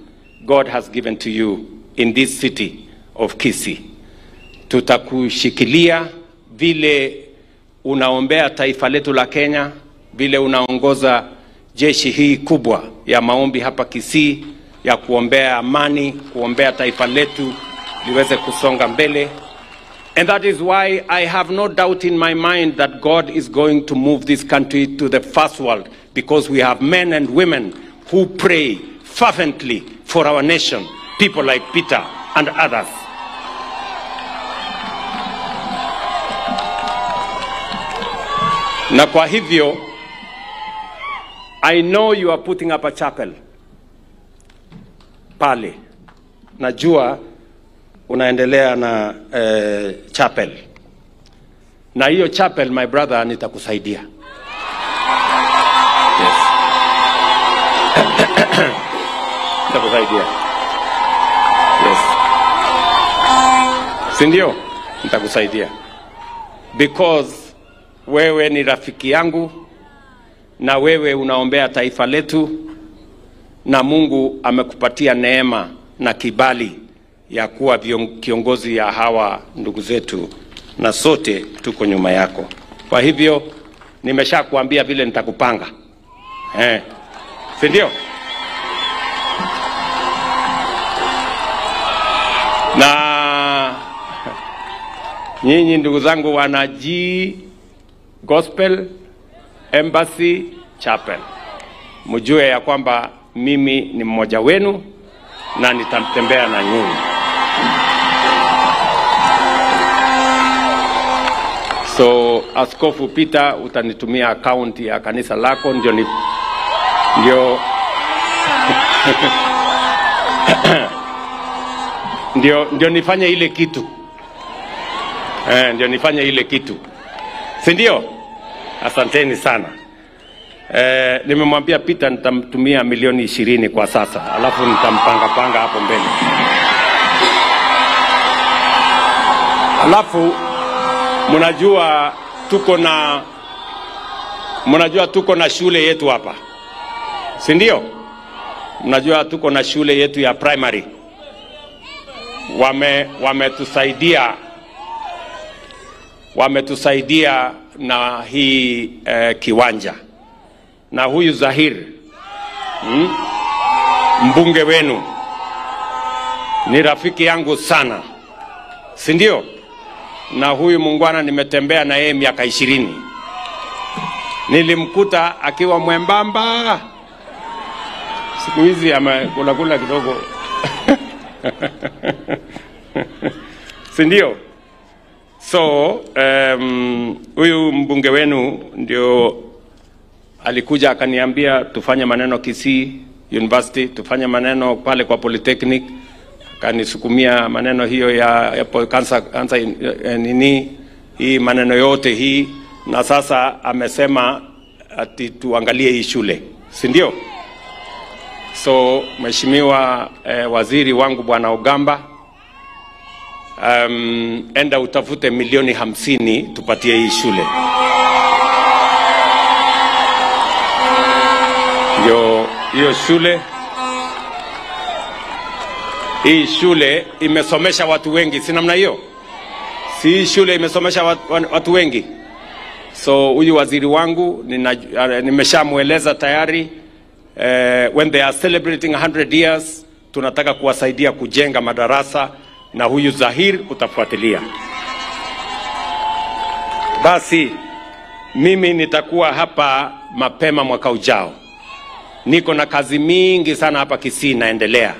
God has given to you in this city of Kisii. Tutakushikilia vile unaombea taifa letu la Kenya, vile unaongoza jeshi hii kubwa ya maombi hapa Kisii, ya kuombea amani, kuombea taifa letu liweze kusonga mbele. And that is why I have no doubt in my mind that God is going to move this country to the first world, because we have men and women who pray fervently for our nation, people like Peter and others. Na kwa hivyo, I know you are putting up a chapel pale. Najua unaendelea na chapel. Na hiyo chapel, my brother, nitakusaidia. Yes. Nitakusaidia. Yes. Sindio? Nitakusaidia. Because wewe ni rafiki yangu, na wewe unaombea taifa letu, na Mungu amekupatia neema na kibali ya kuwa kiongozi ya hawa ndugu zetu, na sote tuko nyuma yako. Kwa hivyo nimeshakuambia vile nitakupanga. Si ndio? Na nyinyi ndugu zangu wana G Gospel Embassy Chapel, mjue ya kwamba mimi ni mmoja wenu na nitamtembea na nyinyi. So Askofu Peter, utanitumia account ya kanisa lako ndio ndio nifanye ile kitu. Ndio nifanye ile kitu. Si ndio? Asanteni sana. Nimemwambia Peter nitamtumia milioni 20 kwa sasa, alafu nitampanga hapo mbele. Alafu mnajua Mnajua tuko na shule yetu hapa, si ndio? Mnajua tuko na shule yetu ya primary. Wametusaidia na hii kiwanja. Na huyu Zahir, mbunge wenu, ni rafiki yangu sana, si ndio? Na huyu mungwana nimetembea na yeye miaka 20. Nilimkuta akiwa mwembamba, siku hizi amekula kidogo. Si ndio? So huyu mbunge wenu ndio alikuja akaniambia tufanye maneno Kisii University, tufanye maneno pale kwa Polytechnic, akanisukumia maneno hiyo ya cancer nini, hii maneno yote hii, na sasa amesema ati tuangalie hii shule, si ndio? So mheshimiwa waziri wangu bwana Ogamba, enda utafute milioni 50 tupatie hii shule. Hiyo shule, hii shule imesomesha watu wengi, si namna hiyo? Si hii shule imesomesha watu wengi? So huyu waziri wangu nimeshamueleza tayari, when they are celebrating 100 years tunataka kuwasaidia kujenga madarasa, na huyu Zahir utafuatilia. Basi mimi nitakuwa hapa mapema mwaka ujao. Niko na kazi mingi sana hapa Kisii naendelea.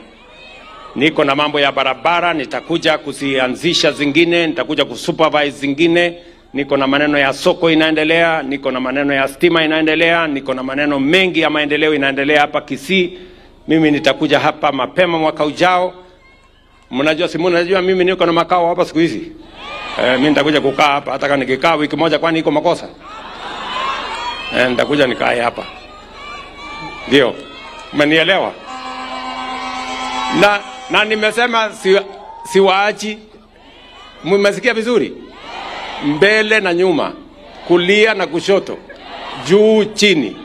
Niko na mambo ya barabara, nitakuja kuzianzisha zingine, nitakuja kusupervise zingine. Niko na maneno ya soko inaendelea, niko na maneno ya stima inaendelea, niko na maneno mengi ya maendeleo inaendelea hapa Kisii. Mimi nitakuja hapa mapema mwaka ujao. Mnajua mimi niko na makao hapa siku hizi. Mimi nitakuja kukaa hapa, hata kama nikikaa wiki moja kwani iko makosa? Nitakuja nikae hapa. Ndio. Umenielewa? Na nimesema siwaachi. Mmesikia vizuri? Mbele na nyuma, kulia na kushoto, juu chini,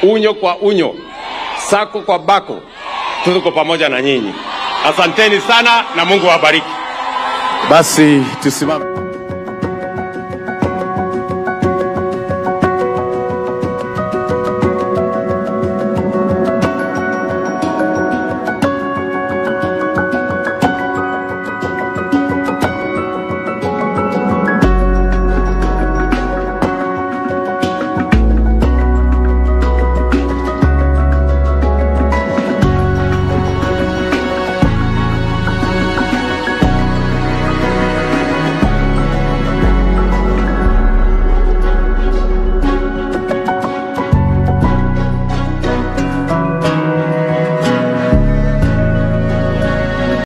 unyo kwa unyo, sako kwa bako, tuko pamoja na nyinyi. Asanteni sana na Mungu awabariki. Basi tusimame.